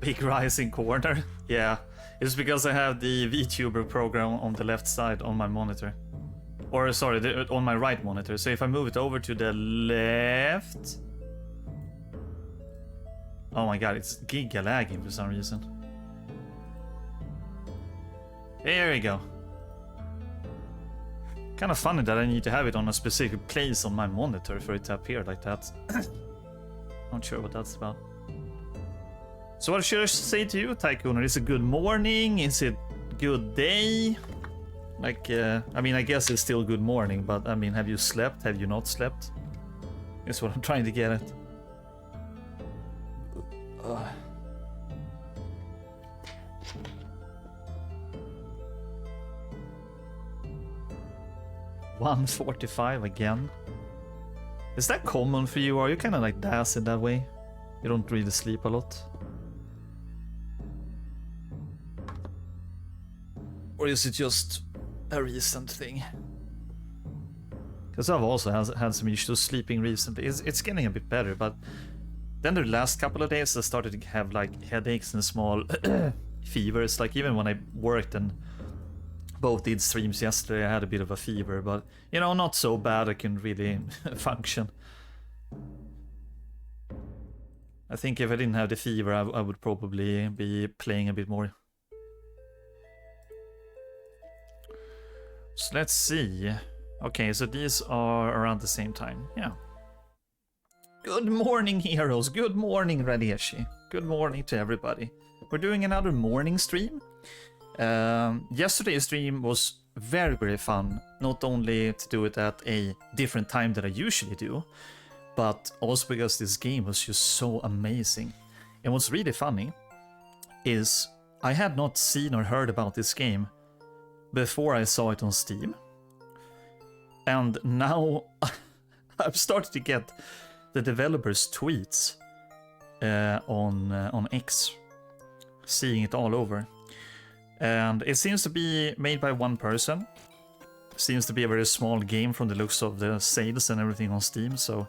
big rising corner. Yeah, it's because I have the VTuber program on the left side on my monitor. Or sorry, on my right monitor. So if I move it over to the left... Oh my god, it's giga lagging for some reason. There we go. Kind of funny that I need to have it on a specific place on my monitor for it to appear like that. Not sure what that's about. So what should I say to you, Tycooner? Is it good morning? Is it good day? Like, I mean, I guess it's still good morning, but I mean, have you slept? Have you not slept? Is what I'm trying to get at. 1:45 again. Is that common for you? Are you kind of like dazzled that way? You don't really sleep a lot? Or is it just a recent thing? Because I've also had some issues sleeping recently. It's getting a bit better, but then the last couple of days I started to have like headaches and small fevers. Like even when I worked and both did streams yesterday, I had a bit of a fever, but you know, not so bad I can really function. I think if I didn't have the fever, I would probably be playing a bit more. So let's see. Okay, so these are around the same time. Yeah. Good morning, heroes. Good morning, Radeshi. Good morning to everybody. We're doing another morning stream. Yesterday's stream was very, very fun. Not only to do it at a different time than I usually do, but also because this game was just so amazing. And what's really funny is I had not seen or heard about this game before I saw it on Steam. And now I've started to get the developers' tweets on X, seeing it all over. And it seems to be made by one person. Seems to be a very small game from the looks of the sales and everything on Steam. So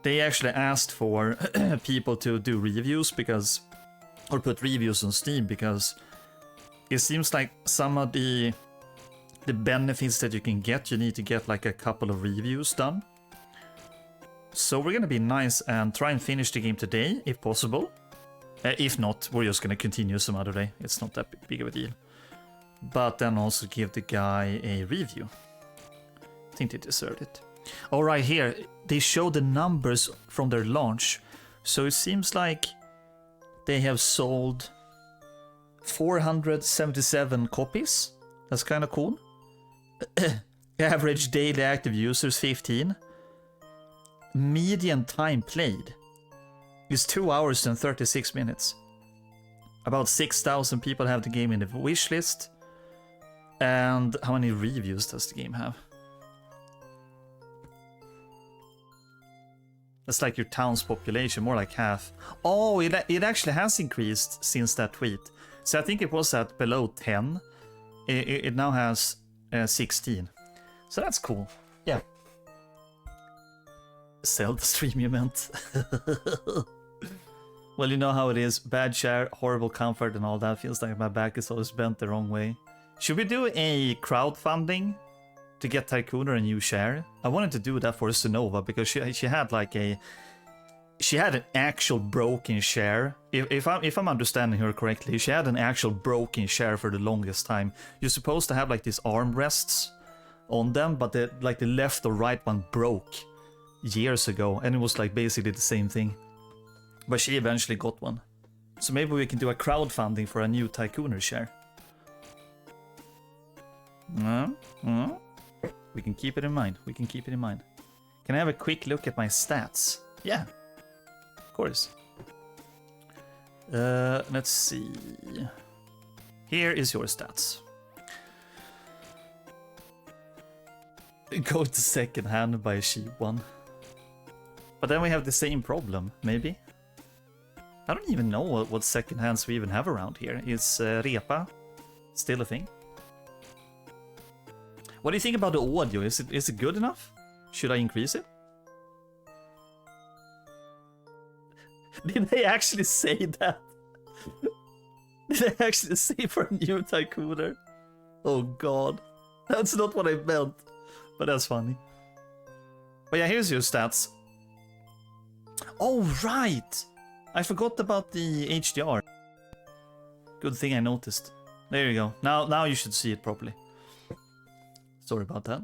they actually asked for people to do reviews because, or put reviews on Steam, because it seems like some of the benefits that you can get, you need to get like a couple of reviews done. So we're gonna be nice and try and finish the game today, if possible. If not, we're just gonna continue some other day. It's not that big of a deal. But then also give the guy a review. I think they deserved it. All right, here they show the numbers from their launch. So it seems like they have sold 477 copies. That's kind of cool. Average daily active users 15. Median time played is 2 hours and 36 minutes. About 6,000 people have the game in the wish list. And how many reviews does the game have? That's like your town's population, more like half. Oh, it actually has increased since that tweet. So I think it was at below 10. It now has 16. So that's cool. Yeah. Sell the stream, you meant. Well, you know how it is. Bad share, horrible comfort and all that. Feels like my back is always bent the wrong way. Should we do a crowdfunding to get Tycooner a new share? I wanted to do that for Sonova because she had like she had an actual broken share. If I'm understanding her correctly, she had an actual broken share for the longest time. You're supposed to have like these armrests on them, but the left or right one broke years ago, and it was like basically the same thing. But she eventually got one. So maybe we can do a crowdfunding for a new Tycooner share. We can keep it in mind. We can keep it in mind. Can I have a quick look at my stats? Yeah, of course. Let's see. Here is your stats. Go to second hand by a cheap one. But then we have the same problem, maybe. I don't even know what second hands we even have around here. Is Repa still a thing? What do you think about the audio? Is it good enough? Should I increase it? Did they actually say that? Did I actually say for a new tycooner? Oh god. That's not what I meant. But that's funny. But yeah, here's your stats. Oh, right! I forgot about the HDR. Good thing I noticed. There you go. Now you should see it properly. Sorry about that.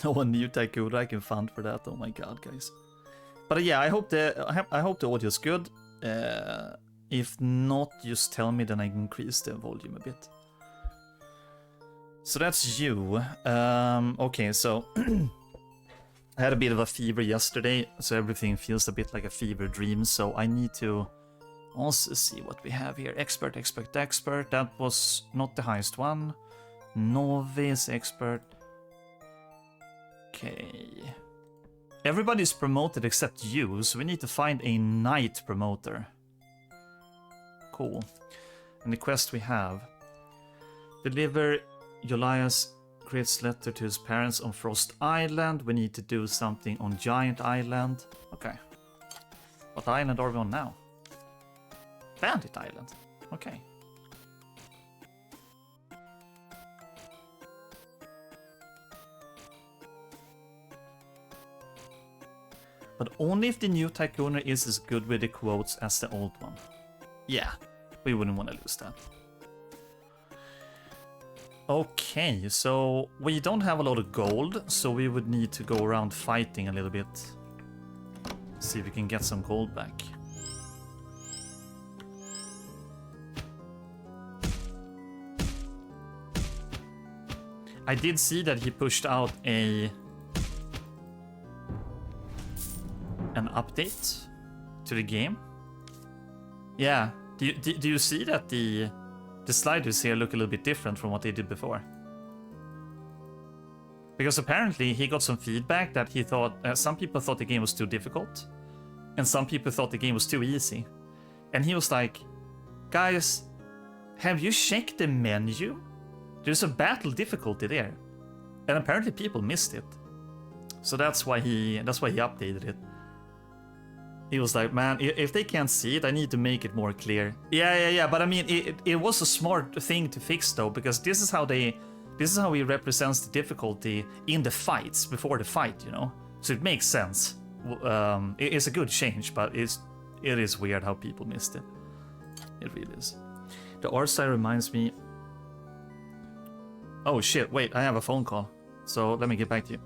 No one new tycooner I can fund for that. Oh my god, guys. But yeah, I hope the audio is good. If not, just tell me, then I can increase the volume a bit. So that's you. Okay, so I had a bit of a fever yesterday, so everything feels a bit like a fever dream. So I need to also see what we have here. Expert. That was not the highest one. Novice, expert. Okay. Everybody's promoted except you, so we need to find a knight promoter. Cool. And the quest we have. Deliver Julius Crit's letter to his parents on Frost Island. We need to do something on Giant Island. Okay. What island are we on now? Bandit Island. Okay. But only if the new tycooner is as good with the quotes as the old one. Yeah, we wouldn't want to lose that. Okay, so we don't have a lot of gold, so we would need to go around fighting a little bit. See if we can get some gold back. I did see that he pushed out an update to the game. Yeah, do you see that the sliders here look a little bit different from what they did before? Because apparently he got some feedback that he thought some people thought the game was too difficult, and some people thought the game was too easy. And he was like, guys, have you checked the menu? There's a battle difficulty there. And apparently people missed it. So that's why he updated it. He was like, man, if they can't see it, I need to make it more clear. Yeah. But I mean, it was a smart thing to fix though, because this is how he represents the difficulty in the fights before the fight, you know. So it makes sense. It's a good change, but it is weird how people missed it. It really is. The art style reminds me. Oh shit! Wait, I have a phone call. So let me get back to you.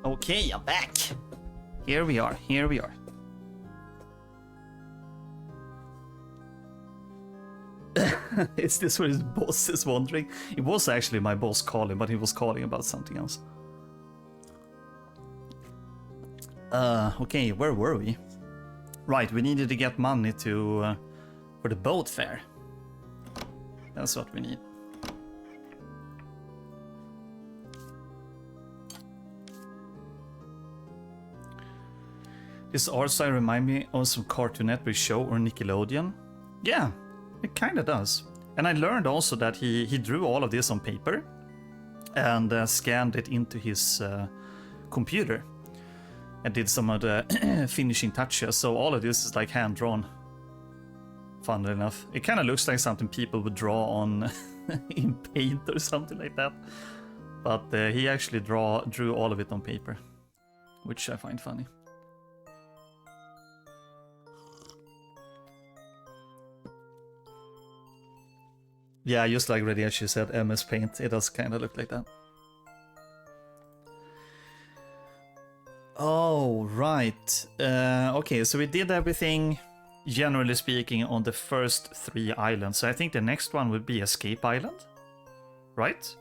Okay, I'm back. Here we are, here we are. Is this what his boss is wondering? It was actually my boss calling, but he was calling about something else. Okay, where were we? Right, we needed to get money to for the boat fare. That's what we need. This art style remind me of some Cartoon Network show or Nickelodeon. Yeah, it kind of does. And I learned also that he drew all of this on paper and scanned it into his computer and did some of the finishing touches. So all of this is like hand drawn. Funnily enough, it kind of looks like something people would draw on in paint or something like that. But he actually drew all of it on paper, which I find funny. Yeah, just like Ready actually said, MS Paint, it does kind of look like that. Oh, right. Okay, so we did everything, generally speaking, on the first 3 islands. So I think the next one would be Escape Island, right?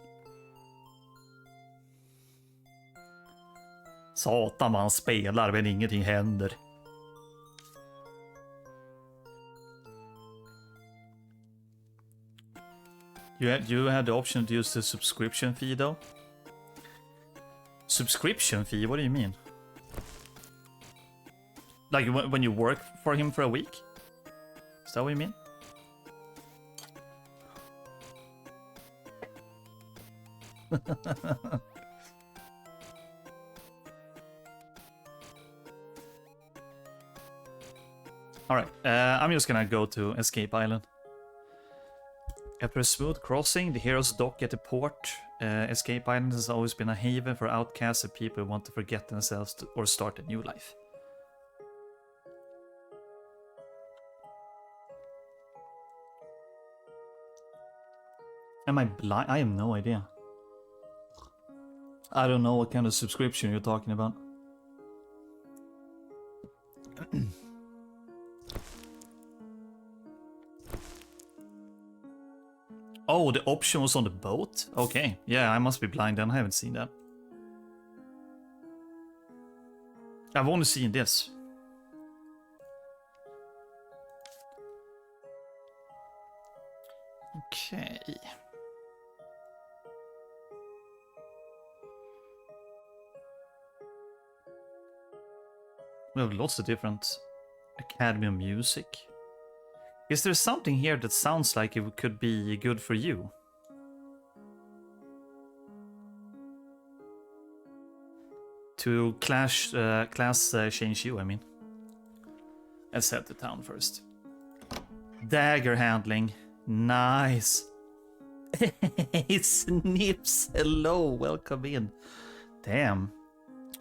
Satan, man spelar men ingenting händer. You had the option to use the subscription fee though. Subscription fee? What do you mean? Like when you work for him for a week? Is that what you mean? Alright, I'm just gonna go to Escape Island. After a smooth crossing, the heroes dock at the port. Escape Island has always been a haven for outcasts and people who want to forget themselves or start a new life. Am I blind? I have no idea. I don't know what kind of subscription you're talking about. Oh, the option was on the boat? Okay, yeah, I must be blind then, I haven't seen that. I've only seen this. Okay. We have lots of different Academy of Music. Is there something here that sounds like it could be good for you? To class change you, I mean. Let's head to town first. Dagger handling. Nice. It's Nips. Hello, welcome in. Damn.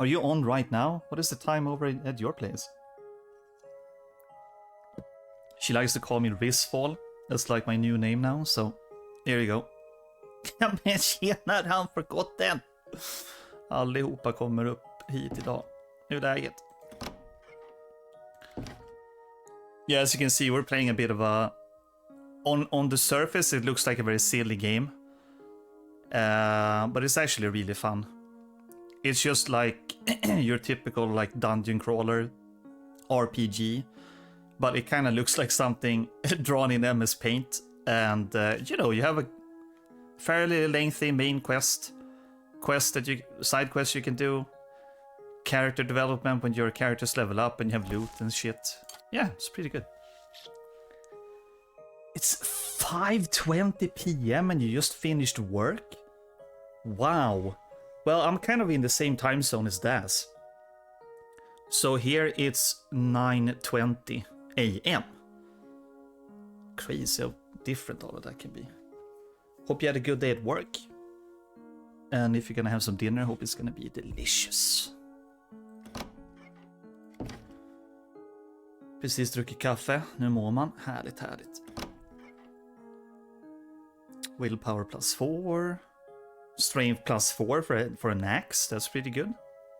Are you on right now? What is the time over at your place? She likes to call me rizefall. That's like my new name now, so there you go. Ja men tjena, han forgotten. Allihopa kommer upp hit idag. Hur är läget? Yeah, as you can see, we're playing a bit of a... On the surface, it looks like a very silly game. But it's actually really fun. It's just like your typical like dungeon crawler RPG. But it kind of looks like something drawn in MS Paint. And, you know, you have a fairly lengthy main quest. Side quests you can do. Character development when your characters level up and you have loot and shit. Yeah, it's pretty good. It's 5:20 p.m. and you just finished work? Wow. Well, I'm kind of in the same time zone as Daz. So here it's 9:20 a.m. Crazy how different all of that can be. Hope you had a good day at work. And if you're gonna have some dinner, hope it's gonna be delicious. Precis druckit kaffe, nu mår man. Härligt, härligt. Willpower +4. Strength +4 for an axe, that's pretty good.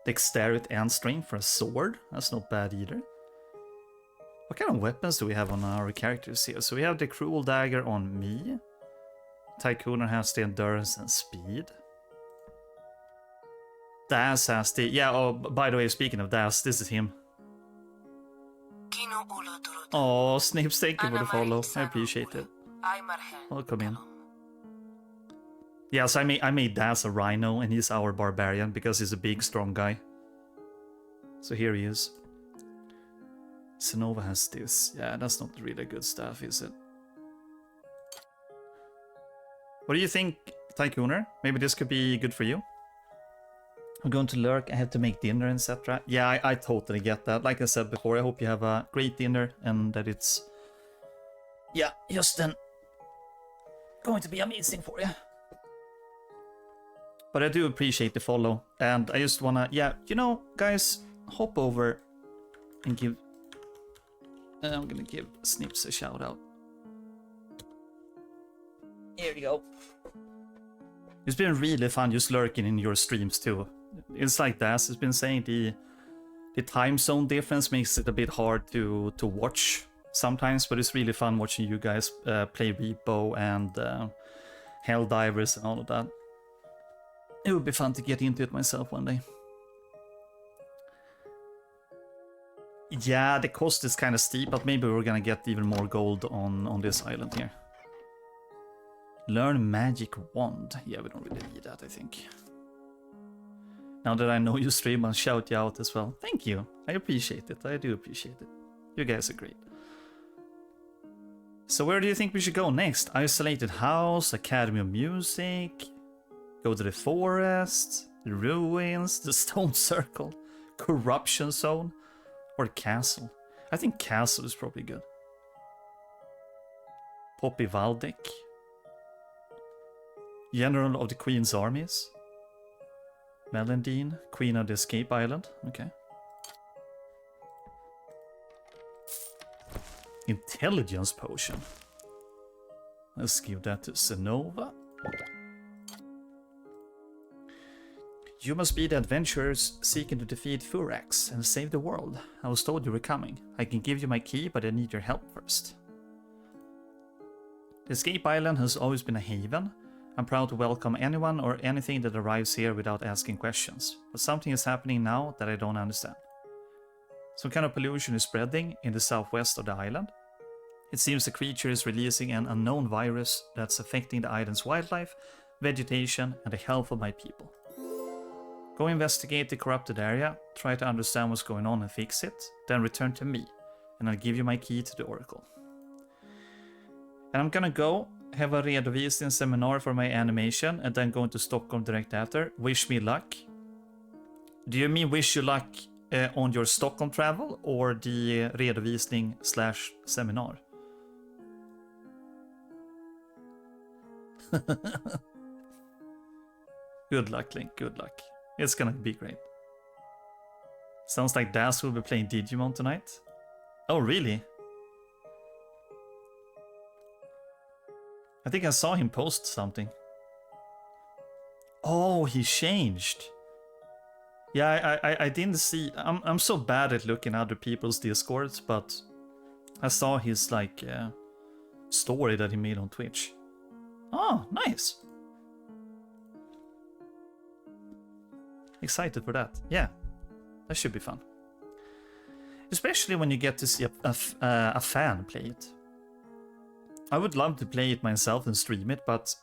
Dexterity and strength for a sword. That's not bad either. What kind of weapons do we have on our characters here? So we have the Cruel Dagger on me. Tycooner has the Endurance and Speed. Daz has the... Yeah, oh, by the way, speaking of Daz, this is him. Oh, Snips, thank you for the follow. I appreciate it. Welcome in. Yes, I made Daz a rhino, and he's our barbarian because he's a big, strong guy. So here he is. Senova has this. Yeah, that's not really good stuff, is it? What do you think, Tycooner? Maybe this could be good for you? I'm going to lurk, I have to make dinner, etc. Yeah, I totally get that. Like I said before, I hope you have a great dinner and that it's... Yeah, just then... going to be amazing for you. But I do appreciate the follow. And I just wanna... Yeah, you know, guys, hop over and give... I'm gonna give Snips a shout out. Here we go. It's been really fun just lurking in your streams too. It's like Das has been saying, the time zone difference makes it a bit hard to watch sometimes, but it's really fun watching you guys play Repo and Helldivers and all of that. It would be fun to get into it myself one day. Yeah, the cost is kind of steep, but maybe we're gonna get even more gold on this island here. Learn Magic Wand. Yeah, we don't really need that, I think. Now that I know you stream, I'll shout you out as well. Thank you. I appreciate it. I do appreciate it. You guys are great. So where do you think we should go next? Isolated House, Academy of Music, go to the forest, the ruins, the stone circle, corruption zone, or castle. I think castle is probably good. Poppy Valdek. General of the Queen's armies. Melendine, Queen of the Escape Island. Okay. Intelligence potion. Let's give that to Senova. You must be the adventurers seeking to defeat Furax and save the world. I was told you were coming. I can give you my key, but I need your help first. The Escape Island has always been a haven. I'm proud to welcome anyone or anything that arrives here without asking questions. But something is happening now that I don't understand. Some kind of pollution is spreading in the southwest of the island. It seems the creature is releasing an unknown virus that's affecting the island's wildlife, vegetation, and the health of my people. Go investigate the corrupted area, try to understand what's going on and fix it, then return to me, and I'll give you my key to the Oracle. And I'm gonna go have a redovisning seminar for my animation and then go to Stockholm direct after. Wish me luck. Do you mean wish you luck on your Stockholm travel or the redovisning / seminar? Good luck, Link, good luck. It's gonna be great. Sounds like Daz will be playing Digimon tonight. Oh, really? I think I saw him post something. Oh, he changed. Yeah, I didn't see... I'm so bad at looking at other people's Discords, but I saw his, like, story that he made on Twitch. Oh, nice. Excited for that. Yeah, that should be fun. Especially when you get to see a fan play it. I would love to play it myself and stream it, but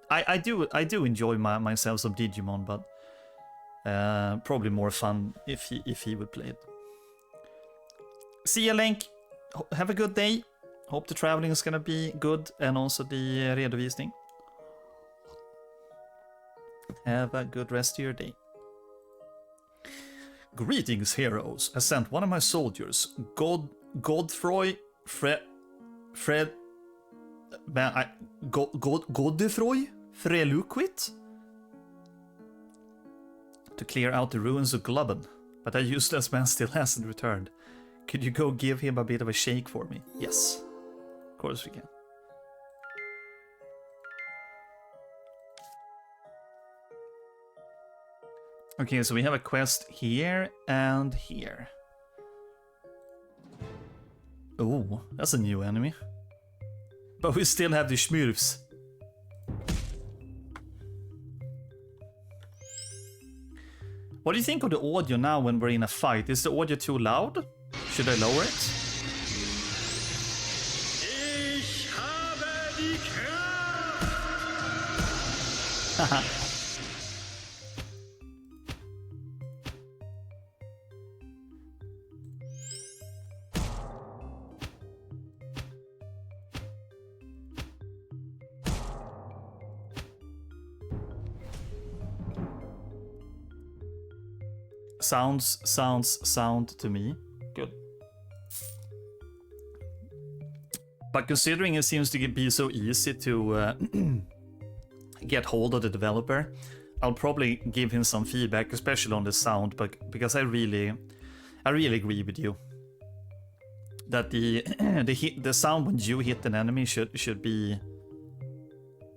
I do enjoy myself some Digimon, but probably more fun if he would play it. See ya, Link. Have a good day. Hope the traveling is gonna be good, and also the redovisning. Have a good rest of your day. Greetings, heroes. I sent one of my soldiers, Godfroy Godfroy Freluquit, to clear out the ruins of Glubben, but that useless man still hasn't returned. Could you go give him a bit of a shake for me? Yes, of course we can. Okay, so we have a quest here and here. Oh, that's a new enemy. But we still have the Schmurfs. What do you think of the audio now when we're in a fight? Is the audio too loud? Should I lower it? Ich habe die Kraft! Sound to me. Good. But considering it seems to be so easy to get hold of the developer, I'll probably give him some feedback, especially on the sound, but because I really agree with you that the sound when you hit an enemy should be,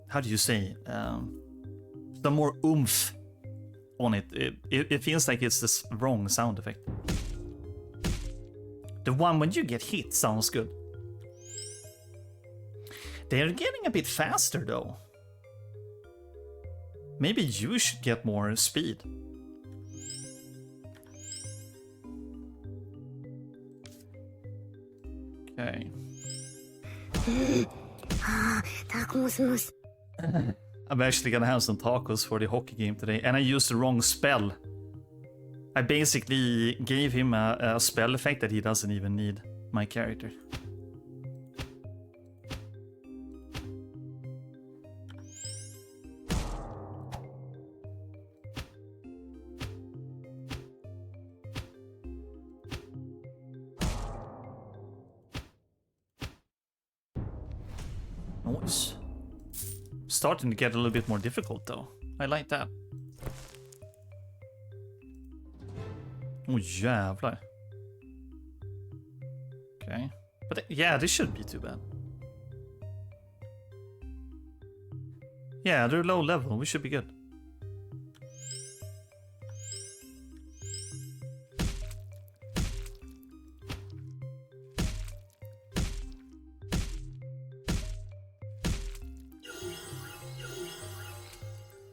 how do you say, some more oomph on it. It feels like it's the wrong sound effect. The one when you get hit sounds good. They're getting a bit faster though. Maybe you should get more speed. Okay. I'm actually gonna have some tacos for the hockey game today, and I used the wrong spell. I basically gave him a spell effect that he doesn't even need, my character. Nice. Starting to get a little bit more difficult though. I like that. Oh jävlar. Okay. But yeah, this shouldn't be too bad. Yeah, they're low level. We should be good.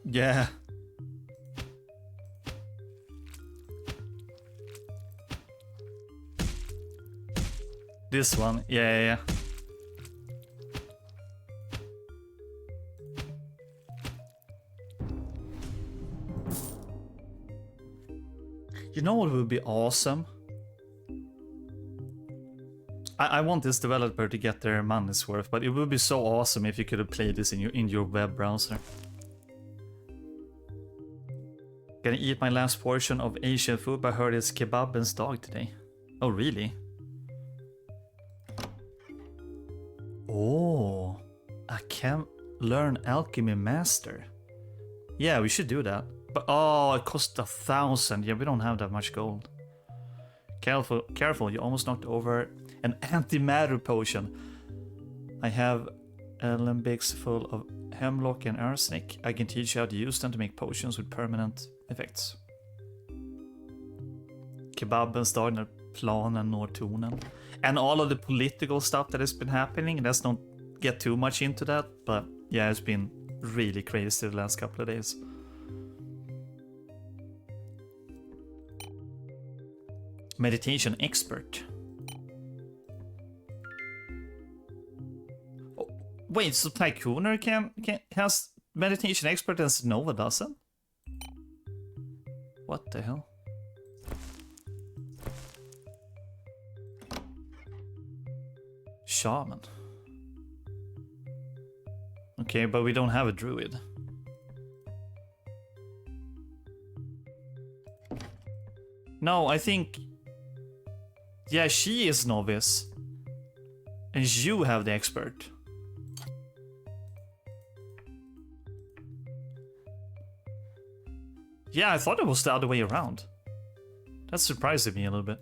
Yeah. This one. Yeah. You know what would be awesome? I want this developer to get their money's worth, but it would be so awesome if you could have played this in your web browser. Gonna eat my last portion of Asian food, but I heard it's kebab and dog today. Oh, really? Oh, I can learn alchemy master. Yeah, we should do that. But oh, it costs 1,000. Yeah, we don't have that much gold. Careful, you almost knocked over an antimatter potion. I have alembics full of hemlock and arsenic. I can teach you how to use them to make potions with permanent effects. Kebaben startar planen når tonen. And all of the political stuff that has been happening, let's not get too much into that, but yeah, it's been really crazy the last couple of days. Meditation expert. Oh, wait, so Tycooner has meditation expert and Nova doesn't? What the hell? Shaman. Okay, but we don't have a druid. No, I think... Yeah, she is novice. And you have the expert. Yeah, I thought it was the other way around. That's surprising me a little bit.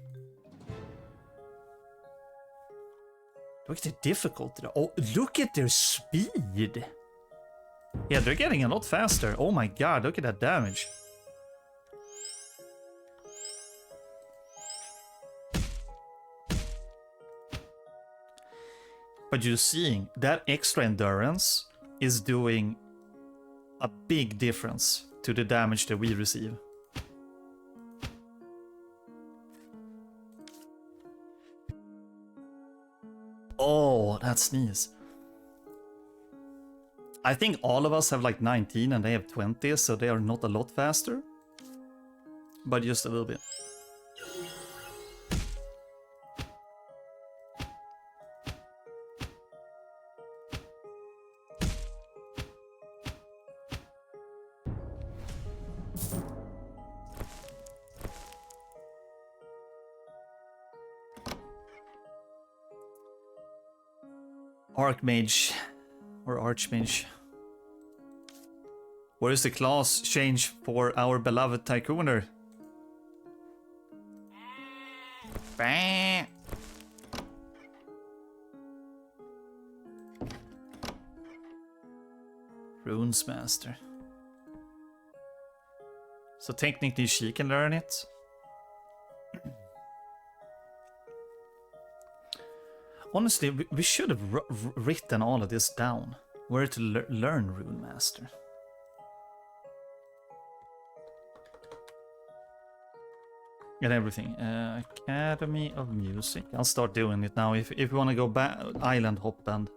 Look at the difficulty. Oh, look at their speed. Yeah, they're getting a lot faster. Oh my god, look at that damage. But you're seeing that extra endurance is doing a big difference to the damage that we receive. Oh, that sneeze. I think all of us have like 19 and they have 20, so they are not a lot faster. But just a little bit. Archmage or Archmage. Where is the class change for our beloved Tycooner? Bah. Runes Master. So technically she can learn it. Honestly, we should have written all of this down. Where to learn Rune Master. And everything. Academy of Music. I'll start doing it now. If we want to go back island hop and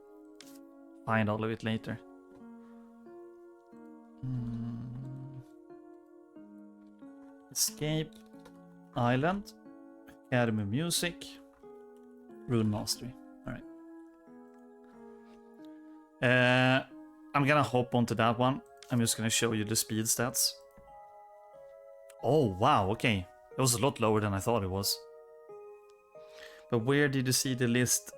find all of it later. Escape. Island. Academy of Music. Rune Mastery. Alright. I'm gonna hop onto that one. I'm just gonna show you the speed stats. Oh, wow, okay. It was a lot lower than I thought it was. But where did you see the list?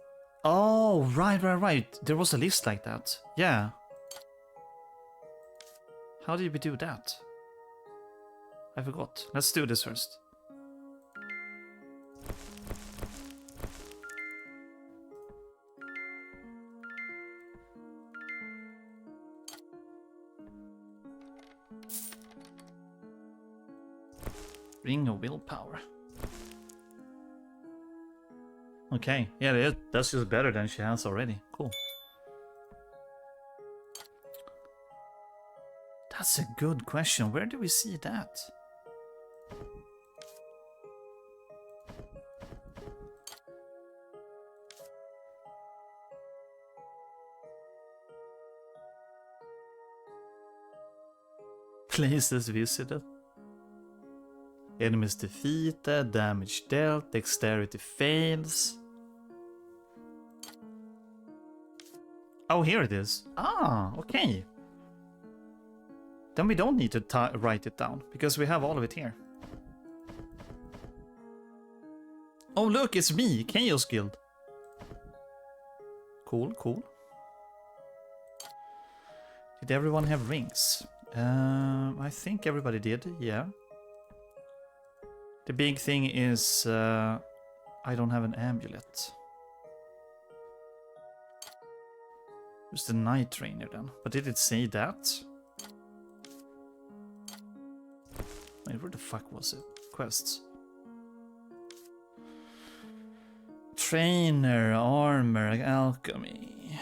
Oh, right. There was a list like that. Yeah. How did we do that? I forgot. Let's do this first. Ring of Willpower. Okay, yeah, that's just better than she has already. Cool. That's a good question. Where do we see that? Places visited. Enemies defeated, damage dealt, dexterity fails. Oh, here it is. Ah, okay. Then we don't need to write it down, because we have all of it here. Oh, look, it's me, Chaos Guild. Cool, cool. Did everyone have rings? I think everybody did, yeah. The big thing is I don't have an amulet. Who's the Night Trainer then? But did it say that? Wait, where the fuck was it? Quests. Trainer, armor, alchemy.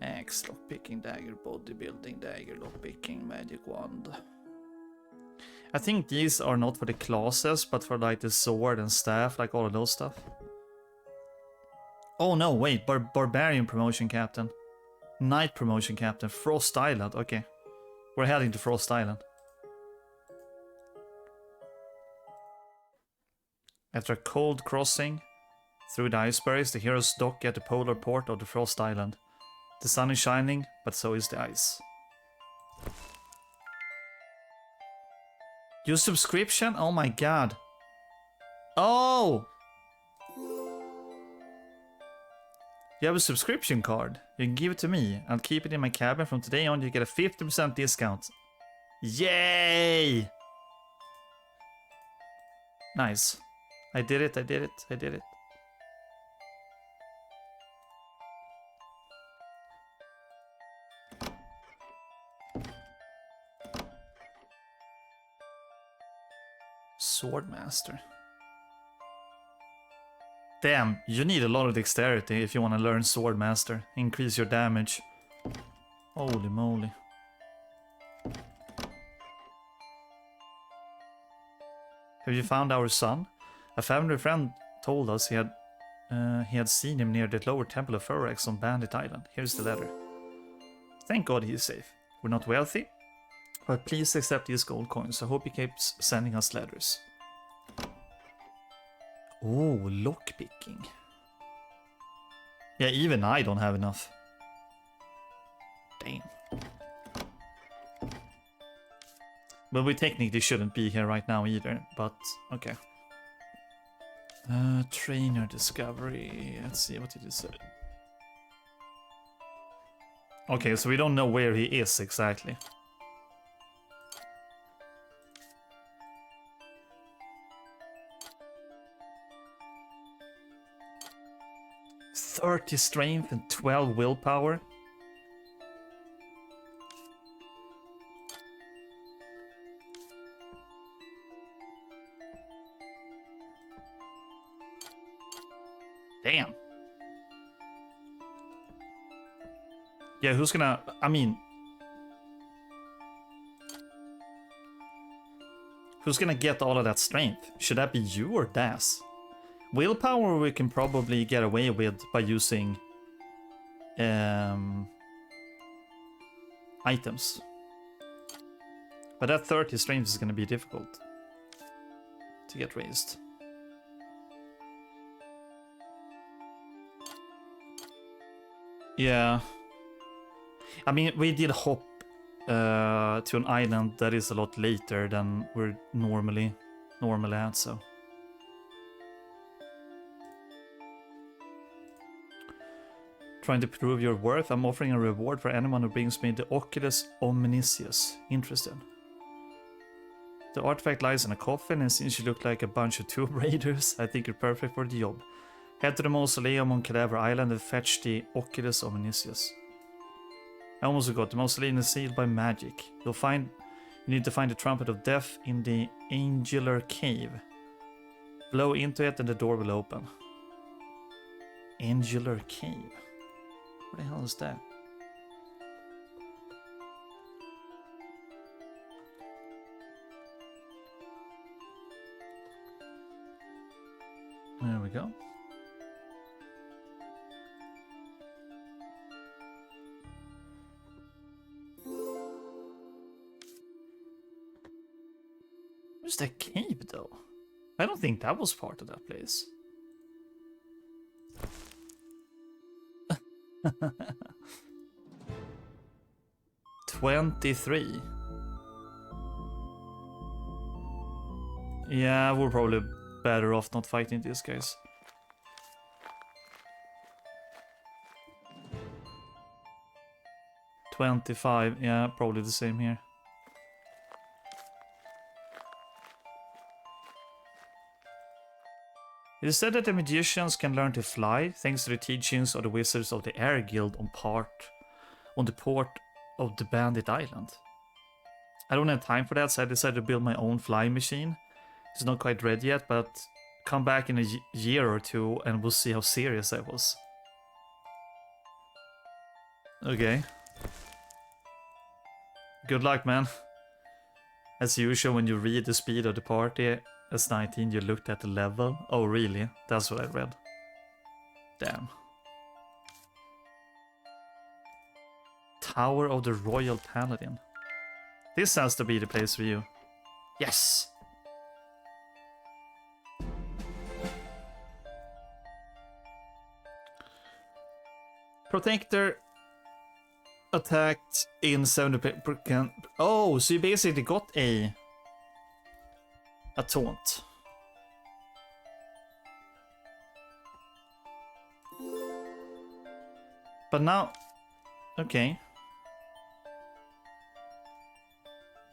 Axe, lockpicking, dagger, bodybuilding, dagger, lockpicking, magic wand. I think these are not for the classes, but for like the sword and staff, like all of those stuff. Oh no, wait, Barbarian promotion captain. Knight promotion captain, Frost Island, okay. We're heading to Frost Island. After a cold crossing through the icebergs, the heroes dock at the polar port of the Frost Island. The sun is shining, but so is the ice. Your subscription? Oh my god. Oh! You have a subscription card. You can give it to me. I'll keep it in my cabin. From today on, you get a 50% discount. Yay! Nice. I did it. Swordmaster. Damn, you need a lot of dexterity if you want to learn Sword Master. Increase your damage. Holy moly. Have you found our son? A family friend told us he had seen him near the lower temple of Thorax on Bandit Island. Here's the letter. Thank God he is safe. We're not wealthy, but please accept these gold coins. I hope he keeps sending us letters. Oh, lockpicking. Yeah, even I don't have enough. Damn. But we technically shouldn't be here right now either, but okay. Trainer discovery. Let's see, what did you say? Okay, so we don't know where he is exactly. "30 strength and 12 willpower. Damn. Yeah, who's gonna... I mean... Who's gonna get all of that strength? Should that be you or Das? Willpower we can probably get away with by using... items. But that 30 strength is gonna be difficult to get raised. Yeah. I mean, we did hop to an island that is a lot later than we're normally at, so. Trying to prove your worth, I'm offering a reward for anyone who brings me the Oculus Omniscius. Interested? The artifact lies in a coffin, and since you look like a bunch of Tomb Raiders, I think you're perfect for the job. Head to the mausoleum on Cadaver Island and fetch the Oculus Omniscius. I almost forgot, the mausoleum is sealed by magic. You need to find the Trumpet of Death in the Angular Cave. Blow into it and the door will open. Angular Cave? What the hell is that? There we go. Where's that cave though? I don't think that was part of that place. 23. Yeah, we're probably better off not fighting these guys. $25, yeah, probably the same here. It is said that the magicians can learn to fly thanks to the teachings of the wizards of the Air Guild on the port of the Bandit Island. I don't have time for that, so I decided to build my own flying machine. It's not quite ready yet, but come back in a year or two and we'll see how serious I was. Okay. Good luck, man. As usual, when you read the speed of the party as 19, you looked at the level. Oh, really? That's what I read. Damn. Tower of the Royal Paladin. This has to be the place for you. Yes! Protector attacked in 70%. Oh, so you basically got a taunt. But now, okay.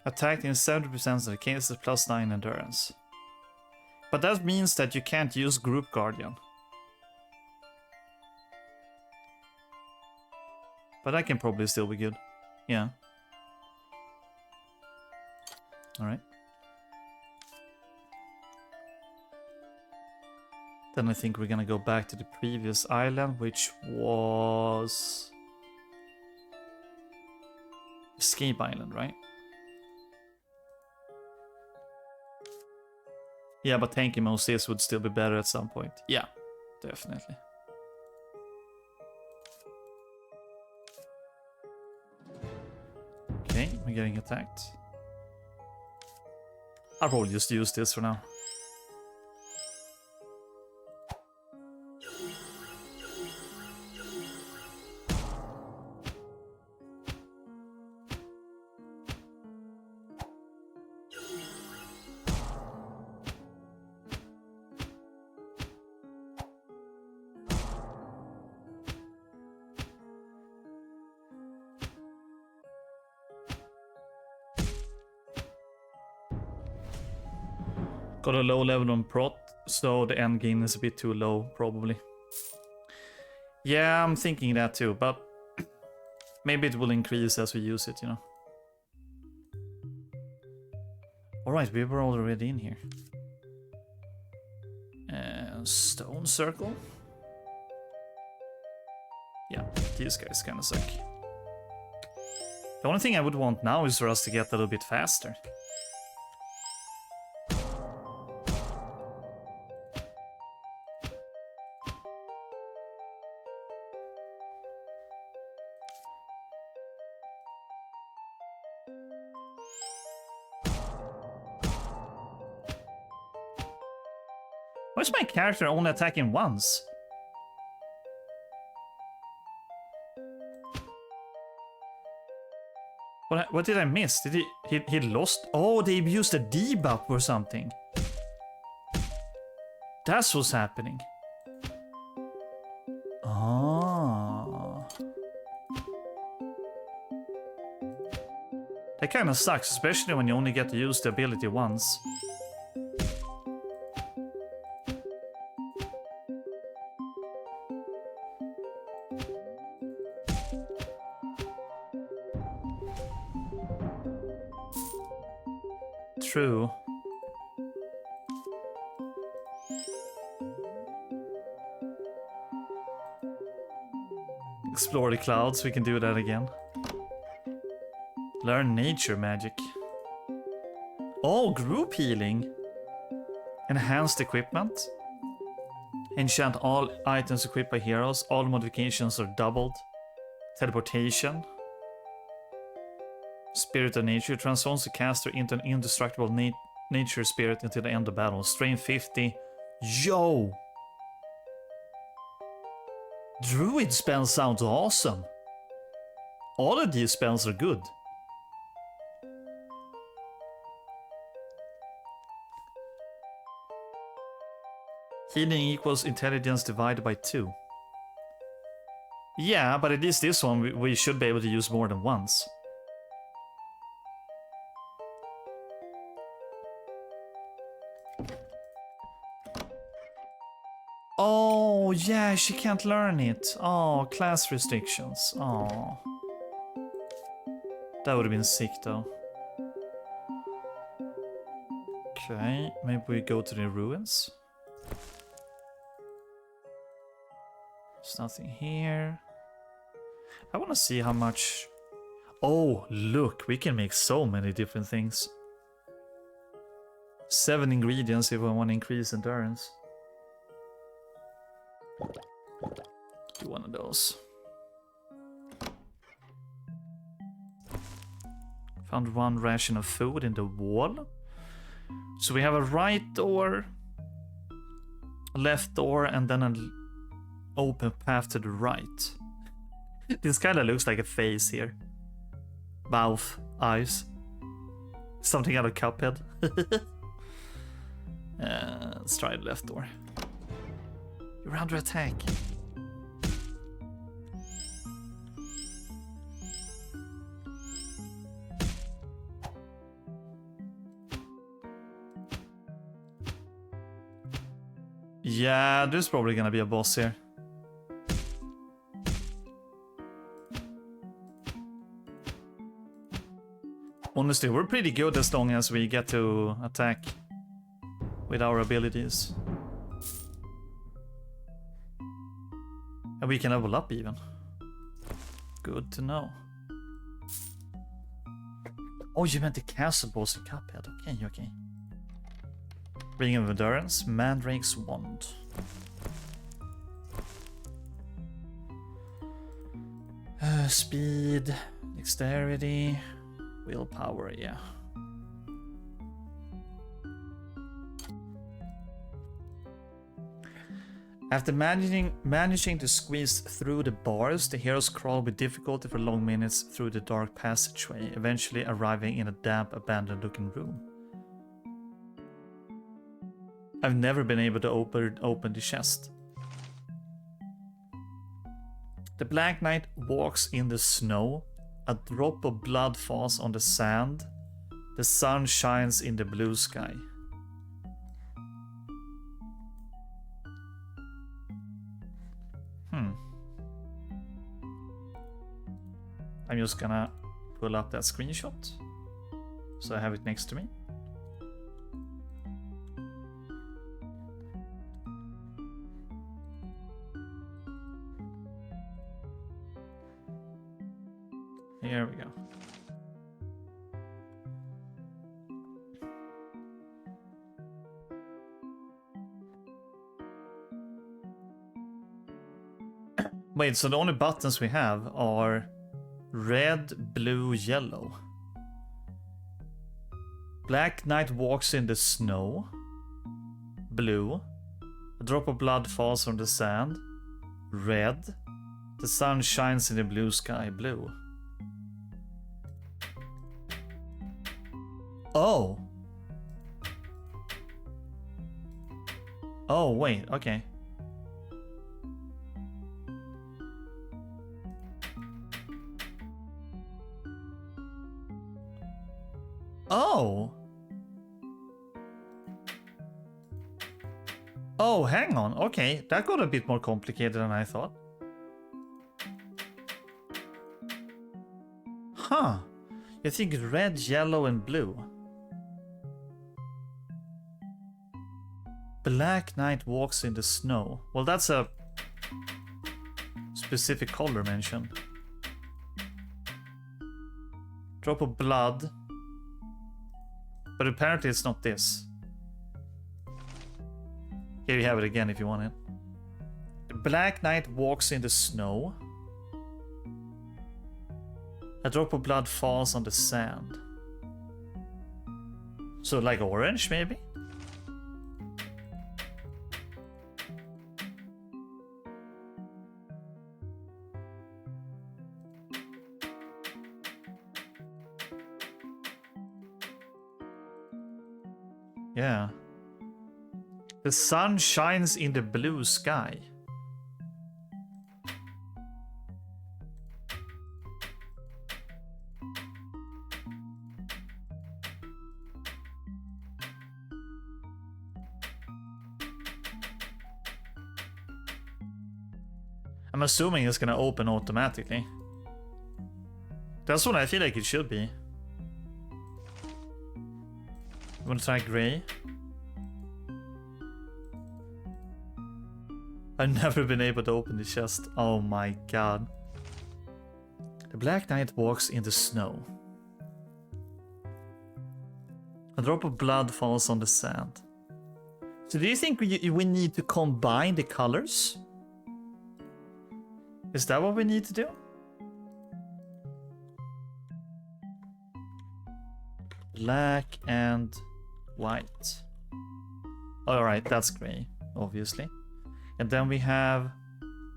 Attacked in 70% of the cases, plus 9 endurance. But that means that you can't use Group Guardian. But that can probably still be good. Yeah. Alright. Then I think we're gonna go back to the previous island, which was Escape Island, right? Yeah, but tanky Moses would still be better at some point. Yeah, definitely. Okay, we're getting attacked. I'll probably just use this for now. Got a low level on prot, so the end game is a bit too low, probably. Yeah, I'm thinking that too, but maybe it will increase as we use it, you know. Alright, we were already in here. Stone circle. Yeah, these guys kind of suck. The only thing I would want now is for us to get a little bit faster. Why is my character only attacking once? What did I miss? Did he lost? Oh, they used a debuff or something. That's what's happening. Oh. That kind of sucks, especially when you only get to use the ability once. True. Explore the clouds, we can do that again. Learn nature magic. Oh, group healing. Enhanced equipment. Enchant all items equipped by heroes. All modifications are doubled. Teleportation. Spirit of Nature transforms the caster into an indestructible nature spirit until the end of battle. Strain 50. Yo! Druid spells sounds awesome. All of these spells are good. Healing equals intelligence divided by 2. Yeah, but at least this one we should be able to use more than once. Oh, yeah, she can't learn it. Oh, class restrictions. Oh. That would have been sick, though. Okay, maybe we go to the ruins. There's nothing here. I want to see how much... Oh, look, we can make so many different things. 7 ingredients if we want to increase endurance. Do one of those. Found 1 ration of food in the wall. So we have a right door, a left door, and then an open path to the right. This kind of looks like a face here. Mouth, eyes. Something out of Cuphead. Let's try the left door. You're under attack. Yeah, there's probably gonna be a boss here. Honestly, we're pretty good as long as we get to attack with our abilities. And we can level up even. Good to know. Oh, you meant the castle boss in Cuphead. Okay, okay. Ring of Endurance, Mandrake's Wand. Speed, Dexterity, Willpower, yeah. After managing to squeeze through the bars, the heroes crawl with difficulty for long minutes through the dark passageway, eventually arriving in a damp, abandoned-looking room. I've never been able to open the chest. The Black Knight walks in the snow. A drop of blood falls on the sand. The sun shines in the blue sky. I'm just gonna pull up that screenshot so I have it next to me. Here we go. Wait, so the only buttons we have are red, blue, yellow. Black Knight walks in the snow. Blue. A drop of blood falls on the sand. Red. The sun shines in the blue sky. Blue. Oh. Oh, wait, okay. Oh. Oh, hang on. Okay, that got a bit more complicated than I thought. Huh. You think red, yellow, and blue. Black Knight walks in the snow. Well, that's a specific color mentioned. Drop of blood. But apparently it's not this. Here you have it again if you want it. The Black Knight walks in the snow. A drop of blood falls on the sand. So like orange, maybe? Yeah. The sun shines in the blue sky. I'm assuming it's gonna open automatically. That's what I feel like it should be. You wanna try gray? I've never been able to open the chest. Oh my god. The Black Knight walks in the snow. A drop of blood falls on the sand. So do you think we need to combine the colors? Is that what we need to do? Black and white. Alright, that's gray, obviously. And then we have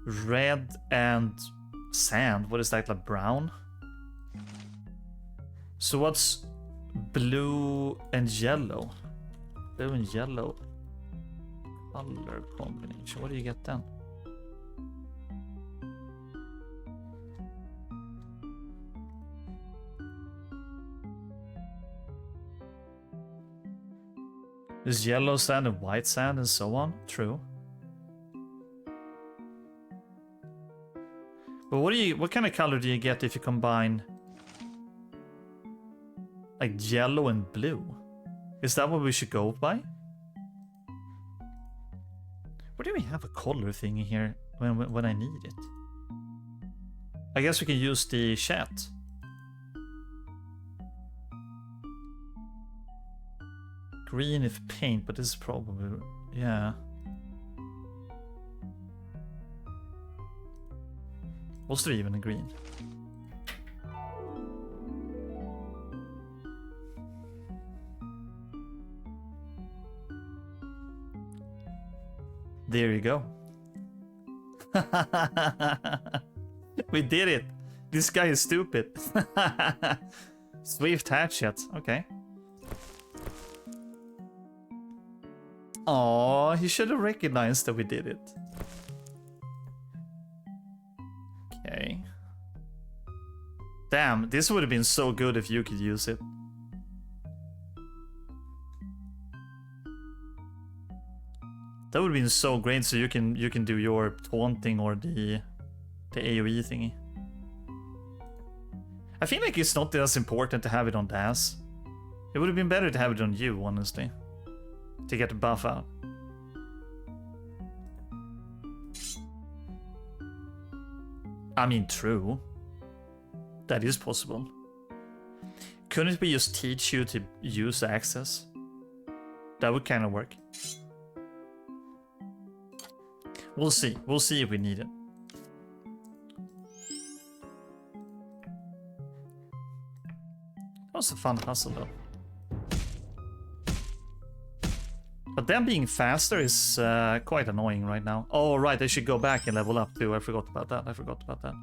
red and sand. What is that, like brown? So what's blue and yellow? Blue and yellow color combination. What do you get then? There's yellow sand and white sand and so on. True. But what kind of color do you get if you combine like yellow and blue? Is that what we should go by? Where do we have a color thing here? when I need it. I guess we can use the chat. Green if paint, but this is probably... yeah. Was there even a green? There you go. We did it. This guy is stupid. Swift hatchet. Okay. Oh, he should have recognized that we did it. Okay. Damn, this would have been so good if you could use it. That would have been so great, so you can do your taunting or the AoE thingy. I feel like it's not as important to have it on Das. It would have been better to have it on you, honestly. To get the buff out. I mean, true. That is possible. Couldn't we just teach you to use access? That would kind of work. We'll see. We'll see if we need it. That was a fun puzzle, though. But them being faster is quite annoying right now. Oh, right, I should go back and level up too. I forgot about that.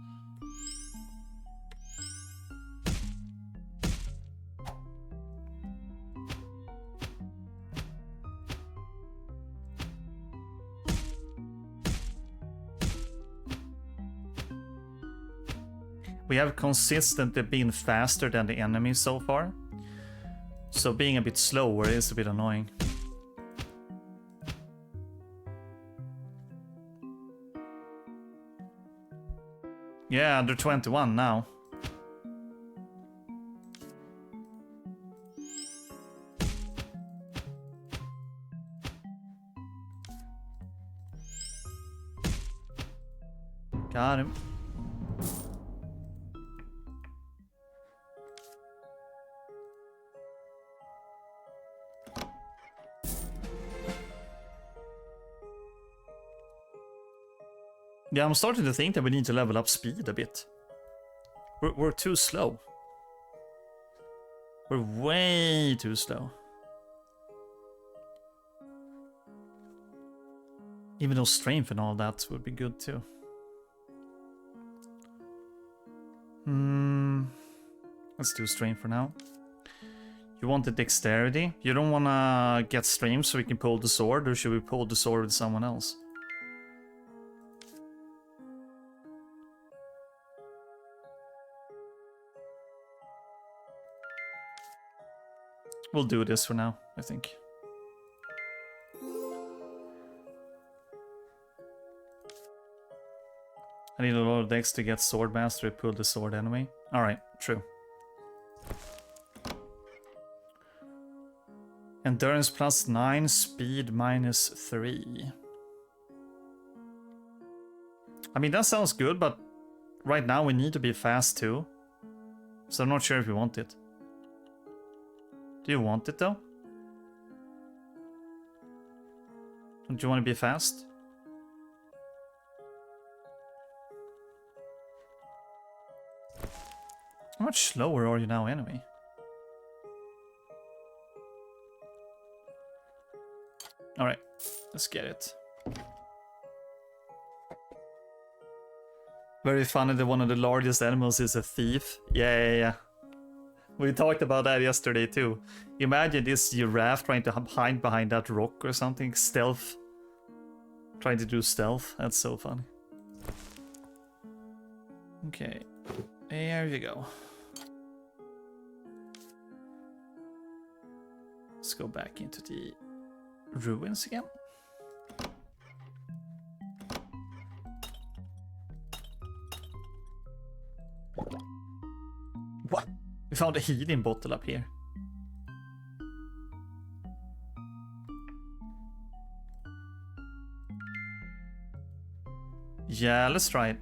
We have consistently been faster than the enemy so far. So being a bit slower is a bit annoying. Yeah, under 21 now. Got him. Yeah, I'm starting to think that we need to level up speed a bit. We're too slow. We're way too slow. Even though strength and all that would be good too. Let's do strength for now. You want the dexterity? You don't want to get strength so we can pull the sword, or should we pull the sword with someone else? We'll do this for now, I think. I need a lot of dex to get sword mastery, pull the sword anyway. Alright, true. Endurance plus 9, speed minus 3. I mean, that sounds good, but right now we need to be fast too. So I'm not sure if we want it. Do you want it though? Don't you want to be fast? How much slower are you now anyway? Alright, let's get it. Very funny that one of the largest animals is a thief. Yeah. We talked about that yesterday too. Imagine this giraffe trying to hide behind that rock or something. Stealth. Trying to do stealth. That's so funny. Okay. There you go. Let's go back into the ruins again. What? We found a healing bottle up here. Yeah, let's try it.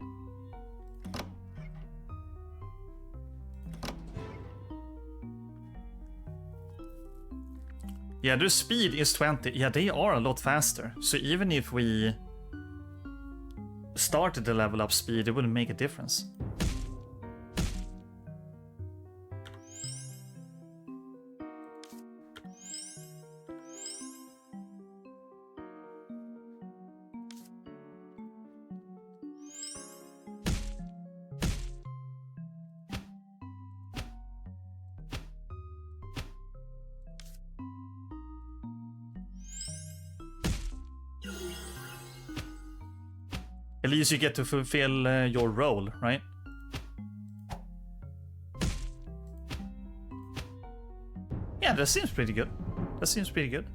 Yeah, their speed is 20. Yeah, they are a lot faster. So even if we started the level up speed, it wouldn't make a difference. At least you get to fulfill your role, right? Yeah, that seems pretty good. That seems pretty good.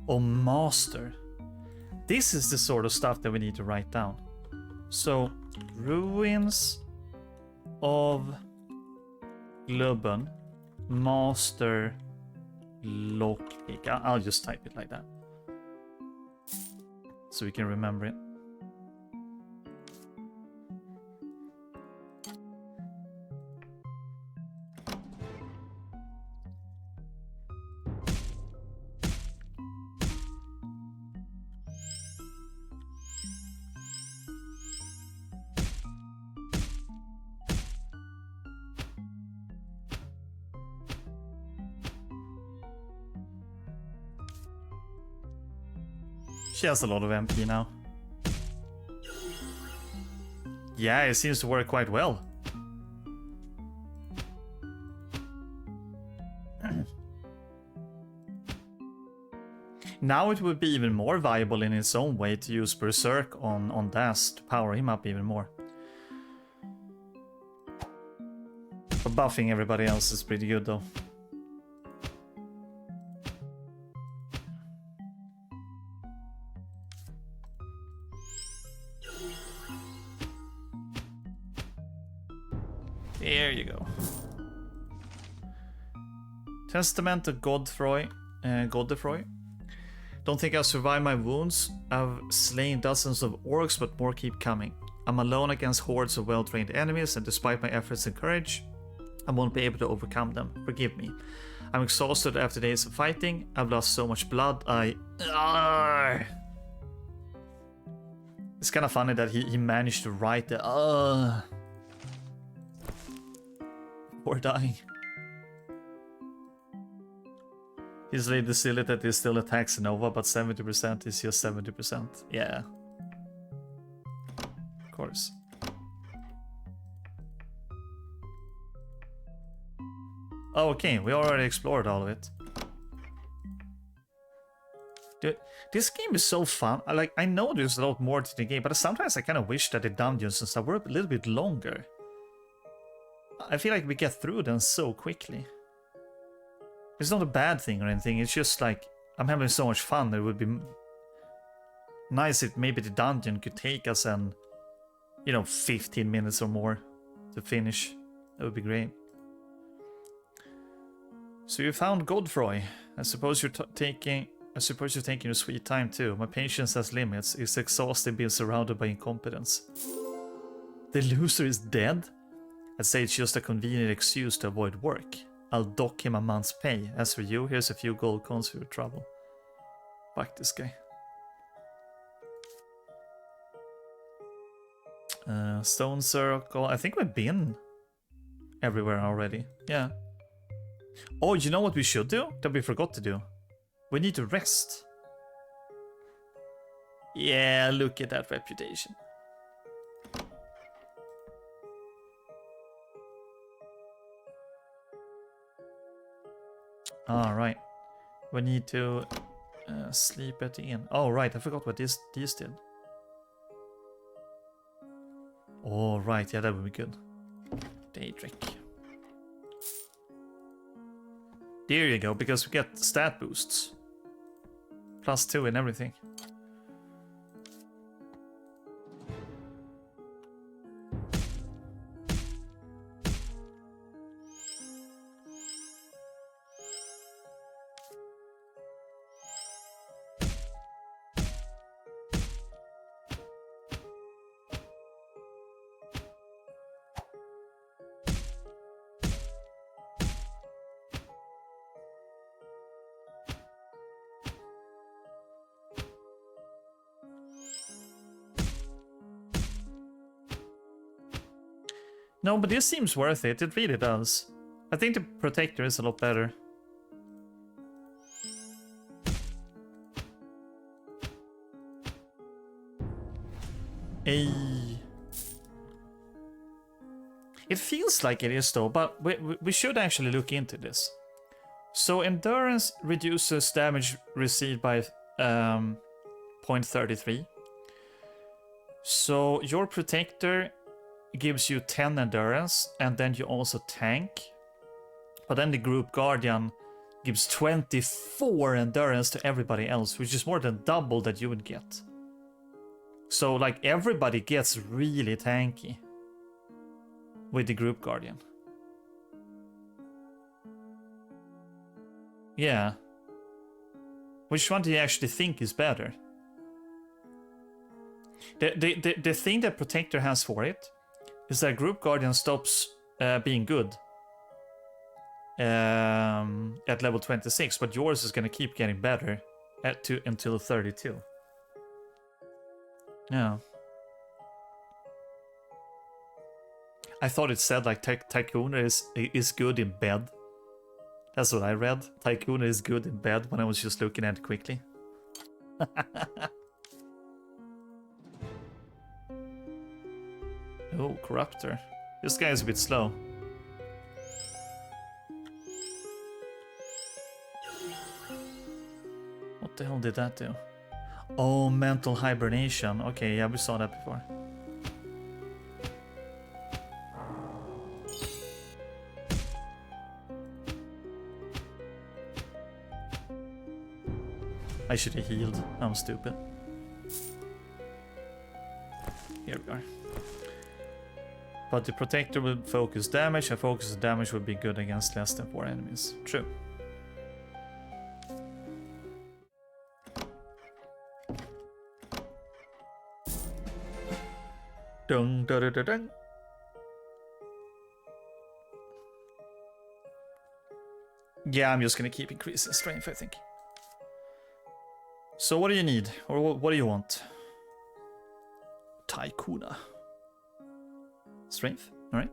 Oh, master. This is the sort of stuff that we need to write down. So, ruins of Glubben, master lockpick. I'll just type it like that, so we can remember it. She has a lot of MP now. Yeah, it seems to work quite well. Now it would be even more viable in its own way to use Berserk on Das to power him up even more. But buffing everybody else is pretty good though. There you go. Testament to Godfroy. Don't think I'll survive my wounds. I've slain dozens of orcs, but more keep coming. I'm alone against hordes of well-trained enemies, and despite my efforts and courage, I won't be able to overcome them. Forgive me. I'm exhausted after days of fighting. I've lost so much blood. It's kind of funny that he managed to write the before dying. His lady silly that he still attacks Nova, but 70% is just 70%. Yeah. Of course. Oh, okay, we already explored all of it. Dude, this game is so fun. I know there's a lot more to the game, but sometimes I kind of wish that the dungeons and stuff were a little bit longer. I feel like we get through them so quickly. It's not a bad thing or anything, it's just like, I'm having so much fun, it would be nice if maybe the dungeon could take us 15 minutes or more to finish. That would be great. So you found Godfroy. I suppose you're taking your sweet time too. My patience has limits. It's exhausting being surrounded by incompetence. The loser is dead? I'd say it's just a convenient excuse to avoid work. I'll dock him a month's pay. As for you, here's a few gold coins for your trouble. Fuck this guy. Stone circle. I think we've been everywhere already. Yeah. Oh, you know what we should do? That we forgot to do. We need to rest. Yeah, look at that reputation. Alright. We need to sleep at the inn. Oh, right. I forgot what these did. Oh, right. Yeah, that would be good. Daedric. There you go, because we get stat boosts. +2 and everything. No, but this seems worth it. It really does. I think the Protector is a lot better. Ay. It feels like it is though, but we should actually look into this. So Endurance reduces damage received by 0.33. So your Protector gives you 10 Endurance, and then you also tank. But then the Group Guardian gives 24 Endurance to everybody else, which is more than double that you would get. So like everybody gets really tanky with the Group Guardian. Yeah. Which one do you actually think is better? The thing that Protector has for it is that Group Guardian stops being good at level 26, but yours is going to keep getting better until 32. Yeah. I thought it said like Tycoon is good in bed. That's what I read. Tycoon is good in bed when I was just looking at it quickly. Oh, Corruptor. This guy is a bit slow. What the hell did that do? Oh, mental hibernation. Okay, yeah, we saw that before. I should have healed. I'm stupid. Here we are. But the Protector will focus damage, and focus damage would be good against less than 4 enemies. True. Dun, dun, dun, dun, dun. Yeah, I'm just gonna keep increasing strength, I think. So what do you need? Or what do you want? Tycoona. Strength, alright.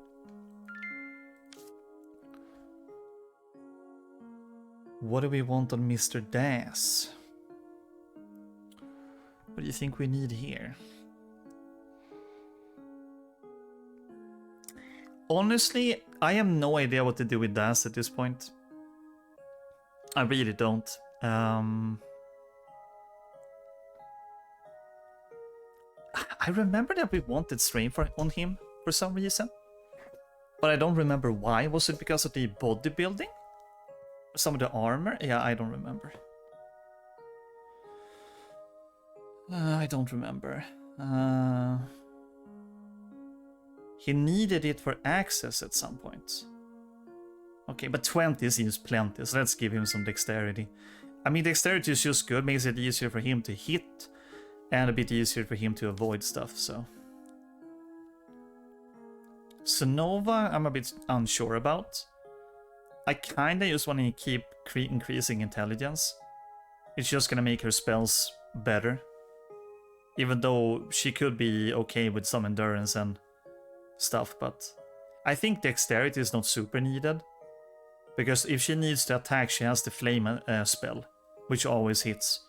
What do we want on Mr. Das? What do you think we need here? Honestly, I have no idea what to do with Das at this point. I really don't. I remember that we wanted strength on him for some reason, but I don't remember why. Was it because of the bodybuilding? Some of the armor? Yeah, I don't remember. I don't remember. He needed it for access at some point. Okay, but 20 seems plenty, so let's give him some dexterity. I mean, dexterity is just good, makes it easier for him to hit, and a bit easier for him to avoid stuff, so. Sonova, I'm a bit unsure about. I kinda just want to keep increasing intelligence. It's just gonna make her spells better. Even though she could be okay with some endurance and stuff, but I think dexterity is not super needed. Because if she needs to attack, she has the flame spell, which always hits.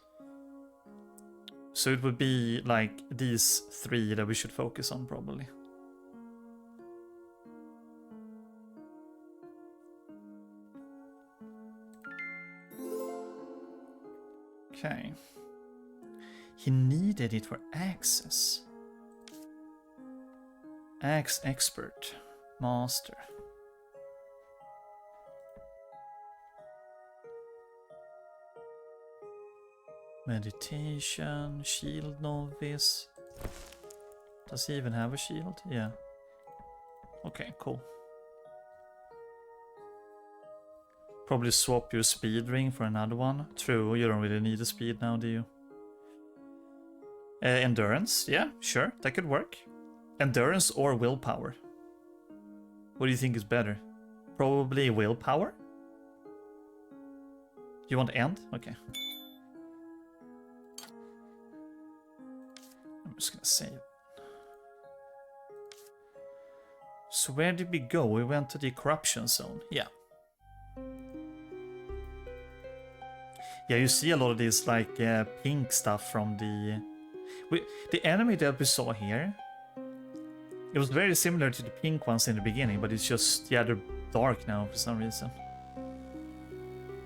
So it would be like these 3 that we should focus on, probably. Okay. He needed it for access. Axe expert. Master. Meditation, shield novice. Does he even have a shield? Yeah. Okay, cool. Probably swap your speed ring for another one. True, you don't really need a speed now, do you? Endurance, yeah, sure, that could work. Endurance or willpower? What do you think is better? Probably willpower? You want end? Okay. I'm just gonna save. So where did we go? We went to the corruption zone. Yeah. Yeah, you see a lot of this like pink stuff from the enemy that we saw here. It was very similar to the pink ones in the beginning, but it's just, yeah, they're dark now for some reason.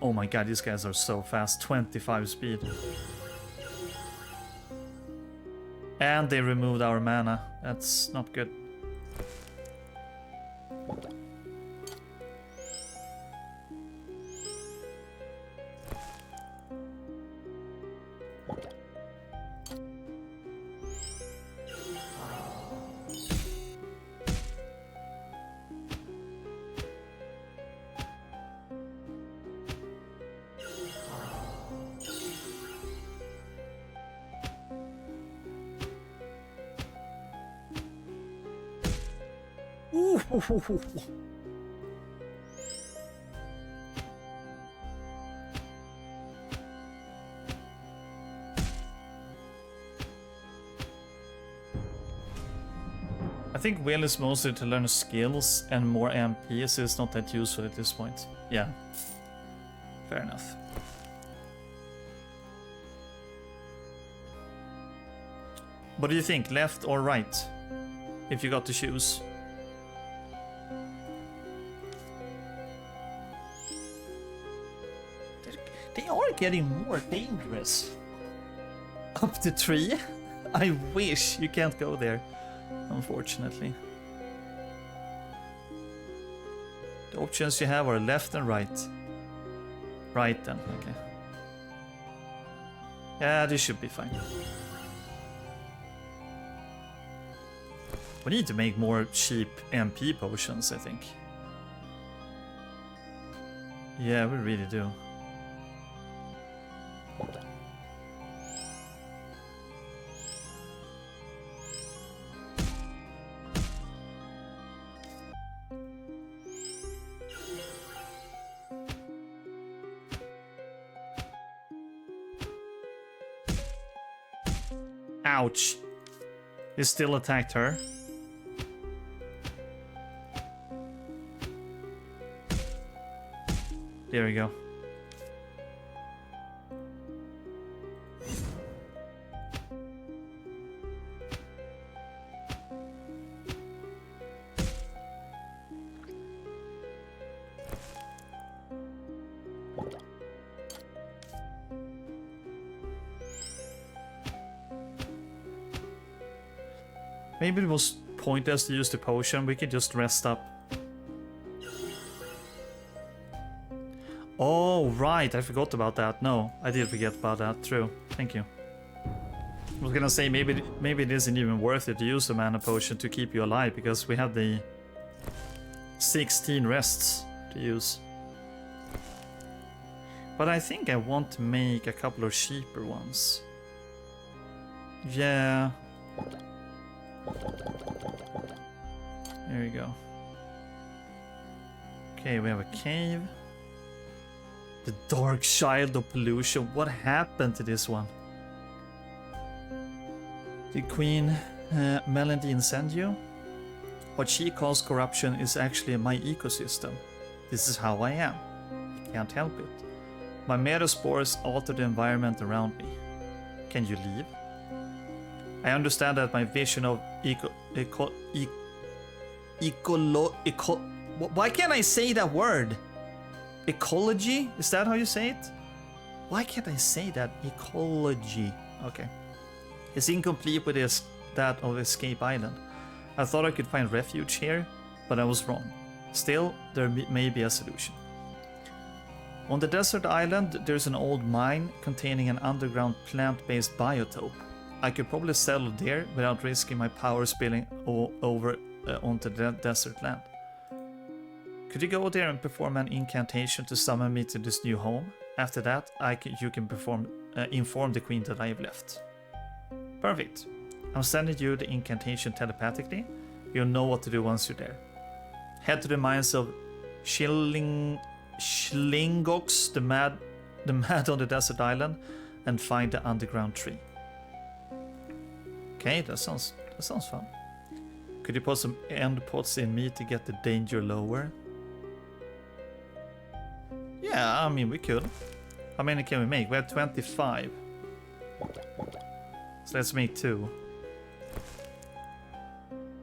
Oh my god, these guys are so fast. 25 speed. And they removed our mana. That's not good. Ooh. I think Will is mostly to learn skills and more MPs is not that useful at this point. Yeah, fair enough. What do you think, left or right? If you got to choose. They are getting more dangerous. Up the tree? I wish. You can't go there, unfortunately. The options you have are left and right. Right then, okay. Yeah, this should be fine. We need to make more cheap MP potions, I think. Yeah, we really do. Ouch. He still attacked her. There we go. Maybe it was pointless to use the potion, we could just rest up. Oh, right, I forgot about that. No, I did forget about that, true. Thank you. I was gonna say, maybe it isn't even worth it to use a mana potion to keep you alive, because we have the 16 rests to use. But I think I want to make a couple of cheaper ones. Yeah. There we go. Okay, we have a cave. The Dark Child of Pollution. What happened to this one? Did Queen Melody send you? What she calls corruption is actually my ecosystem. This is how I am. I can't help it. My metaspores alter the environment around me. Can you leave? I understand that my vision of why can't I say that word? Ecology? Is that how you say it? Why can't I say that? Ecology. Okay. It's incomplete with that of Escape Island. I thought I could find refuge here, but I was wrong. Still, there may be a solution. On the desert island, there's an old mine containing an underground plant-based biotope. I could probably settle there without risking my power spilling over onto the desert land. Could you go there and perform an incantation to summon me to this new home? After that, you can inform the queen that I have left. Perfect. I'm sending you the incantation telepathically. You'll know what to do once you're there. Head to the mines of Schlingox, the mad on the desert island, and find the underground tree. Okay, that sounds fun. Could you put some end pots in me to get the danger lower? Yeah, I mean, we could. How many can we make? We have 25. So let's make 2.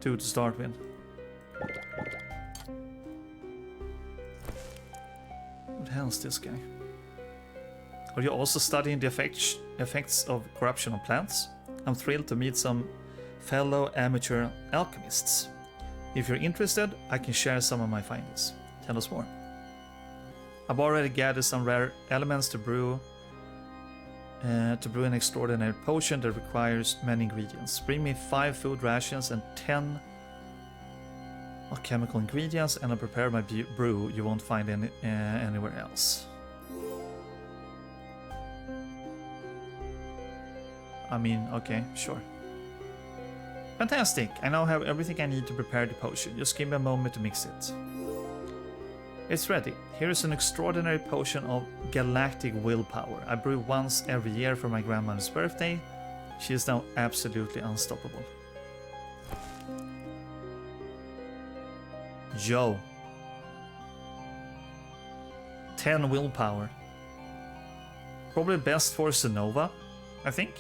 2 to start with. What the hell is this guy? Are you also studying the effects of corruption on plants? I'm thrilled to meet some fellow amateur alchemists. If you're interested, I can share some of my findings. Tell us more. I've already gathered some rare elements to brew an extraordinary potion that requires many ingredients. Bring me 5 food rations and 10 chemical ingredients, and I'll prepare my brew you won't find anywhere else. I mean, okay, sure. Fantastic! I now have everything I need to prepare the potion. Just give me a moment to mix it. It's ready. Here is an extraordinary potion of galactic willpower. I brew once every year for my grandmother's birthday. She is now absolutely unstoppable. Yo. 10 willpower. Probably best for Sonova, I think.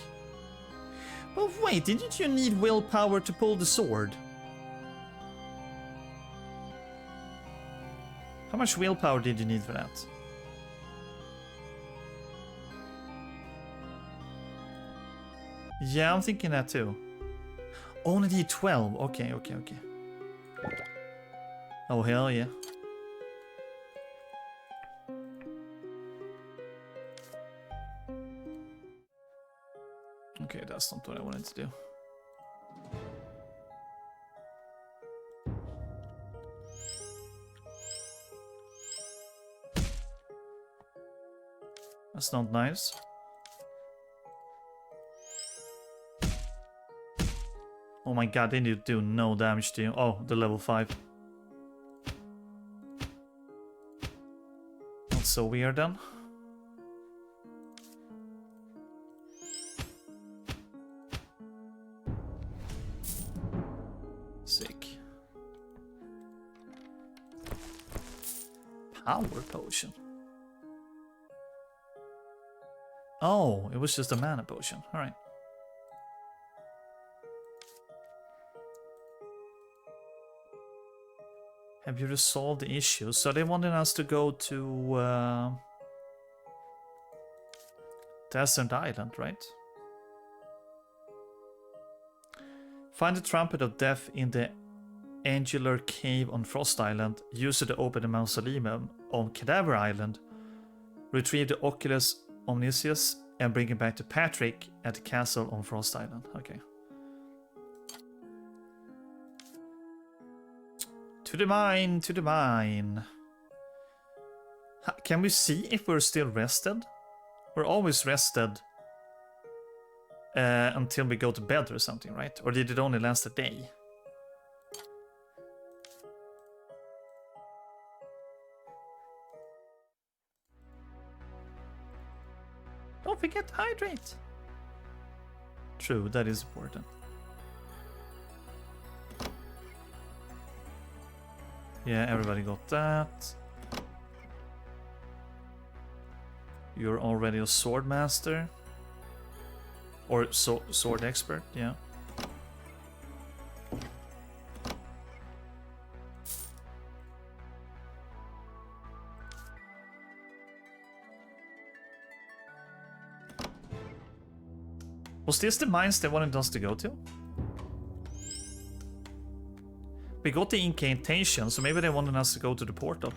But wait, didn't you need willpower to pull the sword? How much willpower did you need for that? Yeah, I'm thinking that too. Only need 12. Okay. Oh, hell yeah. Okay, that's not what I wanted to do. That's not nice. Oh my god, they need to do no damage to you. Oh, the level 5. Not so weird then. Sick. Power potion. Oh, it was just a mana potion. Alright. Have you resolved the issue? So they wanted us to go to Desert Island, right? Find the Trumpet of Death in the Angular Cave on Frost Island. Use it to open the Mausoleum on Cadaver Island. Retrieve the Oculus Omniscius and bring it back to Patrick at the castle on Frost Island. Okay. To the mine, to the mine. Can we see if we're still rested? We're always rested until we go to bed or something, right? Or did it only last a day? Don't forget to hydrate. True, that is important. Yeah, everybody got that. You're already a sword master. Or sword expert, yeah. Was this the mines they wanted us to go to? We got the incantation, so maybe they wanted us to go to the portal.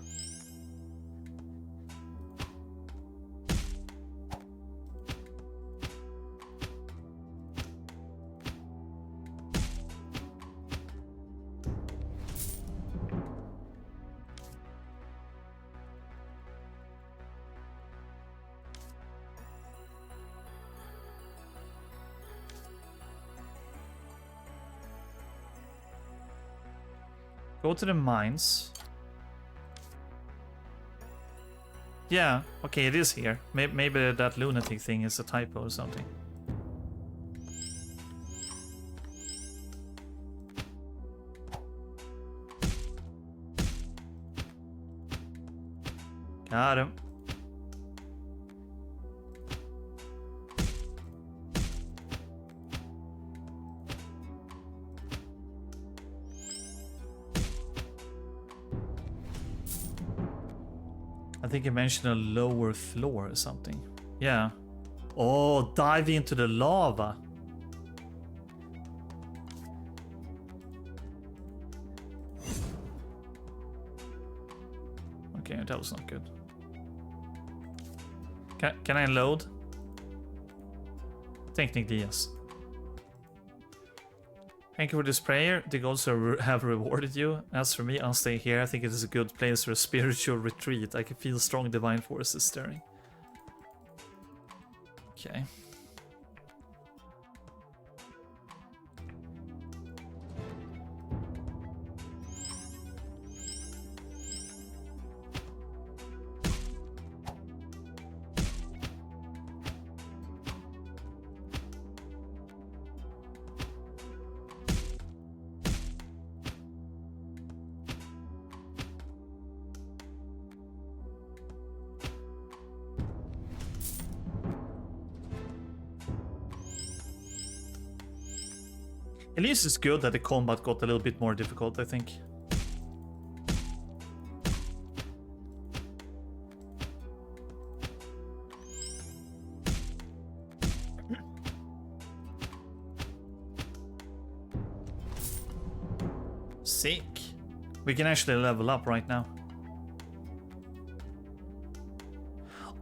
Go to the mines. Yeah, okay, it is here. Maybe that lunatic thing is a typo or something. Got him. I think you mentioned a lower floor or something. Yeah. Oh, dive into the lava. Okay, that was not good. Can I load? Technically, yes. Thank you for this prayer. The gods have rewarded you. As for me, I'll stay here. I think it is a good place for a spiritual retreat. I can feel strong divine forces stirring. Okay. At least it's good that the combat got a little bit more difficult, I think. Sick. We can actually level up right now.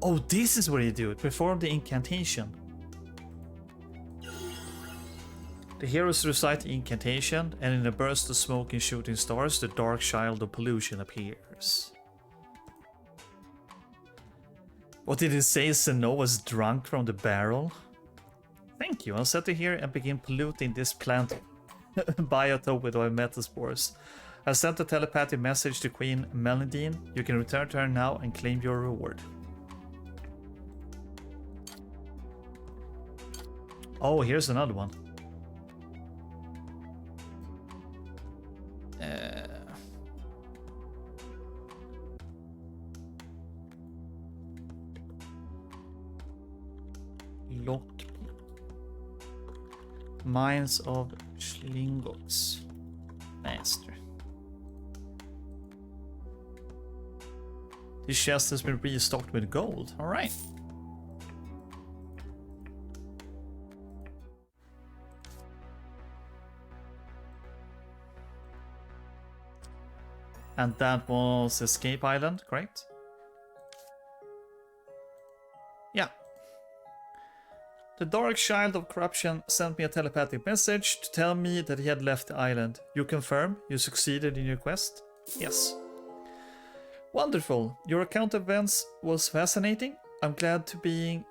Oh, this is where you do it. Perform the incantation. The heroes recite the incantation, and in a burst of smoke and shooting stars, the dark child of pollution appears. What did it say? Snow was drunk from the barrel? Thank you. I'll set it here and begin polluting this plant biotope with our metaspores. I sent a telepathic message to Queen Melodine. You can return to her now and claim your reward. Oh, here's another one. Lock Mines of Schlingots Master. This chest has been restocked with gold. Alright. And that was Escape Island, correct? Yeah. The Dark Child of Corruption sent me a telepathic message to tell me that he had left the island. You confirm you succeeded in your quest? Yes. Wonderful. Your account of events was fascinating. I'm glad to being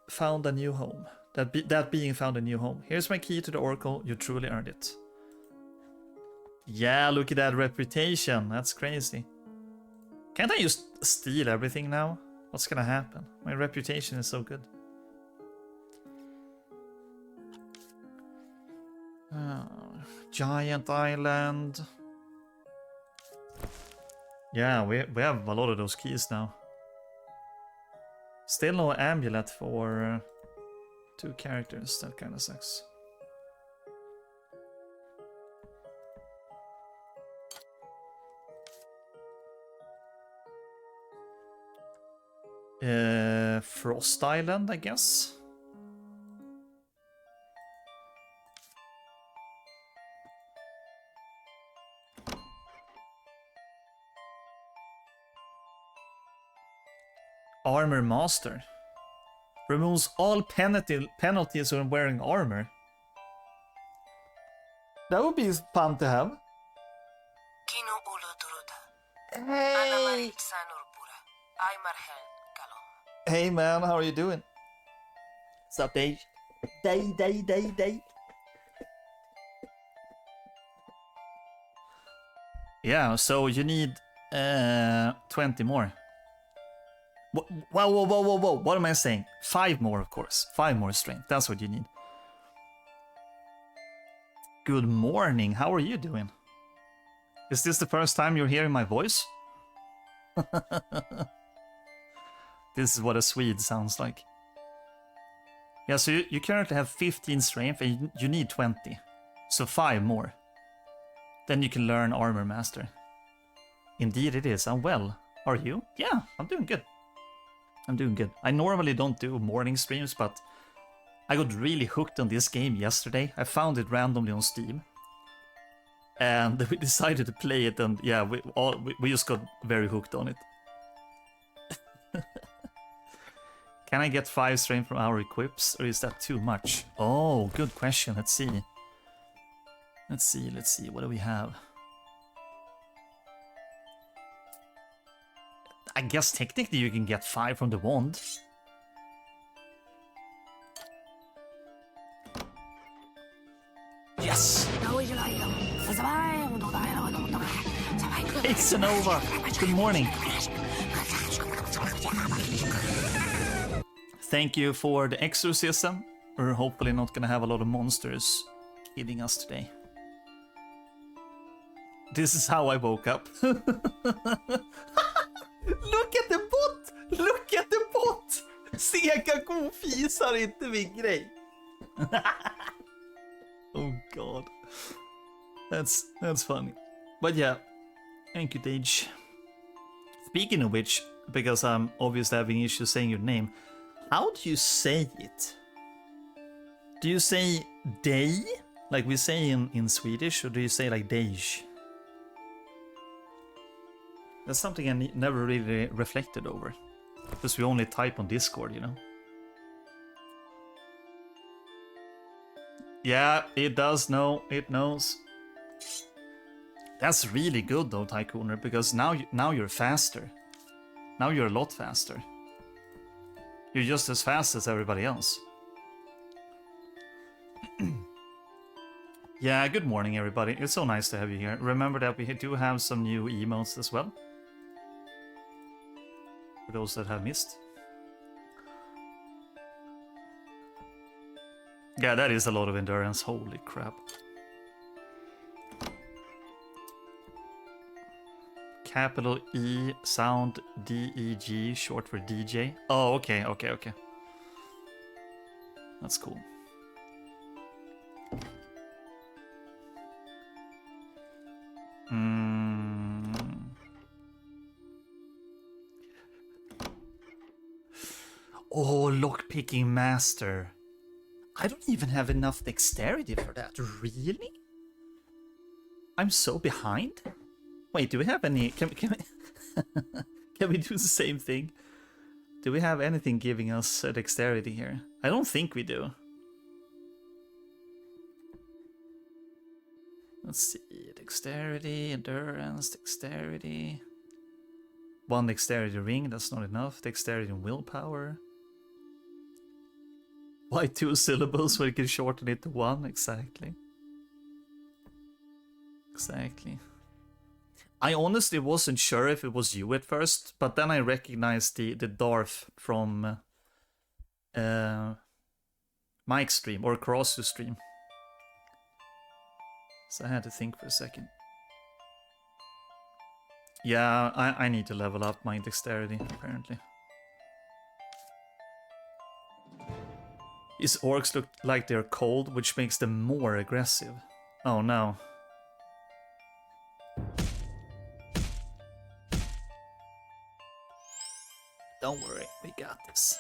found a new home. That being found a new home. Here's my key to the Oracle. You truly earned it. Yeah, look at that reputation. That's crazy. Can't I just steal everything now? What's gonna happen? My reputation is so good. Giant Island. Yeah, we have a lot of those keys now. Still no amulet for 2 characters. That kind of sucks. Frost Island, I guess. Armor Master. Removes all penalties when wearing armor. That would be fun to have. Hey! Hey man, how are you doing? What's up, Dave? Day. Yeah, so you need 20 more. Whoa, what am I saying? 5 more, of course. 5 more strength, that's what you need. Good morning, how are you doing? Is this the first time you're hearing my voice? This is what a Swede sounds like. Yeah, so you currently have 15 strength and you need 20. So 5 more. Then you can learn Armor Master. Indeed it is. I'm well. Are you? Yeah, I'm doing good. I'm doing good. I normally don't do morning streams, but I got really hooked on this game yesterday. I found it randomly on Steam. And we decided to play it, and yeah, we just got very hooked on it. Can I get 5 strength from our equips, or is that too much? Oh, good question. Let's see. Let's see. What do we have? I guess technically you can get 5 from the wand. Yes! It's Nova. Good morning. Thank you for the exorcism. We're hopefully not gonna have a lot of monsters hitting us today. This is how I woke up. Look at the bot! Look at the bot! Sega kofisar inte min grej. Oh god. That's funny. But yeah, thank you, Dage. Speaking of which, because I'm obviously having issues saying your name, how do you say it? Do you say day, like we say in Swedish, or do you say like Dage? That's something I never really reflected over, because we only type on Discord, you know? Yeah, it does know, it knows. That's really good though, Tycooner, because now you're faster. Now you're a lot faster. You're just as fast as everybody else. Yeah, good morning everybody. It's so nice to have you here. Remember that we do have some new emotes as well. For those that have missed. Yeah, that is a lot of endurance. Holy crap. Capital E, sound D-E-G, short for DJ. Oh, okay. That's cool. Oh, lockpicking master. I don't even have enough dexterity for that. Really? I'm so behind? Wait, do we have any... Can we... Can we do the same thing? Do we have anything giving us dexterity here? I don't think we do. Let's see. Dexterity, endurance, dexterity. 1 dexterity ring, that's not enough. Dexterity and willpower. Why 2 syllables when you can shorten it to 1? Exactly. Exactly. I honestly wasn't sure if it was you at first, but then I recognized the Darth from Mike's stream, or Cross's stream. So I had to think for a second. Yeah, I need to level up my dexterity, apparently. His orcs look like they're cold, which makes them more aggressive. Oh no. Don't worry, we got this.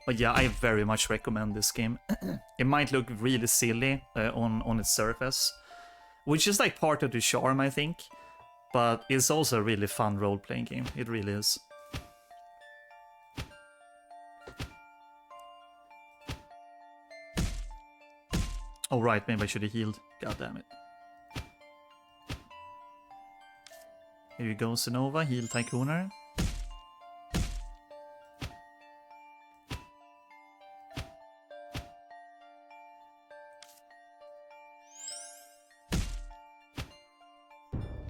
But yeah, I very much recommend this game. It might look really silly on its surface, which is like part of the charm, I think. But it's also a really fun role-playing game. It really is. Oh right, maybe I should have healed. God damn it. Here you go, Senova. Heal Tycooner.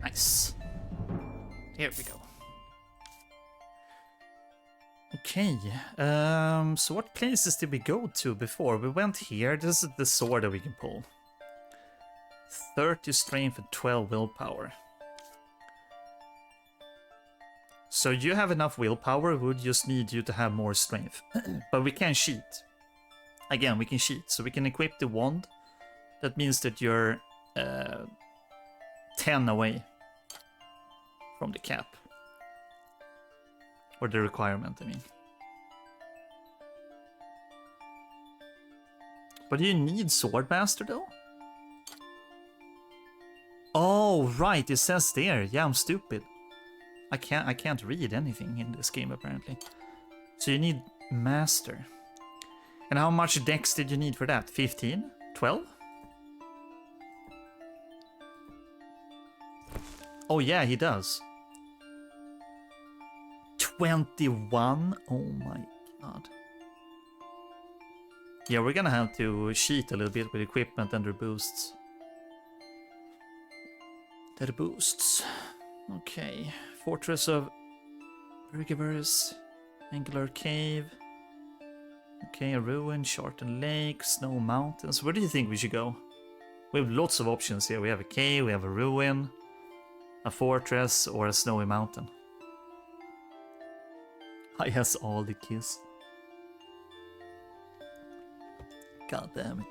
Nice. Here we go. Okay, so what places did we go to before? We went here. This is the sword that we can pull. 30 strength and 12 willpower. So you have enough willpower, we just need you to have more strength. But we can cheat. Again, we can cheat. So we can equip the wand. That means that you're 10 away from the cap. Or the requirement, I mean. But do you need Swordmaster though? Oh, right, it says there. Yeah, I'm stupid. I can't read anything in this game apparently. So you need Master. And how much dex did you need for that? 15? 12? Oh yeah, he does. 21? Oh my god. Yeah, we're gonna have to cheat a little bit with equipment and their boosts. Their boosts. Okay. Fortress of Bergiverse, Angular Cave. Okay, a ruin, Shorten Lake, Snow Mountains. Where do you think we should go? We have lots of options here. We have a cave, we have a ruin, a fortress, or a snowy mountain. I has all the keys. God damn it.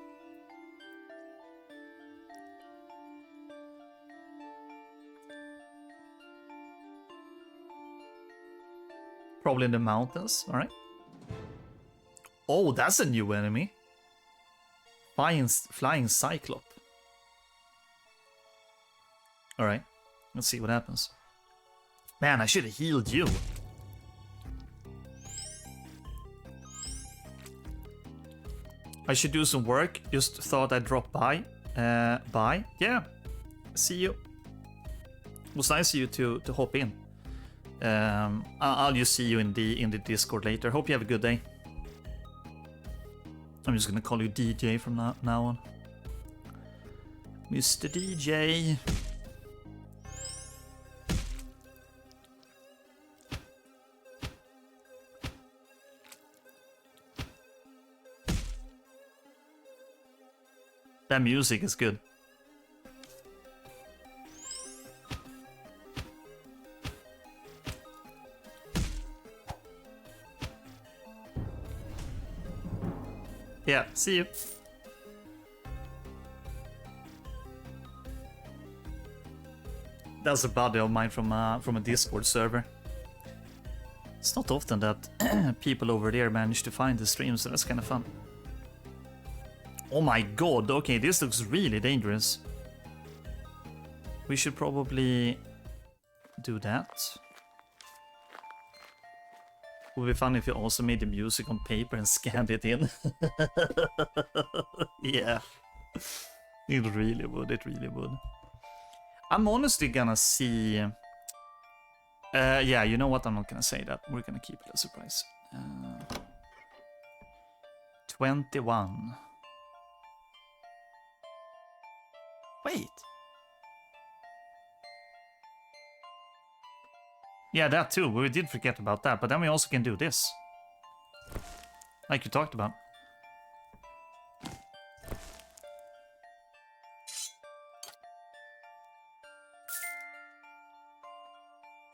Probably in the mountains, alright. Oh, that's a new enemy. Flying Cyclop. Alright, let's see what happens. Man, I should have healed you. I should do some work. Just thought I'd drop by. Bye. Yeah. See you. It was nice of you to hop in. I'll just see you in the Discord later. Hope you have a good day. I'm just gonna call you DJ from now on. Mr. DJ. That music is good. Yeah, see you. That's a buddy of mine from a Discord server. It's not often that people over there manage to find the stream, so that's kind of fun. Oh my god, okay, this looks really dangerous. We should probably do that. It would be fun if you also made the music on paper and scanned it in. Yeah. It really would, it really would. I'm honestly gonna see... yeah, you know what, I'm not gonna say that. We're gonna keep it a surprise. 21. Wait. Yeah, that too. We did forget about that, but then we also can do this. Like you talked about.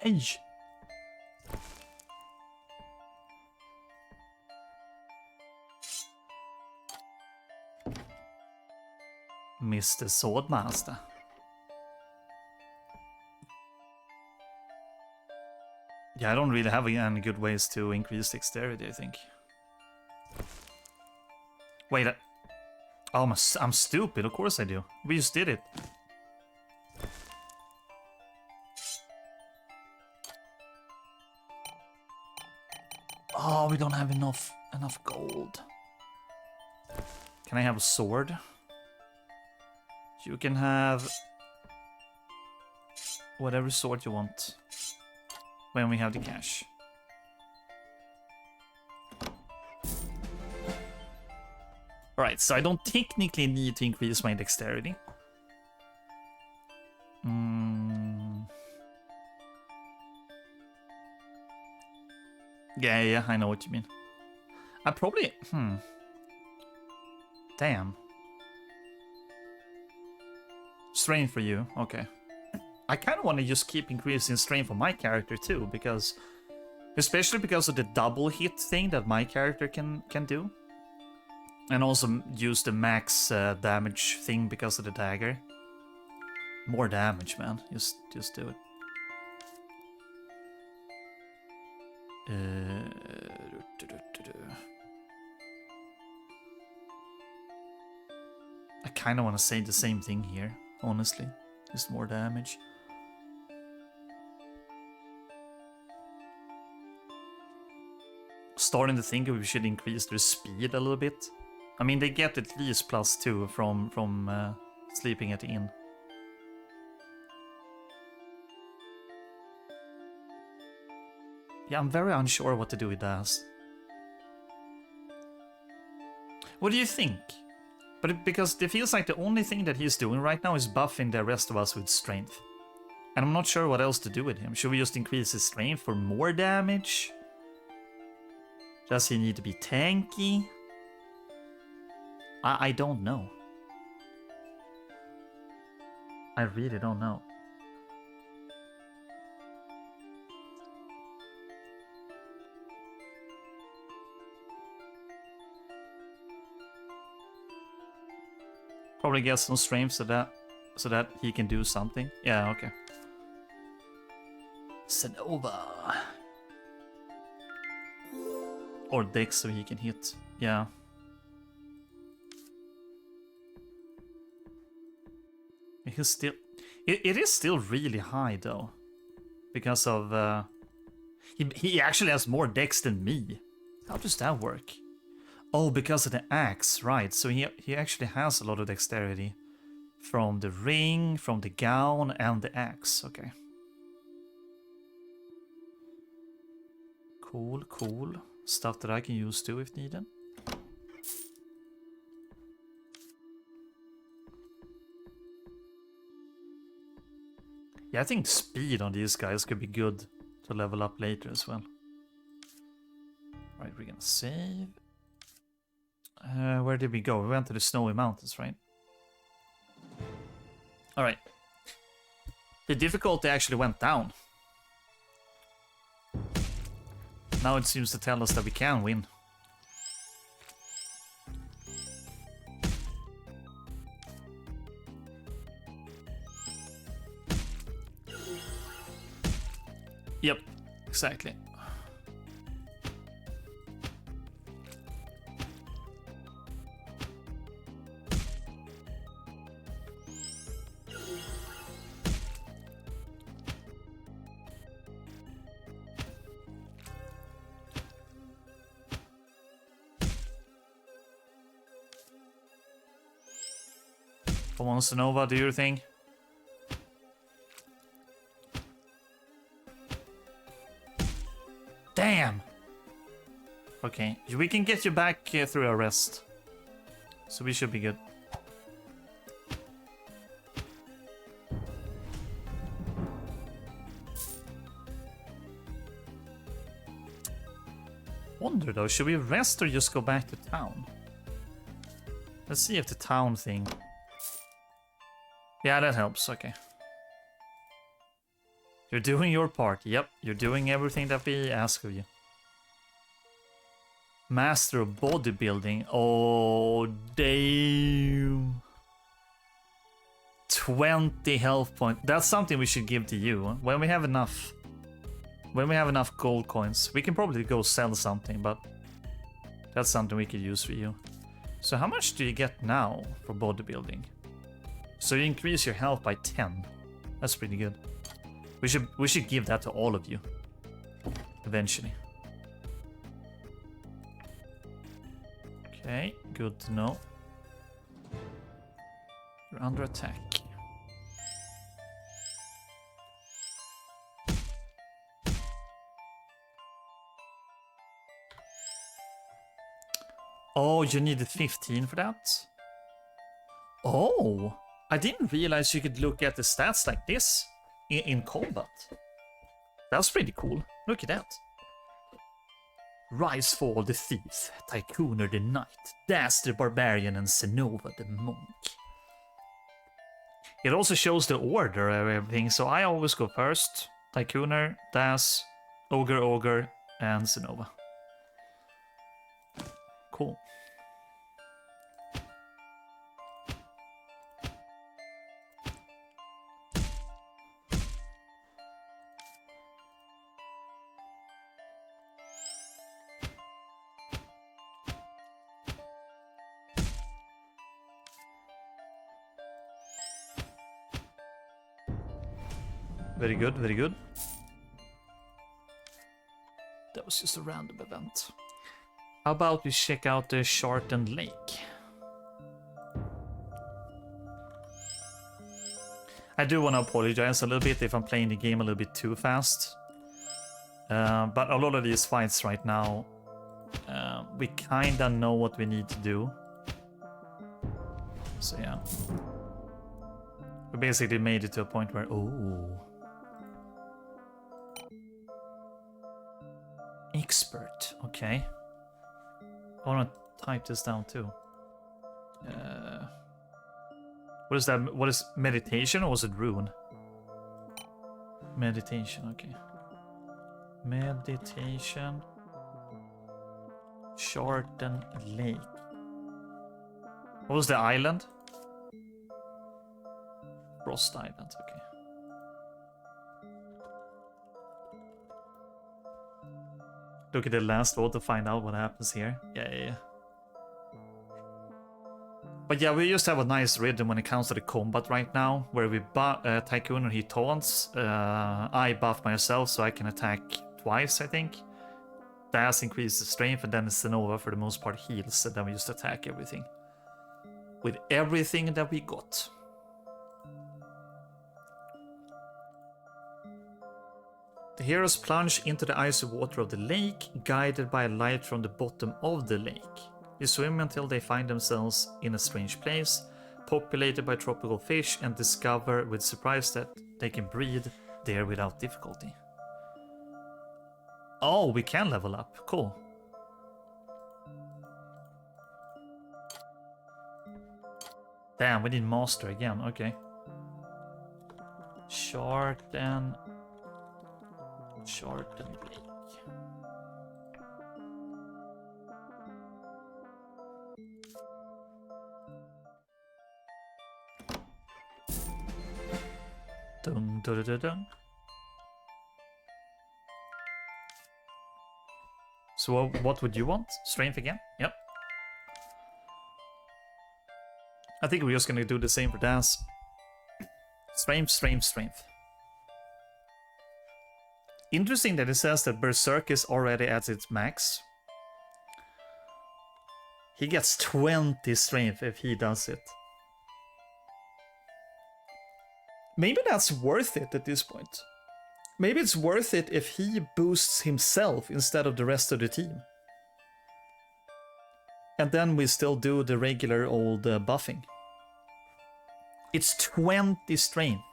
Edge. Mr. Swordmaster. Yeah, I don't really have any good ways to increase dexterity, I think. Wait, oh, I'm stupid, of course I do. We just did it. Oh, we don't have enough gold. Can I have a sword? You can have whatever sword you want when we have the cash. Alright, so I don't technically need to increase my dexterity. Yeah, I know what you mean. I probably... Damn. Strength for you, okay. I kind of want to just keep increasing strength for my character too, because especially because of the double hit thing that my character can do, and also use the max damage thing because of the dagger. More damage, man. Just do it. I kind of want to say the same thing here, honestly. Just more damage. Starting to think we should increase their speed a little bit. I mean, they get at least +2 from sleeping at the inn. Yeah, I'm very unsure what to do with that. What do you think? Because it feels like the only thing that he's doing right now is buffing the rest of us with strength. And I'm not sure what else to do with him. Should we just increase his strength for more damage? Does he need to be tanky? I don't know. I really don't know. Probably get some strength so that he can do something. Yeah, okay. Senova. Or Dex so he can hit. Yeah. He's still... It is still really high though. Because of... He actually has more Dex than me. How does that work? Oh, because of the axe, right. So he actually has a lot of dexterity. From the ring, from the gown, and the axe. Okay. Cool, cool. Stuff that I can use too if needed. Yeah, I think speed on these guys could be good to level up later as well. Right, we're gonna save. Where did we go? We went to the snowy mountains, right? Alright. The difficulty actually went down. Now it seems to tell us that we can win. Yep, exactly. Come on, Senova, do your thing. Damn! Okay, we can get you back through a rest. So we should be good. Wonder though, should we rest or just go back to town? Let's see if the town thing... Yeah, that helps, okay. You're doing your part, yep. You're doing everything that we ask of you. Master of bodybuilding, oh damn. 20 health points, that's something we should give to you. When we have enough gold coins, we can probably go sell something, but that's something we could use for you. So how much do you get now for bodybuilding? So you increase your health by 10. That's pretty good. We should give that to all of you. Eventually. Okay, good to know. You're under attack. Oh, you needed 15 for that? Oh! I didn't realize you could look at the stats like this in combat. That's pretty cool. Look at that. Rizefall the thief, Tycooner the knight, Daz the barbarian, and Senova the monk. It also shows the order of everything, so I always go first. Tycooner, Das, Ogre, and Zenova. Cool. Very good, very good. That was just a random event. How about we check out the Shartened Lake? I do want to apologize a little bit if I'm playing the game a little bit too fast. But a lot of these fights right now, we kinda know what we need to do. So yeah. We basically made it to a point where, oh. Expert, okay. I want to type this down too. What is that? What is meditation or was it rune? Meditation, okay. Meditation. Shartened Lake. What was the island? Frost Island, okay. Look at the last vote to find out what happens here. Yeah. But yeah, we just have a nice rhythm when it comes to the combat right now, where we Tycooner he taunts, I buff myself so I can attack twice, I think. Das increases strength, and then Zenova for the most part heals, and then we just attack everything. With everything that we got. The heroes plunge into the icy water of the lake, guided by a light from the bottom of the lake. They swim until they find themselves in a strange place, populated by tropical fish, and discover with surprise that they can breathe there without difficulty. Oh, we can level up. Cool. Damn, we need master again. Okay. Shartened Lake. Dun, dun, dun, dun. So what would you want? Strength again? Yep. I think we're just gonna do the same for Das. Strength. Interesting that it says that Berserk is already at its max. He gets 20 strength if he does it. Maybe that's worth it at this point. Maybe it's worth it if he boosts himself instead of the rest of the team. And then we still do the regular old buffing. It's 20 strength.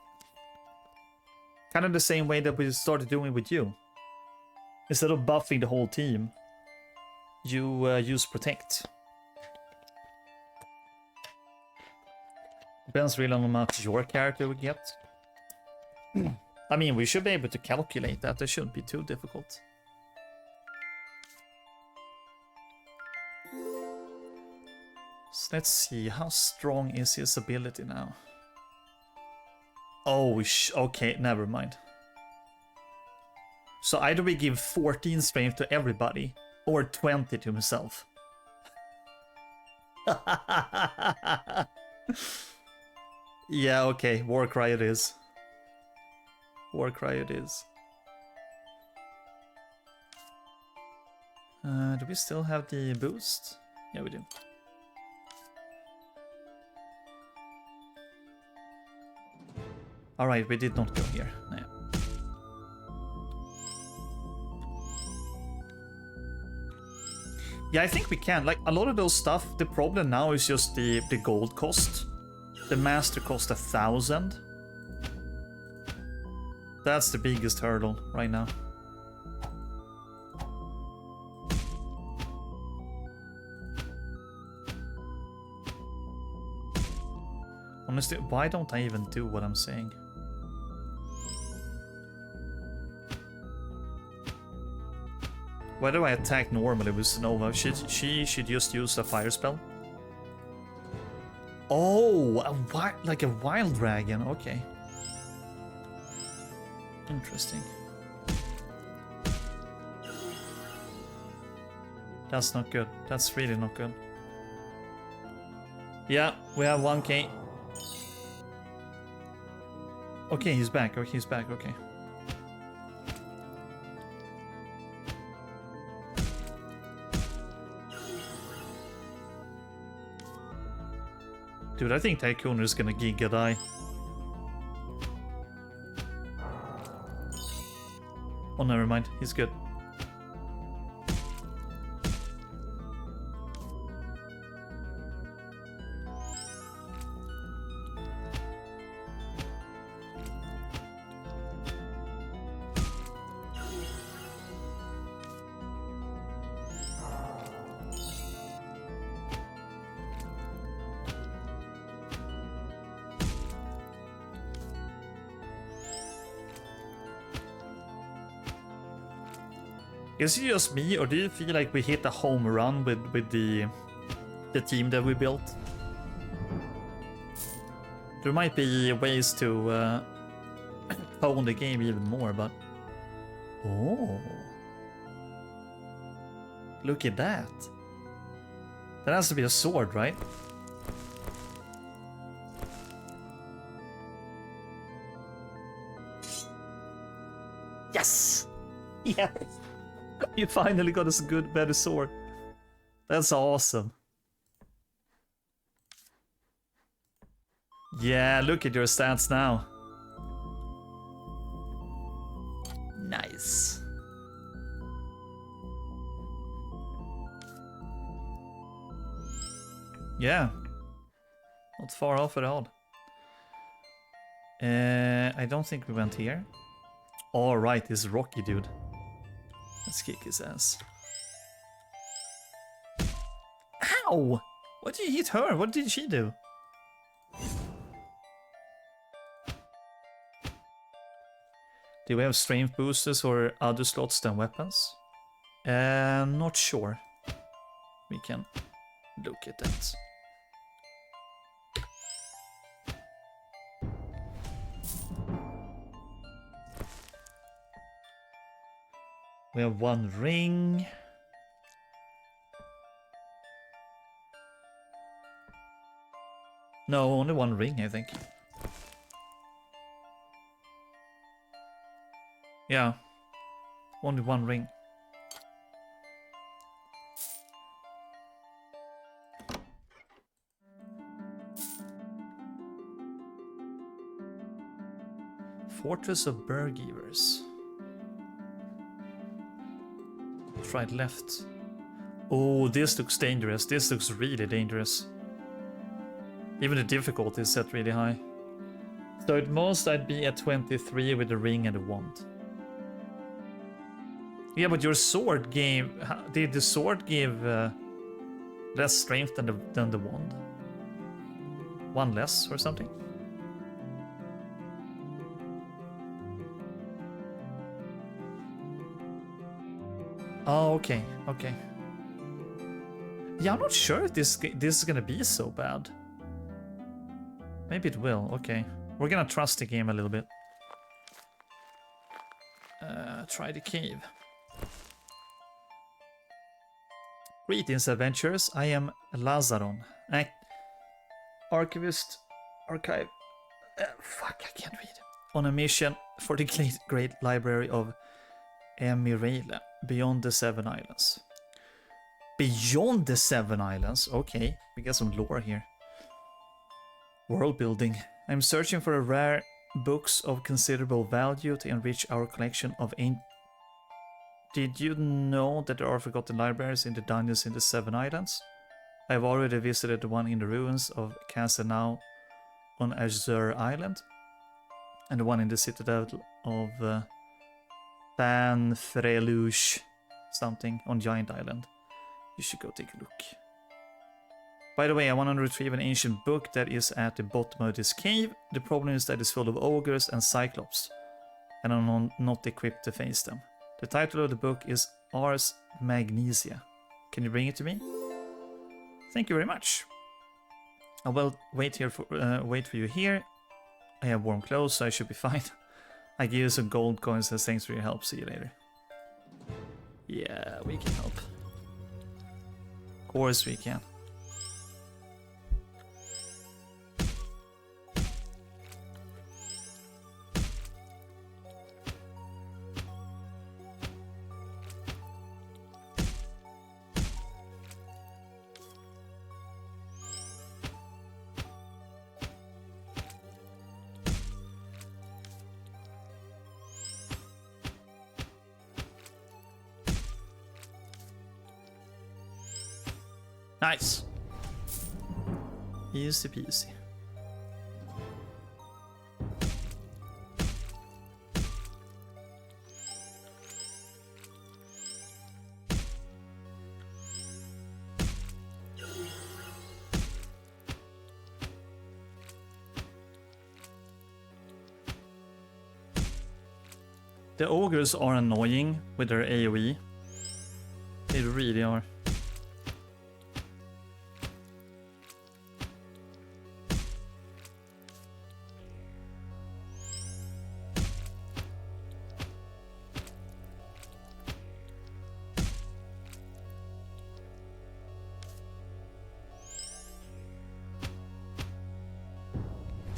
Kind of the same way that we started doing with you. Instead of buffing the whole team, you use Protect. Depends really on how much your character will get. I mean, we should be able to calculate that. It shouldn't be too difficult. So let's see, how strong is his ability now? Oh, okay, never mind. So either we give 14 strength to everybody, or 20 to himself. Yeah, okay, Warcry it is. Warcry it is. Do we still have the boost? Yeah, we do. Alright, we did not go here. No. Yeah, I think we can. Like, a lot of those stuff, the problem now is just the gold cost. The master cost 1,000. That's the biggest hurdle right now. Honestly, why don't I even do what I'm saying? Why do I attack normally with Sonova? She should just use a fire spell. Oh, like a wild dragon. Okay. Interesting. That's not good. That's really not good. Yeah, we have 1k. Okay, he's back. Okay, he's back. Okay. Dude, I think Tycoon is gonna Giga die. Oh, never mind. He's good. Is it just me, or do you feel like we hit a home run with the team that we built? There might be ways to hone the game even more, but... Oh. Look at that. That has to be a sword, right? Yes! Yes! You finally got us a good, better sword. That's awesome. Yeah, look at your stats now. Nice. Yeah. Not far off at all. I don't think we went here. All right, this Rocky dude. Let's kick his ass. Ow! What did you hit her? What did she do? Do we have strength boosters or other slots than weapons? Not sure. We can look at that. We have one ring. No, only one ring, I think. Yeah, only one ring. Fortress of Bergivers. Right, left. Oh, this looks dangerous. This looks really dangerous. Even the difficulty is set really high. So at most I'd be at 23 with the ring and the wand. Yeah, but your sword gave... Did the sword give less strength than the wand? One less or something? Oh, okay, okay. Yeah, I'm not sure if this is gonna be so bad. Maybe it will, okay. We're gonna trust the game a little bit. Try the cave. Greetings, adventurers. I am Lazaron, archivist, archive. Fuck, I can't read. On a mission for the great library of Emirele, beyond the Seven Islands. Beyond the Seven Islands? Okay, we got some lore here. World building. I'm searching for rare books of considerable value to enrich our collection of ancient... Did you know that there are forgotten libraries in the dungeons in the Seven Islands? I have already visited the one in the ruins of Casanau on Azure Island, and the one in the citadel of Fanfreluche something on Giant Island. You should go take a look. By the way, I want to retrieve an ancient book that is at the bottom of this cave. The problem is that it's full of ogres and cyclops, and I'm not equipped to face them. The title of the book is Ars Magnesia. Can you bring it to me? Thank you very much. I will wait for you here. I have warm clothes, so I should be fine. I give you some gold coins as thanks for your help. See you later. Yeah, we can help. Of course we can. Nice. Easy peasy. The ogres are annoying with their AoE. They really are.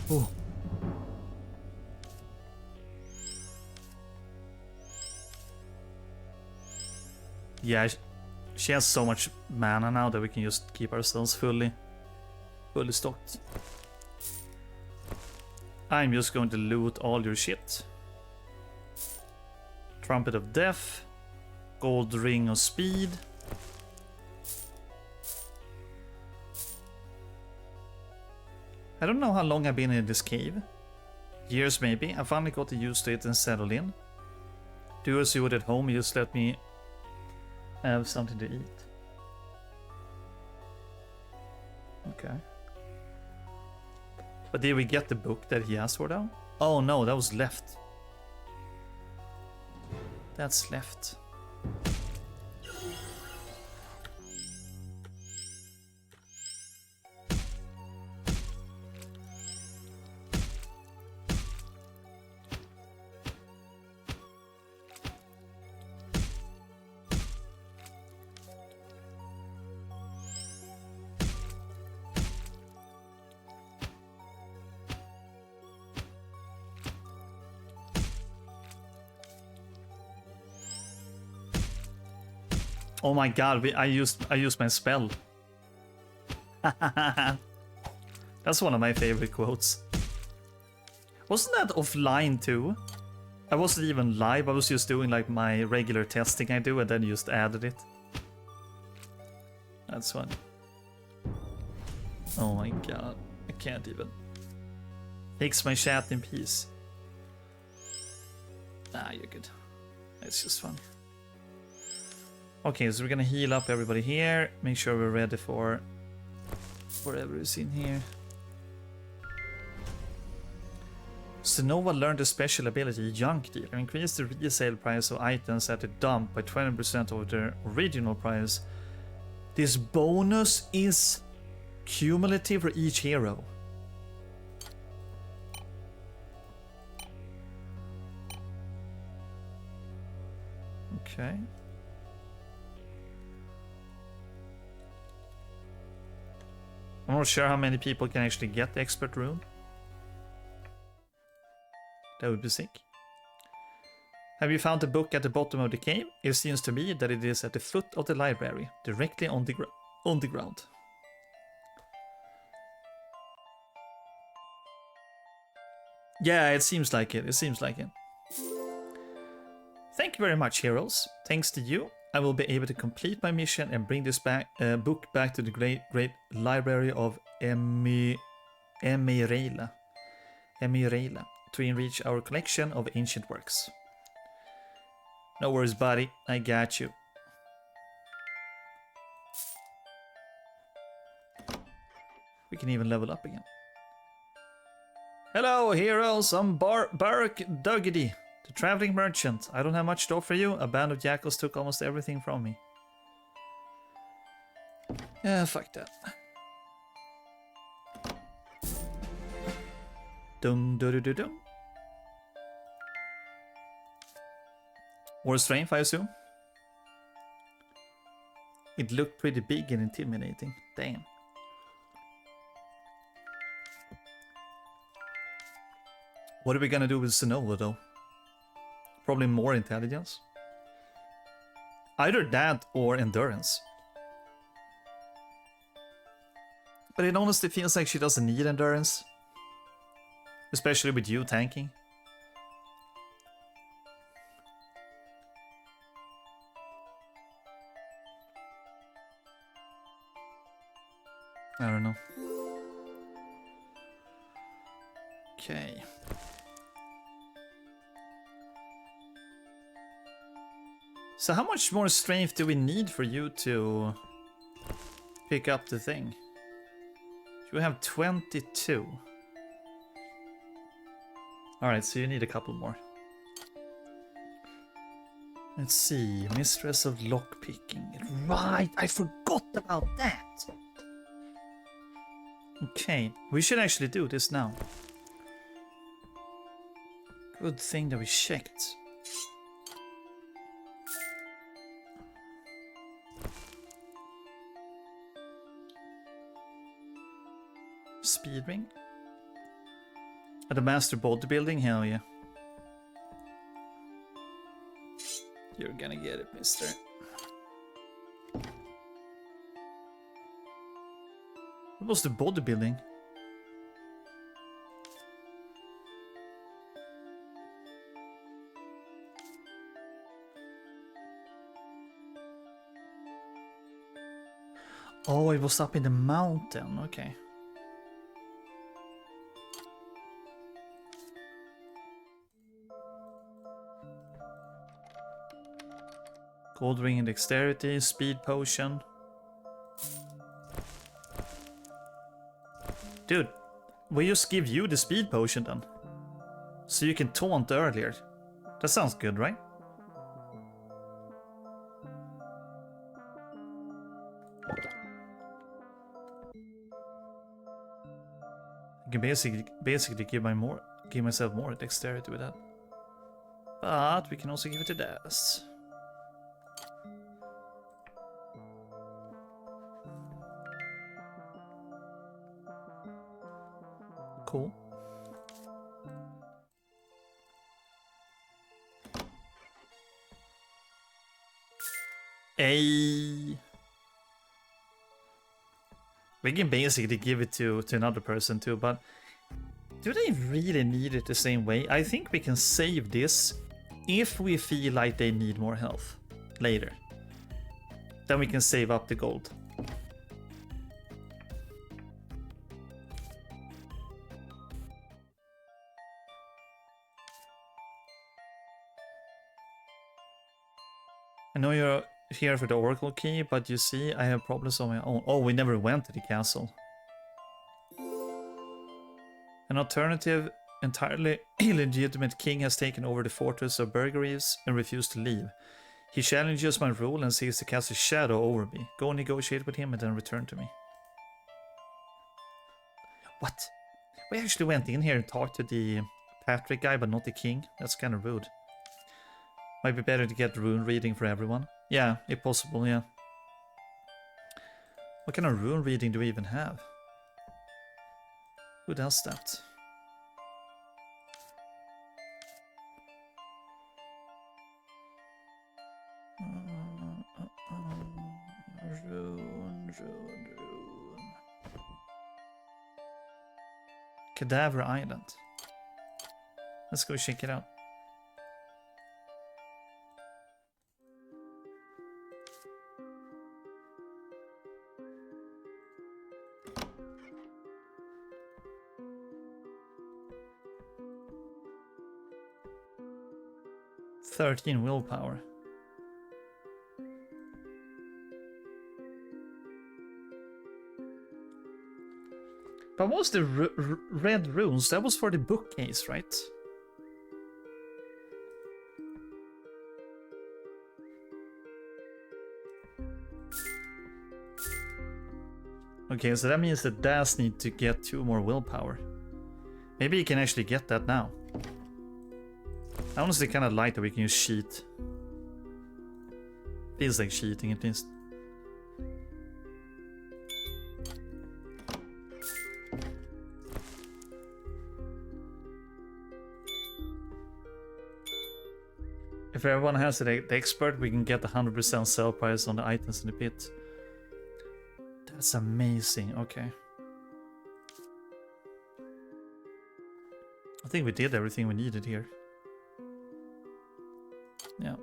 Oh. Yeah, she has so much mana now that we can just keep ourselves fully stocked. I'm just going to loot all your shit. Trumpet of Death, Gold Ring of Speed. I don't know how long I've been in this cave. Years maybe. I finally got used to it and settled in. Do as you would at home, just let me have something to eat. Okay. But did we get the book that he asked for though? Oh no, that was left. That's left. Oh my god, I used my spell. That's one of my favorite quotes. Wasn't that offline too? I wasn't even live, I was just doing like my regular testing I do and then just added it. That's fun. Oh my god, I can't even. Takes my chat in peace. Ah, you're good. It's just fun. Okay, so we're gonna heal up everybody here. Make sure we're ready for whatever is in here. Sonova learned a special ability, Junk Dealer. Increase the resale price of items at the dump by 20% of their original price. This bonus is cumulative for each hero. Okay. I'm not sure how many people can actually get the expert rune. That would be sick. Have you found the book at the bottom of the cave? It seems to me that it is at the foot of the library, directly on the ground. Yeah, it seems like it. It seems like it. Thank you very much, heroes. Thanks to you, I will be able to complete my mission and bring this book back to the great library of Emirela to enrich our collection of ancient works. No worries, buddy. I got you. We can even level up again. Hello, heroes. I'm Barak Duggedy, the traveling merchant. I don't have much to offer you. A band of jackals took almost everything from me. Yeah, fuck that. Dum dum dum dum. More strength, I assume. It looked pretty big and intimidating. Damn. What are we gonna do with Sonova though? Probably more intelligence. Either that or endurance. But it honestly feels like she doesn't need endurance. Especially with you tanking. I don't know. Okay. So how much more strength do we need for you to pick up the thing? You have 22. Alright, so you need a couple more. Let's see, Mistress of Lockpicking. Right, I forgot about that! Okay, we should actually do this now. Good thing that we checked. Speed ring? At the master bodybuilding? Hell yeah. You're gonna get it, mister. What was the bodybuilding? Oh, it was up in the mountain. Okay. Gold ring and dexterity, speed potion. Dude, we just give you the speed potion then. So you can taunt earlier. That sounds good, right? I can basically give myself more dexterity with that. But we can also give it to Daz. Cool. We can basically give it to another person too, but do they really need it the same way? I think we can save this if we feel like they need more health later. Then we can save up the gold. I know you're here for the Oracle key, but you see, I have problems on my own. Oh, we never went to the castle. An alternative, entirely illegitimate king has taken over the fortress of Burgreaves and refused to leave. He challenges my rule and seeks to cast a shadow over me. Go negotiate with him and then return to me. What? We actually went in here and talked to the Patrick guy, but not the king. That's kind of rude. Might be better to get rune reading for everyone. Yeah, if possible, yeah. What kind of rune reading do we even have? Who does that? Rune. Cadaver Island. Let's go check it out. "13 willpower. But what was the red runes? That was for the bookcase, right? Okay, so that means that Daz need to get 2 more willpower. Maybe he can actually get that now. I honestly kind of like that we can use cheat. Feels like cheating at least. If everyone has the expert, we can get 100% sell price on the items in the pit. That's amazing, okay. I think we did everything we needed here. Yeah.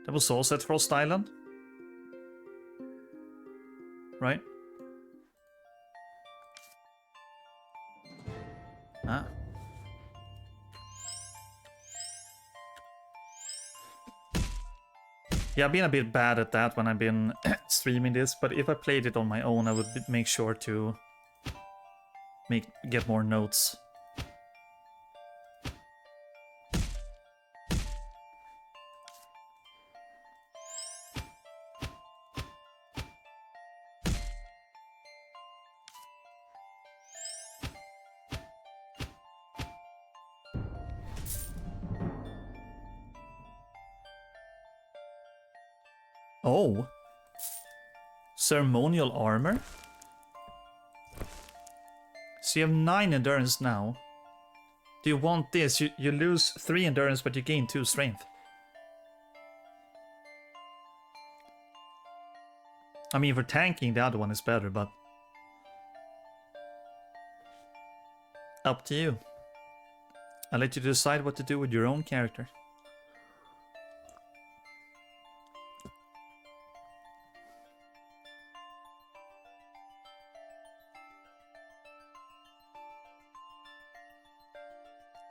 That was also at Frost Island. Right? Ah. Yeah, I've been a bit bad at that when I've been streaming this, but if I played it on my own, I would make sure to get more notes. Oh. Ceremonial armor? So you have 9 endurance now. Do you want this? You lose 3 endurance, but you gain 2 strength. I mean, for tanking, the other one is better, but... up to you. I'll let you decide what to do with your own character.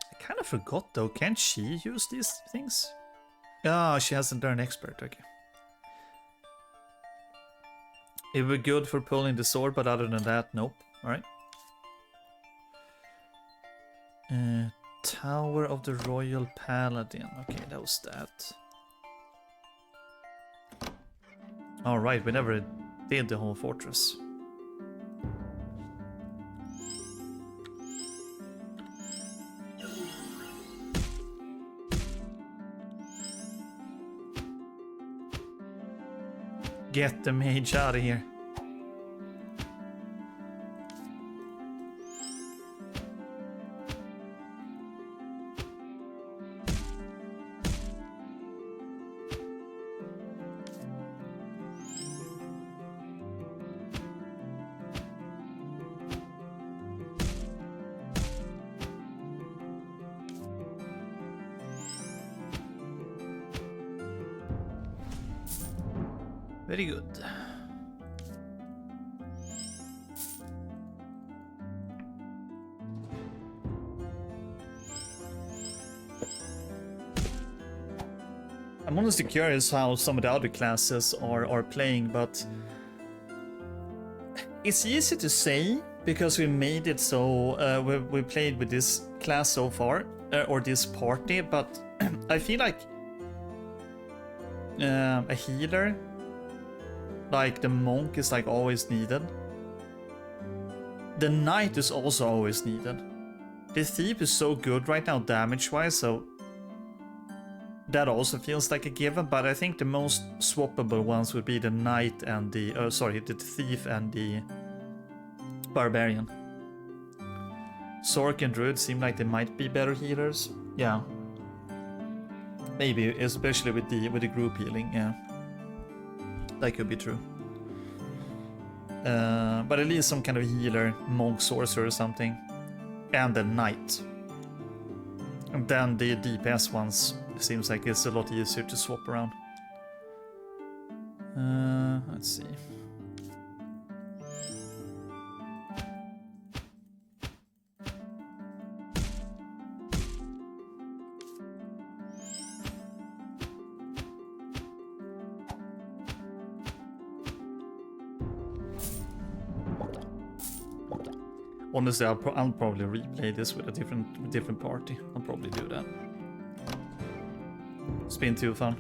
I kind of forgot though, can't she use these things? Oh, she hasn't done expert, okay. It would be good for pulling the sword, but other than that, nope. Alright. Tower of the Royal Paladin. Okay, that was that. Alright, we never did the whole fortress. Get the mage out of here. Very good. I'm honestly curious how some of the other classes are playing, but it's easy to say because we made it so we played with this class so far, or this party, but I feel like a healer, like the monk, is like always needed. The knight is also always needed. The thief is so good right now damage wise, so that also feels like a given, but I think the most swappable ones would be the knight and the the thief and the barbarian. Sork and druid seem like they might be better healers. Yeah. Maybe, especially with the group healing, yeah. That could be true. But at least some kind of healer, monk, sorcerer or something. And the knight. And then the DPS ones, seems like it's a lot easier to swap around. Let's see. Honestly, I'll probably replay this with a different party. I'll probably do that. It's been too fun.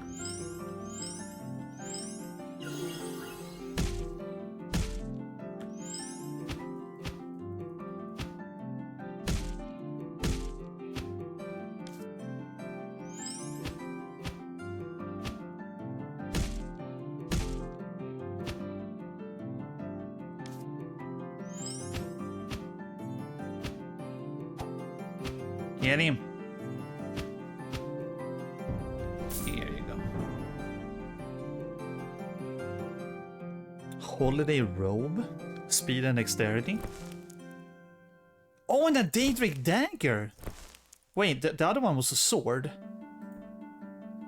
Get him. Here you go. Holiday robe. Speed and dexterity. Oh, and a Daedric dagger. Wait, the other one was a sword.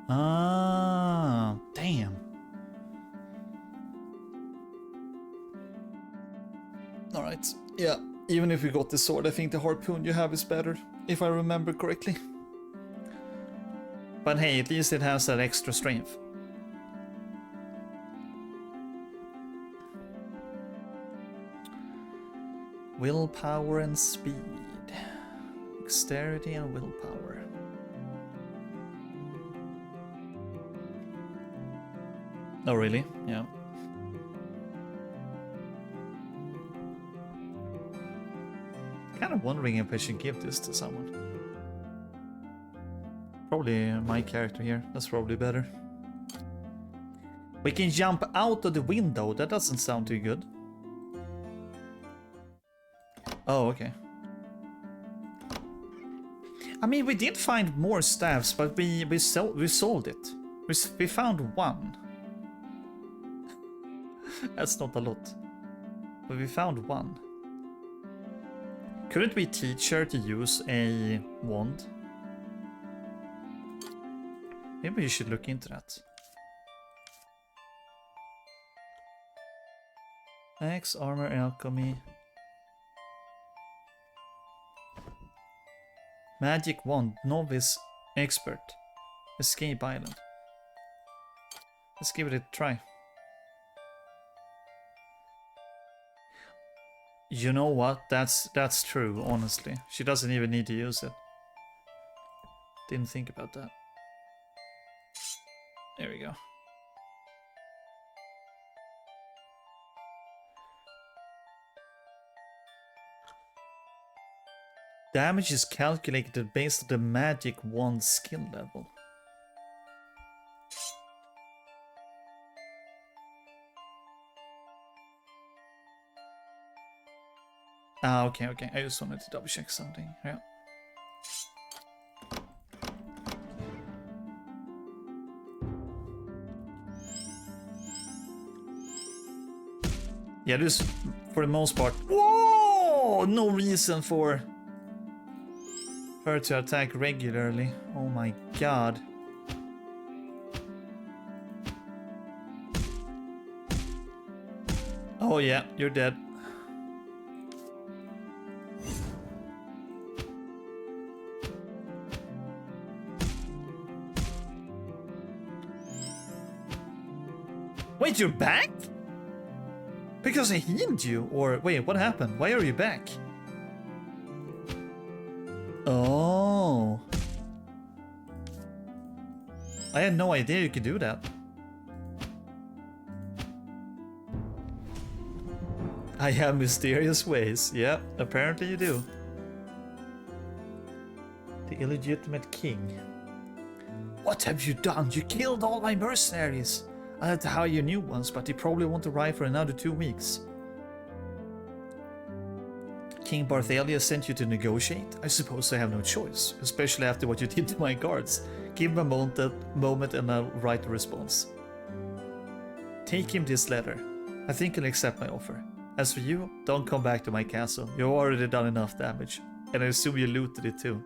Ah, damn. Alright, yeah. Even if we got the sword, I think the harpoon you have is better, if I remember correctly. But hey, at least it has that extra strength. Willpower and speed. Dexterity and willpower. Oh, really? Yeah. Kind of wondering if I should give this to someone. Probably my character here. That's probably better. We can jump out of the window. That doesn't sound too good. Oh, okay. I mean, we did find more staffs, but we sold it. We found one. That's not a lot. But we found one. Couldn't we teach her to use a wand? Maybe you should look into that. Axe, armor, alchemy. Magic wand, novice, expert. Escape island. Let's give it a try. You know what? That's true, honestly. She doesn't even need to use it. Didn't think about that. There we go. Damage is calculated based on the magic wand skill level. Ah, okay. I just wanted to double check something. Yeah. Yeah, this for the most part. Whoa! No reason for her to attack regularly. Oh my god. Oh yeah, you're dead. Wait, you're back? Because I healed you? Or wait, what happened? Why are you back? Oh. I had no idea you could do that. I have mysterious ways. Yeah, apparently you do. The illegitimate king. What have you done? You killed all my mercenaries. I had to hire you new ones, but they probably won't arrive for another 2 weeks. King Barthalia sent you to negotiate? I suppose I have no choice, especially after what you did to my guards. Give him a moment and I'll write a response. Take him this letter. I think he'll accept my offer. As for you, don't come back to my castle. You've already done enough damage, and I assume you looted it too.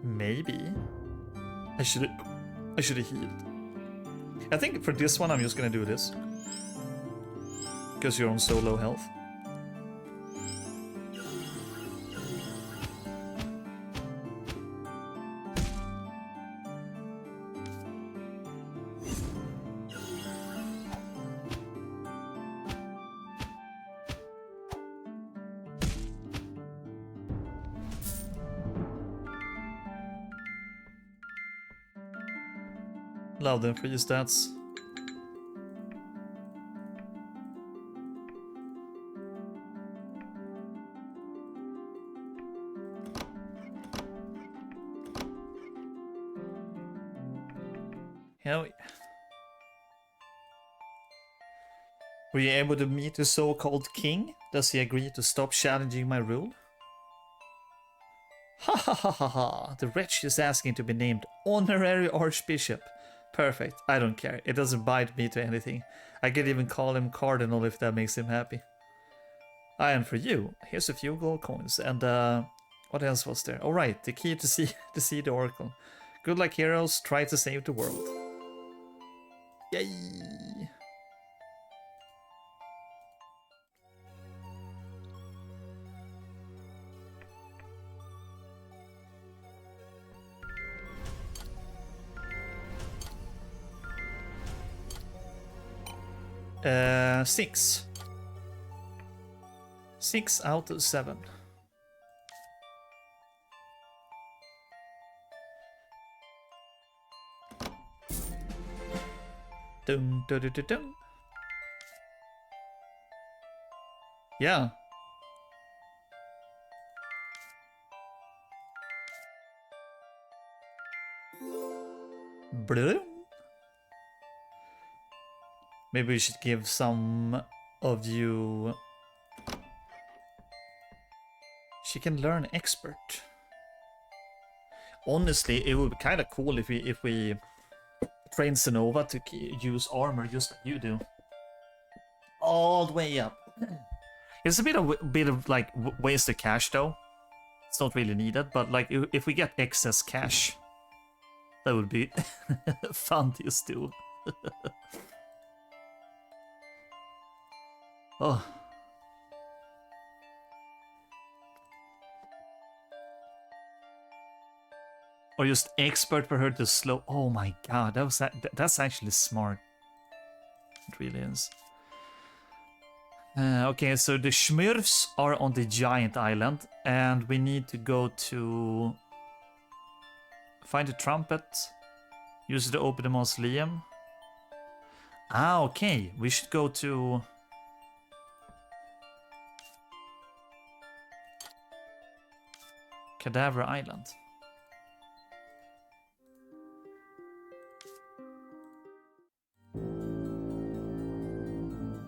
Maybe. I should have healed. I think for this one I'm just gonna do this. Because you're on so low health. Love them free stats. Hell yeah. Were you able to meet the so-called king? Does he agree to stop challenging my rule? Ha ha ha ha ha! The wretch is asking to be named Honorary Archbishop. Perfect, I don't care. It doesn't bind me to anything. I could even call him Cardinal if that makes him happy. And for you, here's a few gold coins. And what else was there? Alright, the key to see the Oracle. Good luck, heroes. Try to save the world. Yay! 6. 6 out of 7. Dun, dun, dun, dun, dun. Yeah. Blue. Maybe we should give some of you... She can learn expert. Honestly, it would be kind of cool if we train Senova to use armor just like you do. All the way up. It's a bit of like wasted cash though. It's not really needed, but like if we get excess cash, that would be fun to just do. Oh. Or just expert for her to slow. Oh my god, that's actually smart. It really is. Okay, so the Smurfs are on the giant island, and we need to go to find a trumpet. Use it to open the mausoleum. Ah, okay. We should go to Cadaver Island.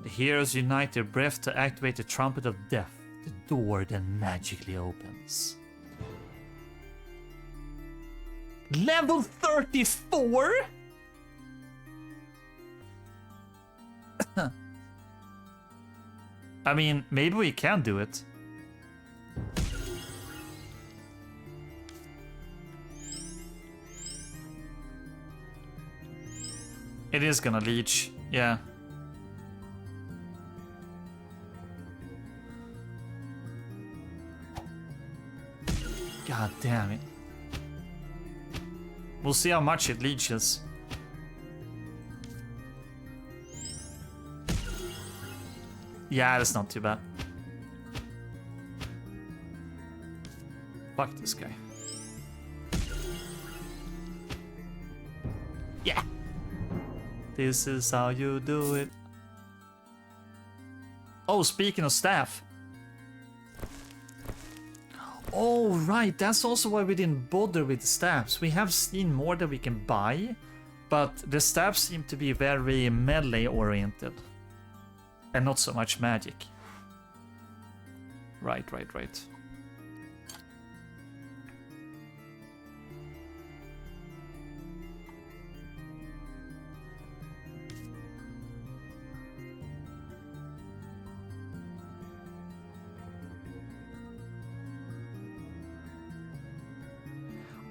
The heroes unite their breath to activate the Trumpet of Death. The door then magically opens. Level 34? I mean, maybe we can do it. It is gonna leech, yeah. God damn it. We'll see how much it leeches. Yeah, that's not too bad. Fuck this guy. Yeah. This is how you do it. Oh, speaking of staff. Oh, right. That's also why we didn't bother with staffs. We have seen more that we can buy, but the staffs seem to be very melee oriented. And not so much magic. Right.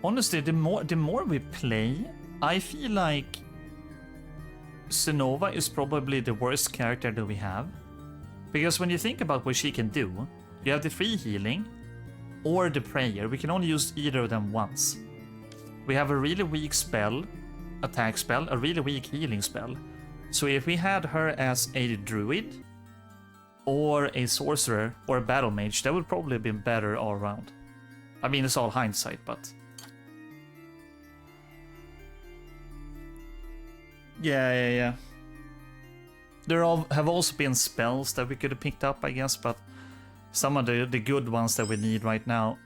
Honestly, the more we play, I feel like Senova is probably the worst character that we have. Because when you think about what she can do, you have the free healing or the prayer. We can only use either of them once. We have a really weak spell, attack spell, a really weak healing spell. So if we had her as a druid or a sorcerer or a battle mage, that would probably have been better all around. I mean, it's all hindsight, but... Yeah. There have also been spells that we could have picked up, I guess, but some of the good ones that we need right now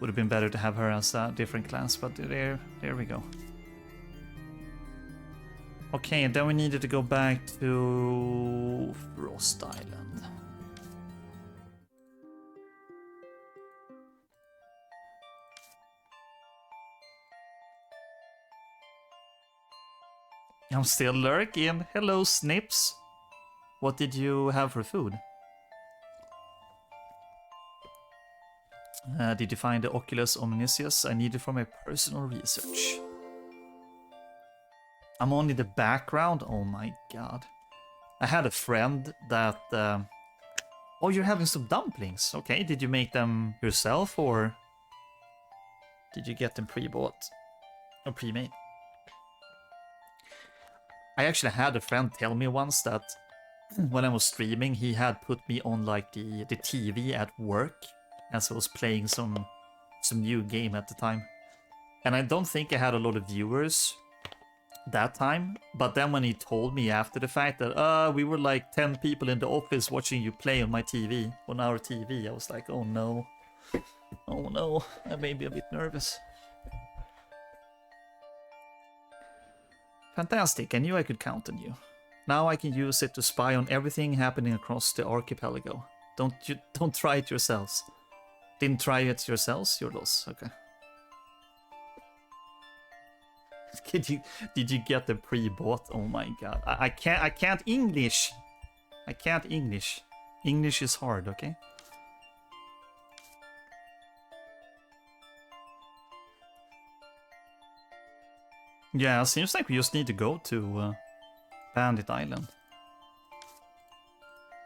would have been better to have her as a different class, but there we go. Okay, and then we needed to go back to Frost Island. I'm still lurking. Hello, Snips. What did you have for food? Did you find the Oculus Omnisius I needed for my personal research? I'm only the background? Oh my god. I had a friend that... Oh, you're having some dumplings. Okay, did you make them yourself or... Did you get them pre-bought? Or pre-made? I actually had a friend tell me once that when I was streaming, he had put me on like the TV at work as I was playing some new game at the time. And I don't think I had a lot of viewers that time, but then when he told me after the fact that we were like 10 people in the office watching you play on my TV, on our TV, I was like, oh no, I may be a bit nervous. Fantastic, I knew I could count on you. Now I can use it to spy on everything happening across the archipelago. Don't try it yourselves. Didn't try it yourselves? Your loss, okay. Did you get the pre-bought? Oh my god. I can't English. I can't English. English is hard, okay? Yeah, seems like we just need to go to Bandit Island.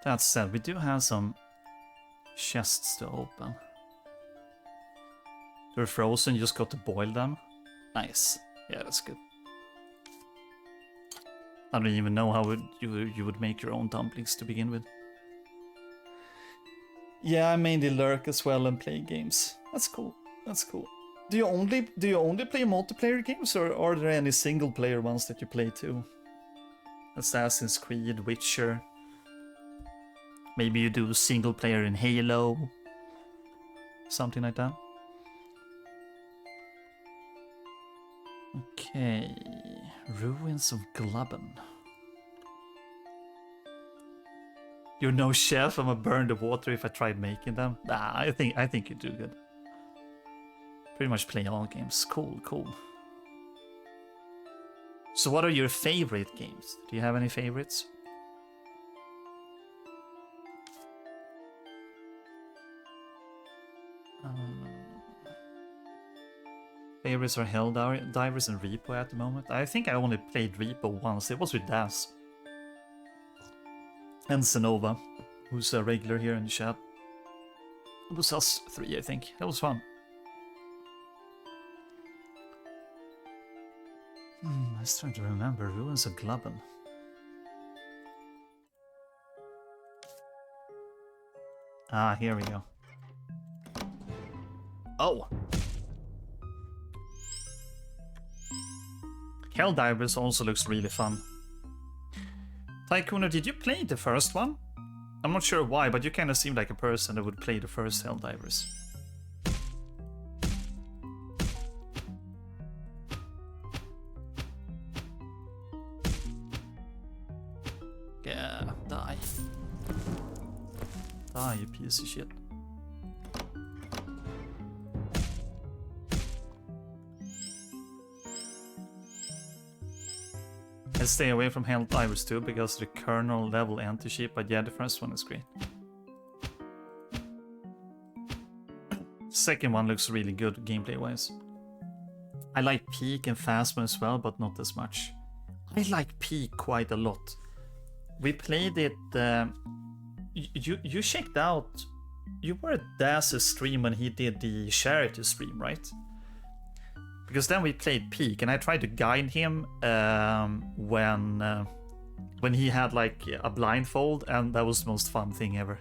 That said, we do have some chests to open. They're frozen, you just got to boil them. Nice. Yeah, that's good. I don't even know how you would make your own dumplings to begin with. Yeah, I mainly lurk as well and play games. That's cool. That's cool. Do you only play multiplayer games, or are there any single player ones that you play too? Assassin's Creed, Witcher. Maybe you do single player in Halo. Something like that. Okay, ruins of Glubben. You're no chef. I'ma burn the water if I tried making them. Nah, I think you do good. Pretty much play all games. Cool. So, what are your favorite games? Do you have any favorites? Favorites are Helldivers and Repo at the moment. I think I only played Repo once. It was with Das. And Senova, who's a regular here in the chat. It was us three, I think. That was fun. I was trying to remember. Ruins of Glubben. Ah, here we go. Oh! Helldivers also looks really fun. Tycooner, did you play the first one? I'm not sure why, but you kind of seem like a person that would play the first Helldivers. Yeah, die. Die, you piece of shit. I stay away from Helldivers too because the kernel level anti-cheat, but yeah, the first one is great. Second one looks really good gameplay wise. I like Peak and Phasma as well, but not as much. I like Peak quite a lot. We played it. You checked out. You were at Daz's stream when he did the charity stream, right? Because then we played Peak, and I tried to guide him when he had like a blindfold, and that was the most fun thing ever.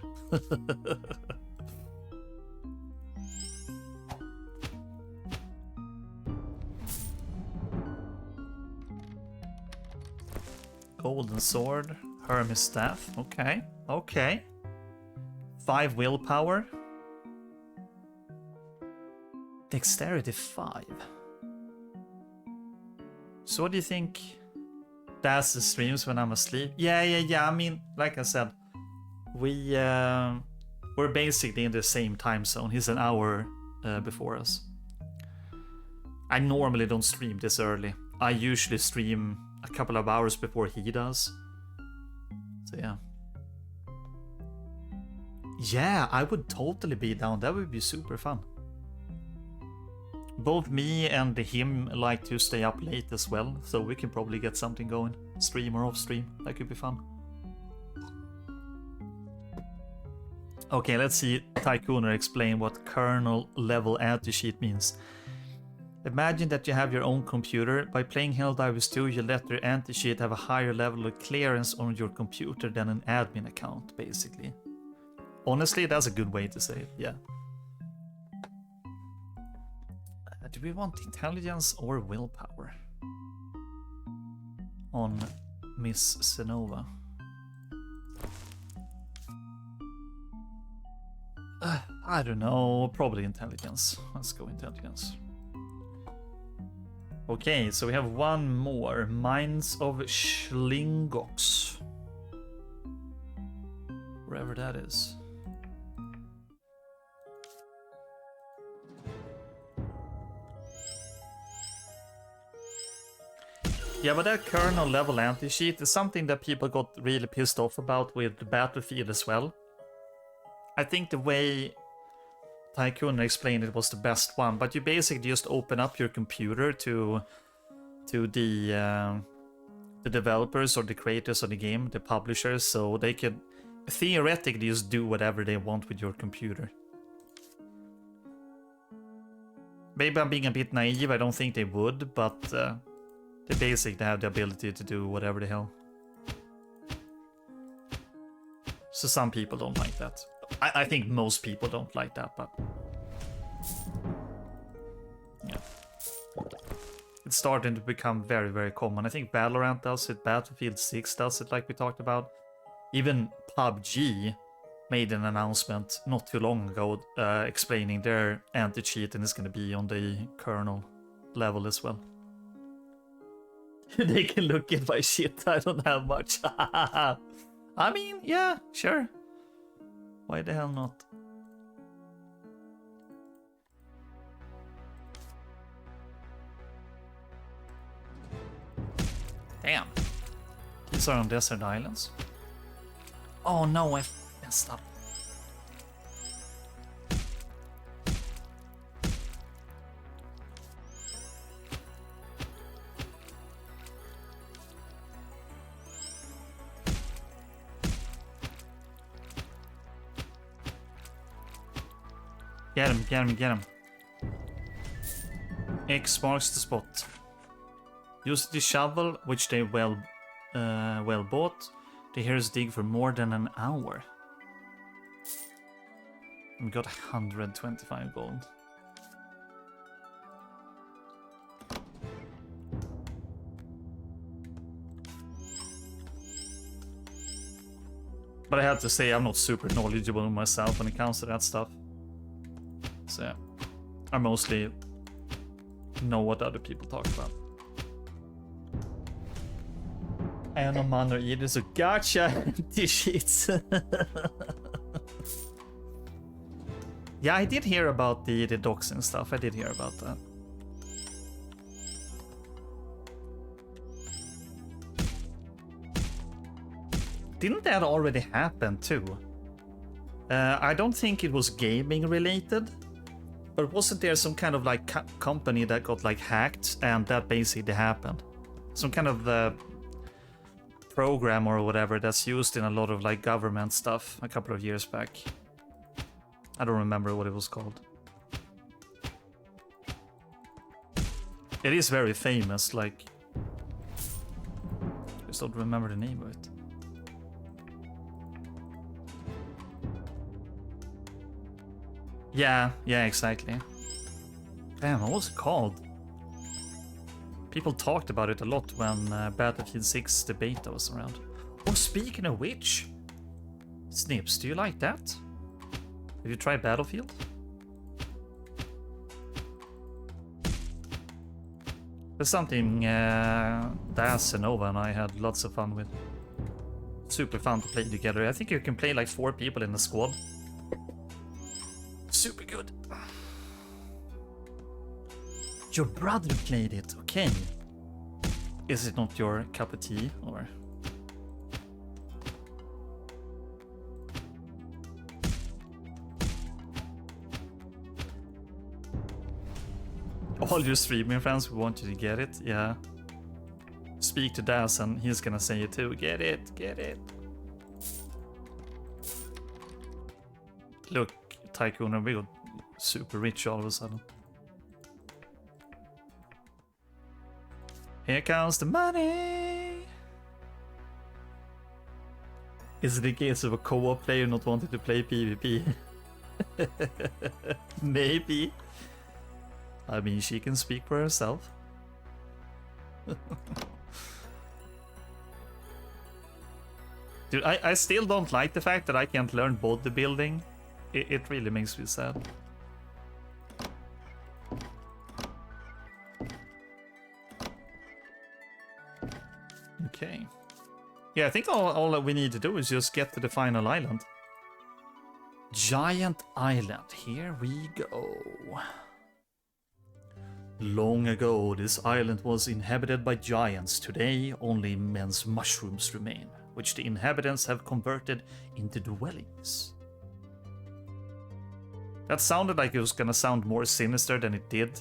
golden sword, Hermes staff. Okay, okay. 5 willpower. Dexterity 5. So what do you think? That's the streams when I'm asleep? Yeah. I mean, like I said, we're basically in the same time zone. He's an hour before us. I normally don't stream this early. I usually stream a couple of hours before he does. So yeah. Yeah, I would totally be down. That would be super fun. Both me and him like to stay up late as well, so we can probably get something going. Stream or off stream. That could be fun. Okay, let's see Tycooner explain what kernel level anti-cheat means. Imagine that you have your own computer. By playing Helldivers 2, you let your anti-cheat have a higher level of clearance on your computer than an admin account, basically. Honestly, that's a good way to say it, yeah. Do we want intelligence or willpower on Miss Senova? I don't know, probably intelligence. Let's go intelligence. Okay, so we have one more. Mines of Schlingox. Wherever that is. Yeah, but that kernel level anti-cheat is something that people got really pissed off about with Battlefield as well. I think the way Tycoon explained it was the best one, but you basically just open up your computer to the developers or the creators of the game, the publishers, so they could theoretically just do whatever they want with your computer. Maybe I'm being a bit naive, I don't think they would, but they basically have the ability to do whatever the hell. So some people don't like that. I think most people don't like that, but yeah. It's starting to become very, very common. I think Valorant does it, Battlefield 6 does it, like we talked about. Even PUBG made an announcement not too long ago explaining their anti-cheat, and it's going to be on the kernel level as well. They can look at my shit, I don't have much. I mean, yeah, sure. Why the hell not? Damn. These are on desert islands. Oh no, I messed up. Get him, get him, get him. X marks the spot. Use the shovel, which they well bought. The heroes dig for more than an hour. We got 125 gold. But I have to say, I'm not super knowledgeable myself when it comes to that stuff. So yeah, I mostly know what other people talk about. I am no man or either, so gotcha! T-sheets. Yeah, I did hear about the doxing stuff. I did hear about that. Didn't that already happen too? I don't think it was gaming related. But wasn't there some kind of like company that got like hacked and that basically happened? Some kind of program or whatever that's used in a lot of like government stuff a couple of years back. I don't remember what it was called. It is very famous, like... I just don't remember the name of it. Yeah, exactly. Damn, what was it called? People talked about it a lot when Battlefield 6 the beta was around. Oh, speaking of which, Snips, do you like that? Have you tried Battlefield? There's something Daz and Nova and I had lots of fun with. Super fun to play together. I think you can play like 4 people in the squad. Super good. Your brother played it, okay. Is it not your cup of tea, or? All your streaming friends who want you to get it, yeah. Speak to Daz and he's gonna say it too. Get it, get it. Look, Tycoon and we got super rich all of a sudden. Here comes the money! Is it the case of a co-op player not wanting to play PvP? Maybe. I mean, she can speak for herself. Dude, I still don't like the fact that I can't learn bodybuilding. It really makes me sad. Okay. Yeah, I think all that we need to do is just get to the final island. Giant Island, here we go. Long ago, this island was inhabited by giants. Today, only immense mushrooms remain, which the inhabitants have converted into dwellings. That sounded like it was gonna sound more sinister than it did.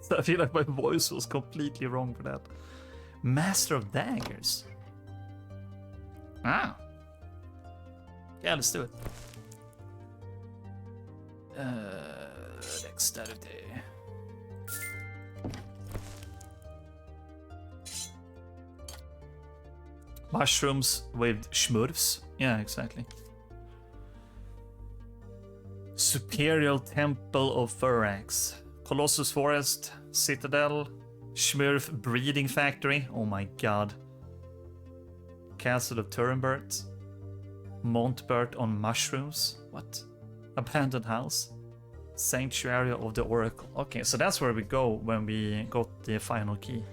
So I feel like my voice was completely wrong for that. Master of Daggers. Ah. Yeah, let's do it. Dexterity. Mushrooms with schmurfs. Yeah, exactly. Superior Temple of Furax. Colossus Forest. Citadel. Schmurf Breeding Factory. Oh my god. Castle of Turenbert. Montbert on mushrooms. What? Abandoned house. Sanctuary of the Oracle. Okay, so that's where we go when we got the final key.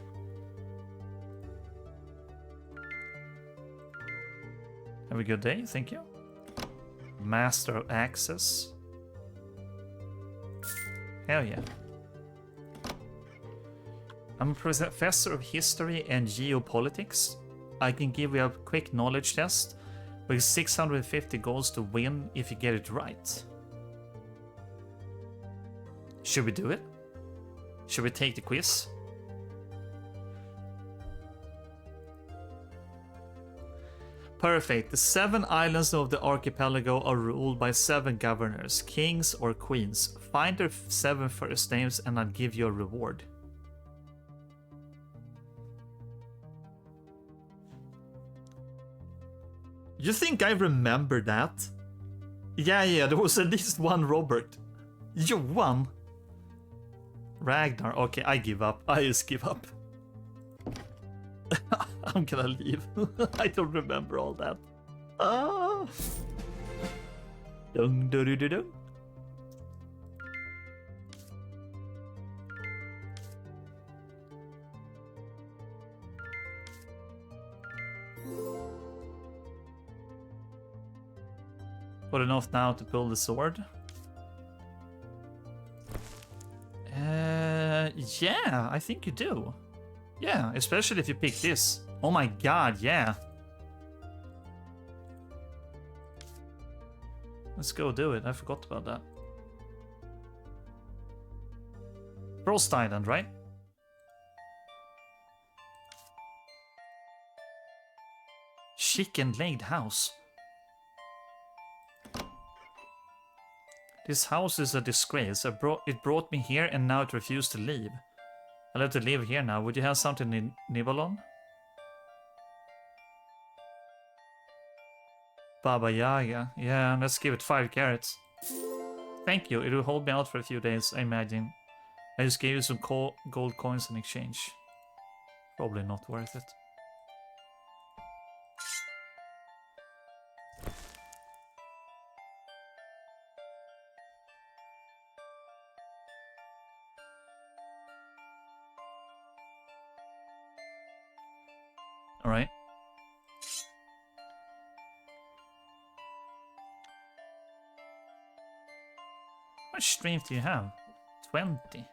Have a good day, thank you. Master of Access. Hell yeah. I'm a professor of history and geopolitics. I can give you a quick knowledge test with 650 goals to win if you get it right. Should we do it? Should we take the quiz? Perfect. The 7 islands of the archipelago are ruled by 7 governors, kings or queens. Find their 7 first names and I'll give you a reward. You think I remember that? Yeah, there was at least one Robert. You won. Ragnar, okay, I give up. I just give up. I'm gonna leave. I don't remember all that. Ah. Dung doo doo doo doo. Got enough now to pull the sword? Yeah, I think you do. Yeah, especially if you pick this. Oh my god, yeah. Let's go do it. I forgot about that. Frost Island, right? Chicken-legged house. This house is a disgrace. It brought me here and now it refused to leave. I'll have to live here now. Would you have something to nibble on? Baba Yaga. Yeah, let's give it 5 carrots. Thank you. It will hold me out for a few days, I imagine. I just gave you some gold coins in exchange. Probably not worth it. Alright. How much strength do you have? 20.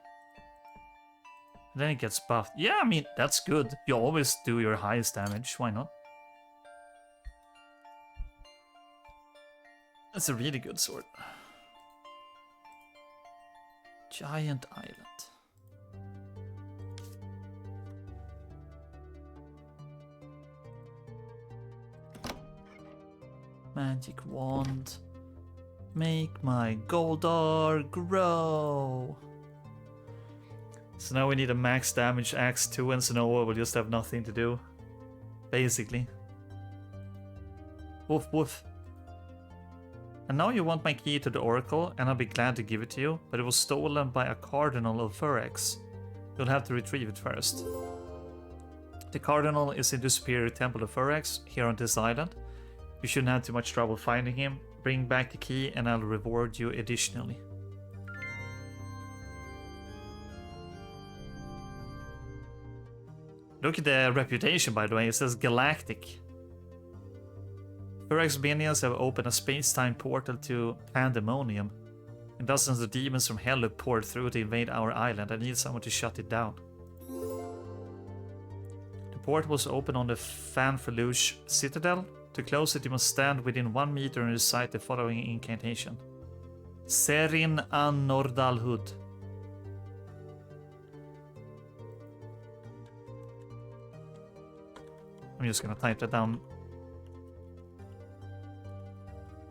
Then it gets buffed. Yeah, I mean, that's good. You always do your highest damage. Why not? That's a really good sword. Giant Island. Magic wand. Make my Goldar grow. So now we need a max damage axe too, and Sonova will just have nothing to do. Basically. Woof woof. And now you want my key to the Oracle, and I'll be glad to give it to you, but it was stolen by a Cardinal of Furex. You'll have to retrieve it first. The Cardinal is in the Superior Temple of Furex, here on this island. You shouldn't have too much trouble finding him. Bring back the key and I'll reward you additionally. Look at the reputation, by the way. It says Galactic. Furex minions have opened a space-time portal to Pandemonium, and dozens of demons from hell have poured through to invade our island. I need someone to shut it down. The portal was open on the Fanfaluche Citadel. To close it, you must stand within 1 meter and recite the following incantation. Serin an Nordalhud. I'm just gonna type that down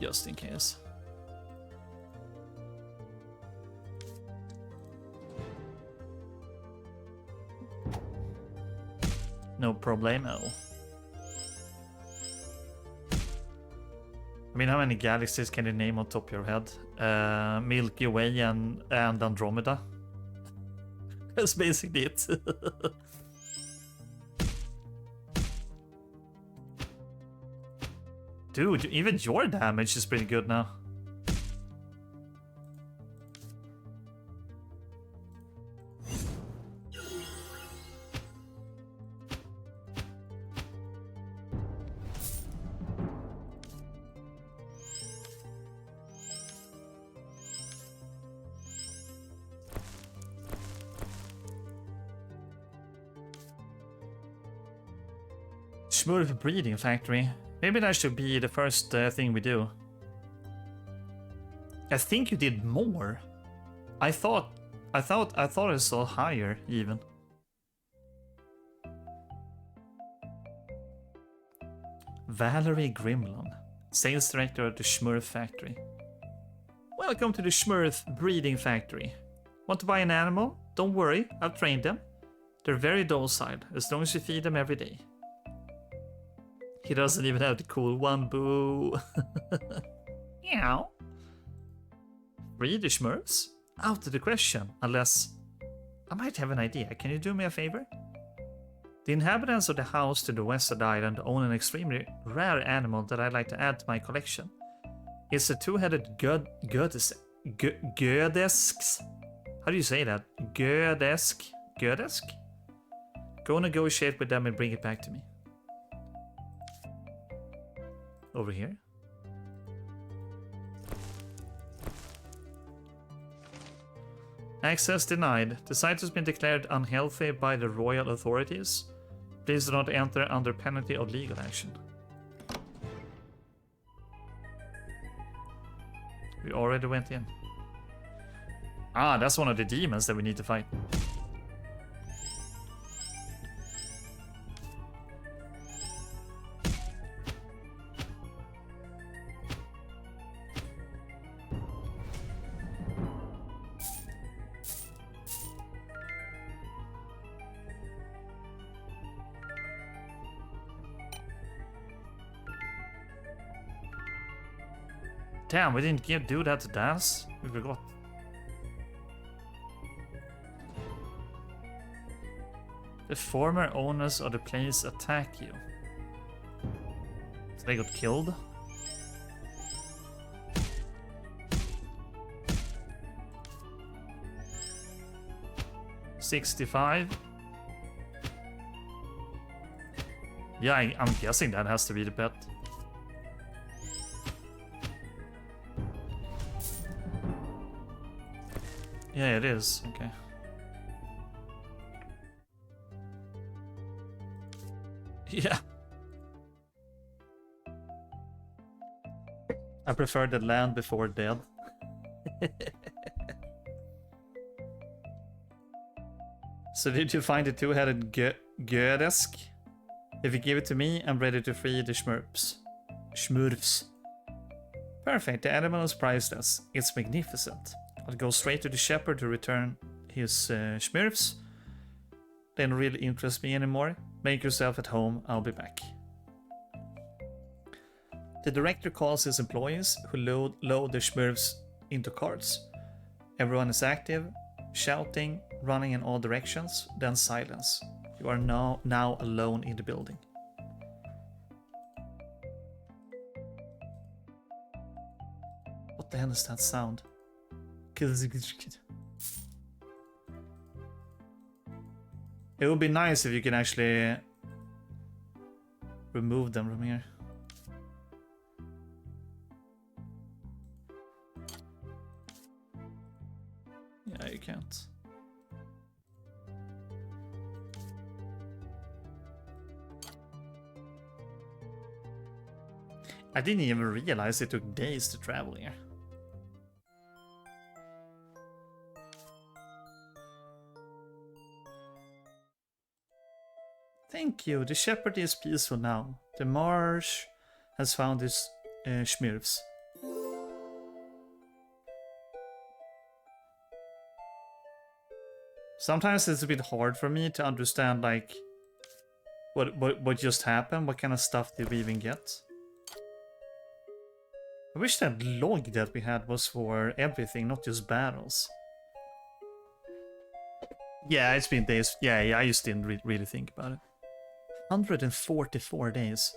just in case. No problemo. I mean, how many galaxies can you name on top of your head? Milky Way and Andromeda. That's basically it. Dude, even your damage is pretty good now. Smurf breeding factory. Maybe that should be the first thing we do. I think you did more. I thought I saw higher even. Valerie Grimlon, sales director at the Smurf factory. Welcome to the Smurf breeding factory. Want to buy an animal? Don't worry, I've trained them. They're very docile, as long as you feed them every day. He doesn't even have the cool one, boo. Meow. Breed the Smurfs? Out of the question, unless... I might have an idea. Can you do me a favor? The inhabitants of the house to the west of the island own an extremely rare animal that I'd like to add to my collection. It's a two-headed Gödesk. How do you say that? Gödesk? Go negotiate with them and bring it back to me. Over here. Access denied. The site has been declared unhealthy by the royal authorities. Please do not enter under penalty of legal action. We already went in. Ah, that's one of the demons that we need to fight. Damn, we didn't do that to dance. We forgot. The former owners of the place attack you. So they got killed. $65. Yeah, I'm guessing that has to be the bet. Yeah, it is. Okay. Yeah. I prefer the land before dead. So did you find the two-headed Gödesk? If you give it to me, I'm ready to free the Schmurfs. Schmurfs. Perfect, the animal is priceless. It's magnificent. I'll go straight to the shepherd to return his Schmurfs. They don't really interest me anymore. Make yourself at home, I'll be back. The director calls his employees, who load the Schmurfs into carts. Everyone is active, shouting, running in all directions, then silence. You are now alone in the building. What the hell is that sound? It would be nice if you can actually remove them from here. Yeah, you can't. I didn't even realize it took days to travel here. Thank you, the shepherd is peaceful now. The marsh has found his Schmurfs. Sometimes it's a bit hard for me to understand, like, what just happened, what kind of stuff did we even get? I wish that log that we had was for everything, not just battles. Yeah, it's been days. Yeah, I just didn't really think about it. 144 days.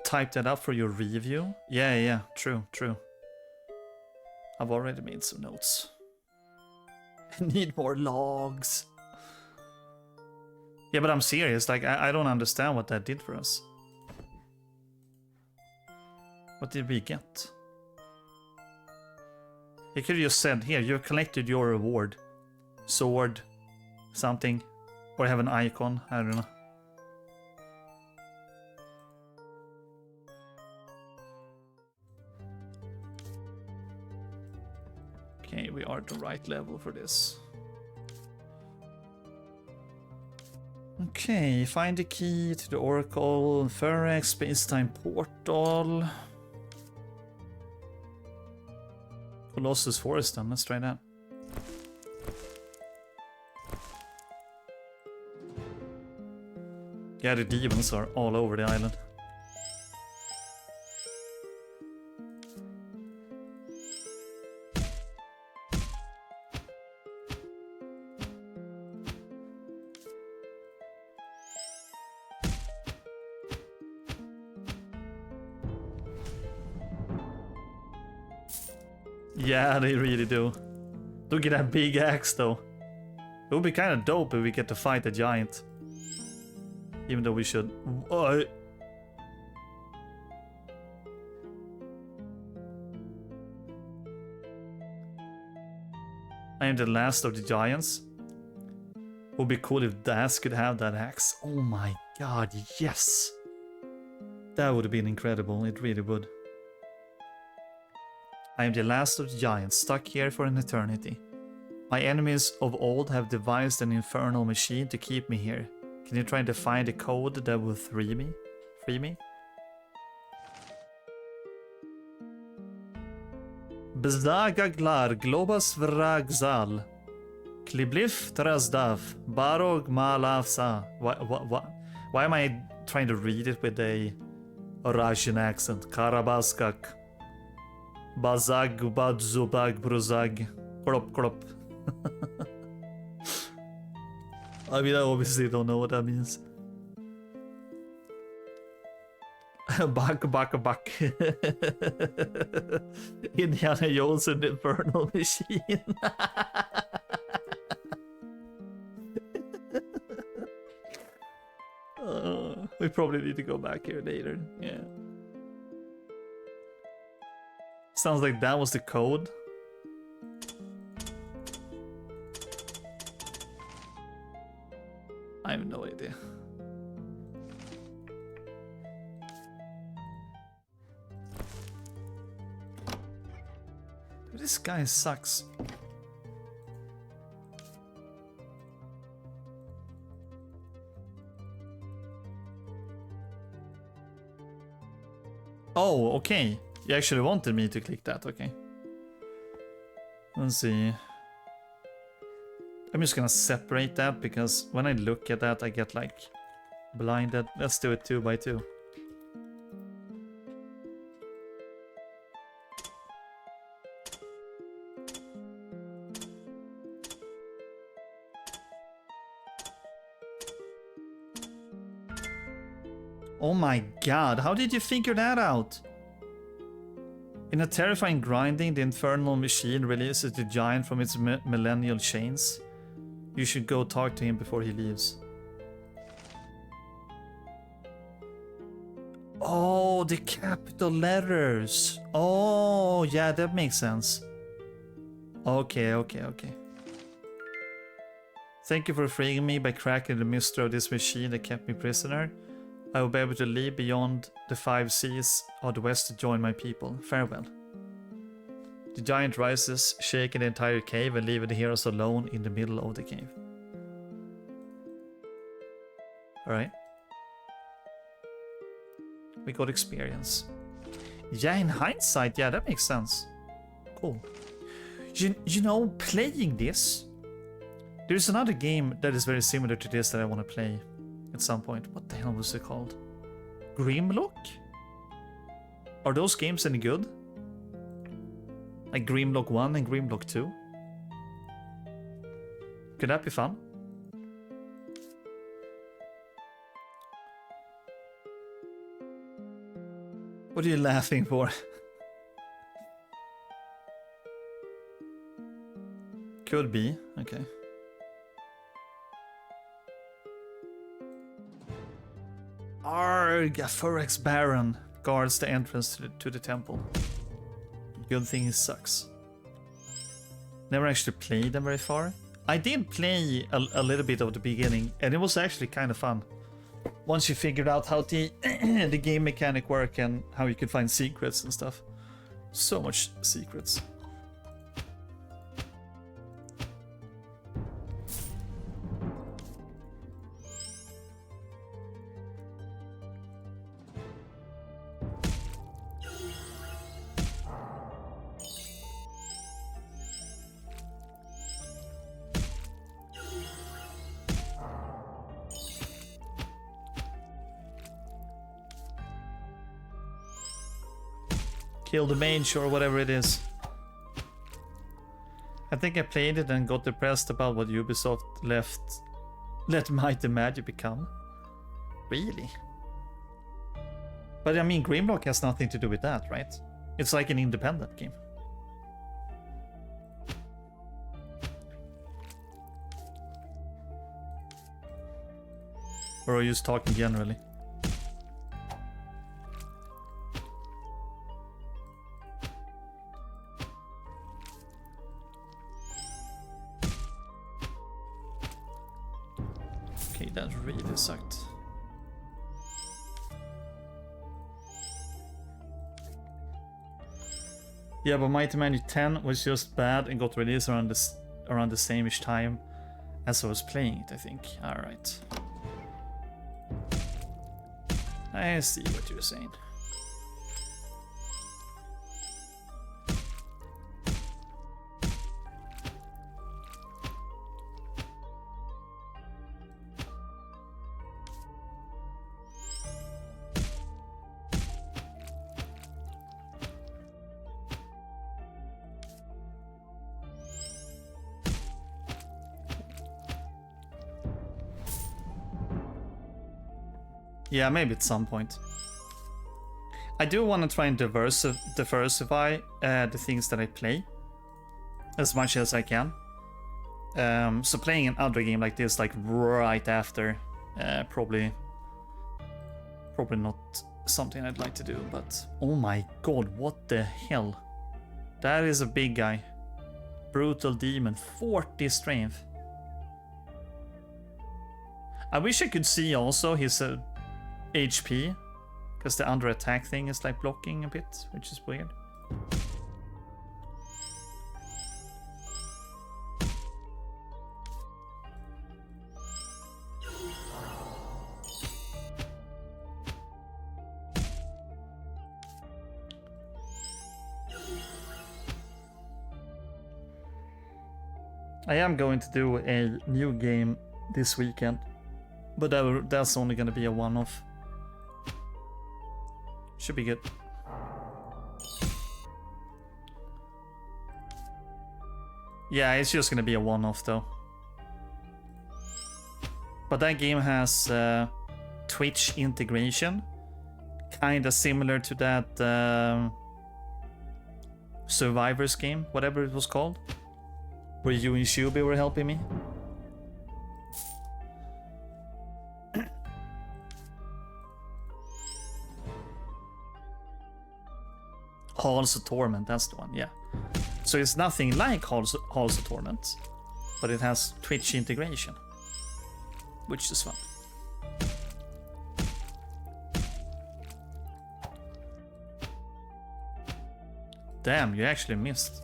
Type that up for your review. Yeah, true. I've already made some notes. I need more logs. Yeah, but I'm serious. Like, I don't understand what that did for us. What did we get? You could have just said, here, you've collected your reward. Sword, something. Or have an icon, I don't know. Okay, we are at the right level for this. Okay, find the key to the Oracle, Ferex, Spacetime Portal. Colossus Forest then, let's try that. Yeah, the demons are all over the island. Yeah, they really do. Look at that big axe though. It would be kind of dope if we get to fight a giant. Even though we should... I am the last of the giants. Would be cool if Das could have that axe. Oh my god, yes! That would have been incredible, it really would. I am the last of the giants, stuck here for an eternity. My enemies of old have devised an infernal machine to keep me here. Can you try to find a code that will free me? Bzdagaglar globas vragzal. Kliblif trasdav. Barog malavsa. Why am I trying to read it with a Russian accent? Karabaskak. Bazag badzubag bruzag. Crop, crop. I mean, I obviously don't know what that means. Buck, buck, buck. Indiana Jones and the Infernal Machine. We probably need to go back here later. Yeah. Sounds like that was the code. I have no idea. This guy sucks. Oh, okay. You actually wanted me to click that, okay. Let's see. I'm just gonna separate that because when I look at that I get like blinded. Let's do it 2 by 2. Oh my god, how did you figure that out? In a terrifying grinding, the infernal machine releases the giant from its millennial chains. You should go talk to him before he leaves. Oh, the capital letters. Oh, yeah, that makes sense. Okay, okay, okay. Thank you for freeing me by cracking the mystery of this machine that kept me prisoner. I will be able to leave beyond the 5 seas of the west to join my people. Farewell. The giant rises, shaking the entire cave and leaving the heroes alone in the middle of the cave. Alright. We got experience. Yeah, in hindsight, yeah, that makes sense. Cool. You know, playing this, there's another game that is very similar to this that I want to play at some point. What the hell was it called? Grimlock? Are those games any good? Like Grimlock 1 and Grimlock 2? Could that be fun? What are you laughing for? Could be, okay. Arrgh, a Phyrex Baron guards the entrance to the temple. Good thing he sucks. Never actually played them very far. I did play a little bit of the beginning, and it was actually kind of fun. Once you figured out how the the game mechanic work and how you could find secrets and stuff. So much secrets. Kill the mage or whatever it is. I think I played it and got depressed about what Ubisoft let Might and Magic become. Really? But I mean, Grimlock has nothing to do with that, right? It's like an independent game. Or are you just talking generally? Okay, that really sucked. Yeah, but Mighty Magic 10 was just bad and got released around the same-ish time as I was playing it, I think. Alright. I see what you're saying. Yeah, maybe at some point. I do want to try and diversify the things that I play as much as I can. So playing another game like this, like right after, probably not something I'd like to do. But oh my god, what the hell? That is a big guy. Brutal demon, 40 strength. I wish I could see also his HP, because the under attack thing is like blocking a bit, which is weird. I am going to do a new game this weekend, but that's only going to be a one-off. Should be good. Yeah, it's just going to be a one-off though. But that game has Twitch integration, kind of similar to that Survivors game, whatever it was called, where you and Shubi were helping me. Halls of Torment, that's the one, yeah. So it's nothing like Halls of Torment, but it has Twitch integration, which is fun. Damn, you actually missed.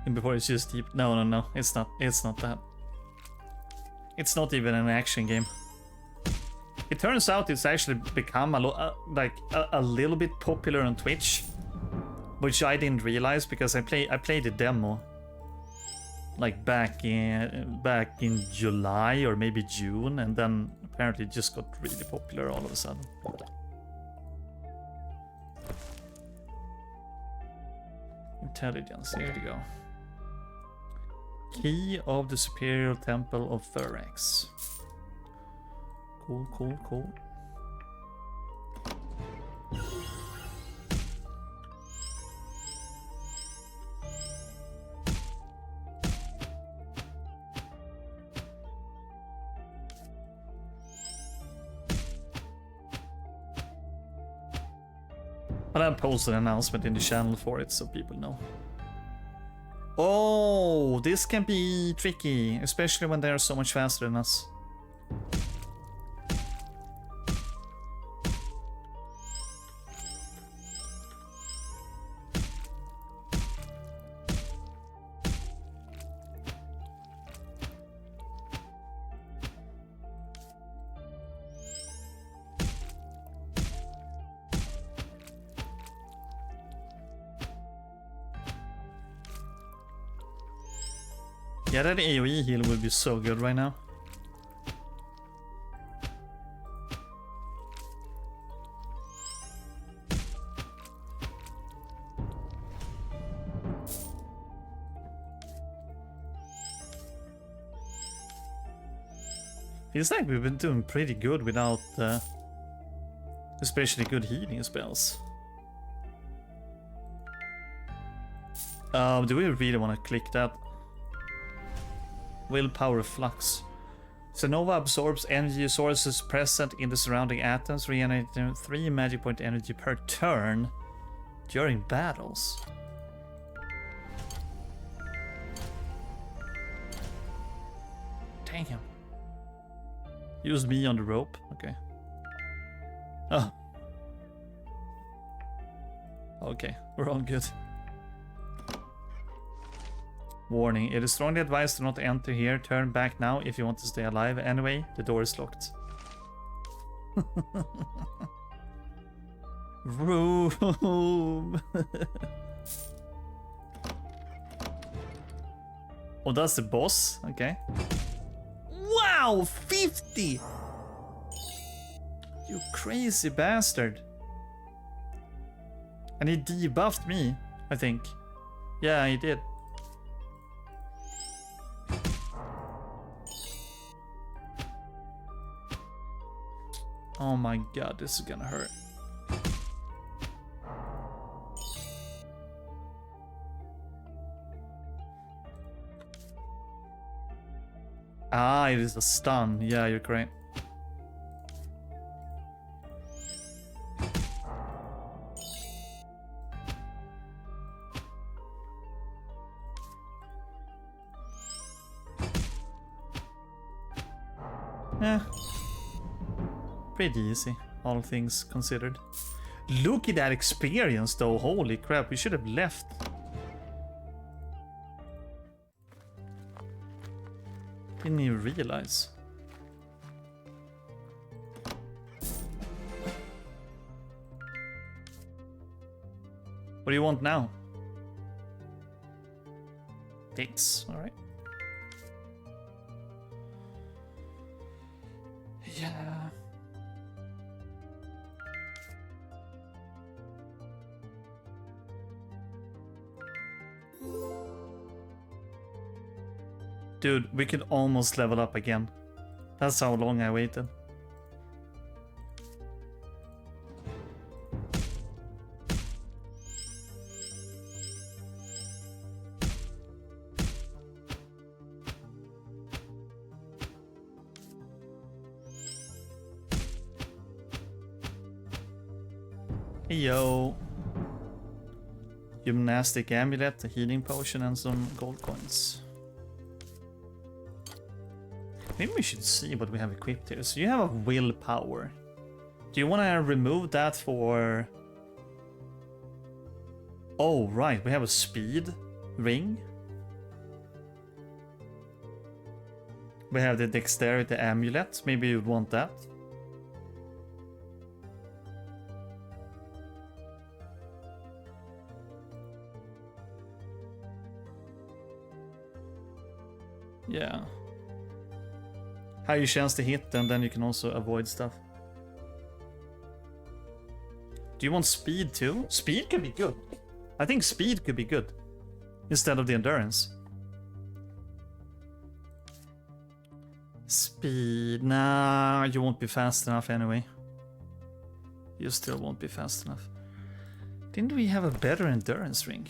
And before it's just deep. No, it's not that. It's not even an action game. It turns out it's actually become a little bit popular on Twitch, which I didn't realize because I played the demo like back in July or maybe June, and then apparently it just got really popular all of a sudden. Intelligence, here we go. Key of the Superior Temple of Thorax. Cool. But I'll post an announcement in the channel for it so people know. Oh, this can be tricky, especially when they are so much faster than us. Yeah, that AoE heal would be so good right now. Feels like we've been doing pretty good without especially good healing spells. Do we really want to click that? Willpower Flux. Sonova absorbs energy sources present in the surrounding atoms, regenerating 3 magic point energy per turn during battles. Damn. Use me on the rope. Okay. Oh. Okay, we're all good. Warning, it is strongly advised to not enter here. Turn back now if you want to stay alive. Anyway, the door is locked. Room. Oh, that's the boss? Okay. Wow, 50! You crazy bastard. And he debuffed me, I think. Yeah, he did. Oh my god, this is gonna hurt. Ah, it is a stun. Yeah, you're correct. Eh. Pretty easy, all things considered. Look at that experience though, holy crap, we should have left. Didn't even realize. What do you want now? Dates, alright. Yeah. Dude, we could almost level up again. That's how long I waited. Yo. Gymnastic amulet, a healing potion, and some gold coins. Maybe we should see what we have equipped here. So you have a willpower. Do you want to remove that for... Oh, right. We have a speed ring. We have the dexterity amulet. Maybe you'd want that. Yeah. Higher chance to hit, and then you can also avoid stuff. Do you want speed too? Speed could be good. I think speed could be good instead of the endurance. Speed, nah, you won't be fast enough anyway. You still won't be fast enough. Didn't we have a better endurance ring?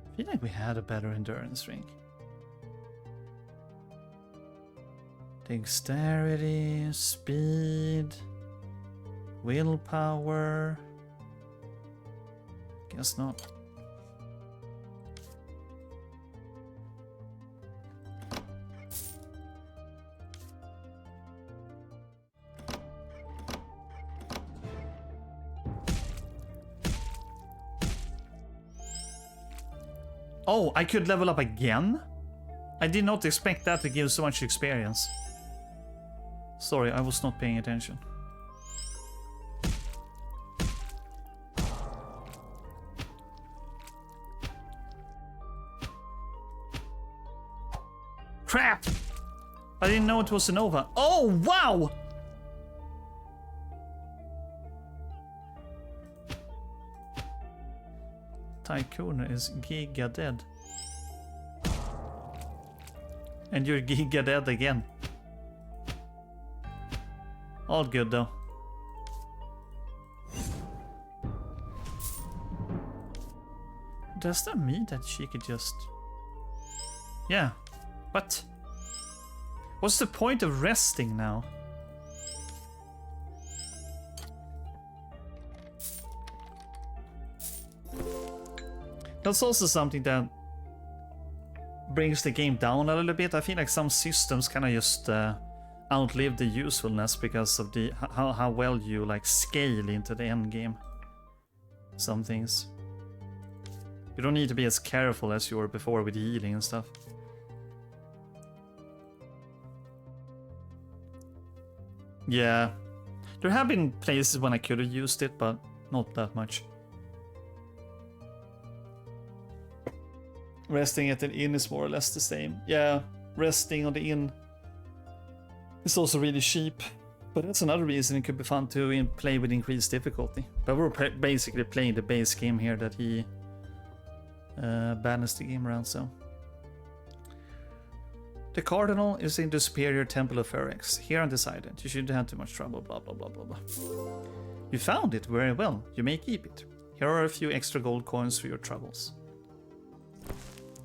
I feel like we had a better endurance ring. Dexterity, speed, willpower. Guess not. Oh, I could level up again? I did not expect that to give so much experience. Sorry, I was not paying attention. Crap! I didn't know it was a Nova. Oh, wow! Tycoon is giga dead. And you're giga dead again. All good though. Does that mean that she could just... Yeah. What? What's the point of resting now? That's also something that brings the game down a little bit. I feel like some systems kind of just outlive the usefulness because of the how well you like scale into the end game. Some things. You don't need to be as careful as you were before with healing and stuff. Yeah. There have been places when I could have used it, but not that much. Resting at an inn is more or less the same. Yeah, resting on the inn is also really cheap. But that's another reason it could be fun to play with increased difficulty. But we're basically playing the base game here that he Badness the game around, so. The Cardinal is in the superior temple of Phyrex, here on this island. You shouldn't have too much trouble, blah blah blah blah blah. You found it very well. You may keep it. Here are a few extra gold coins for your troubles.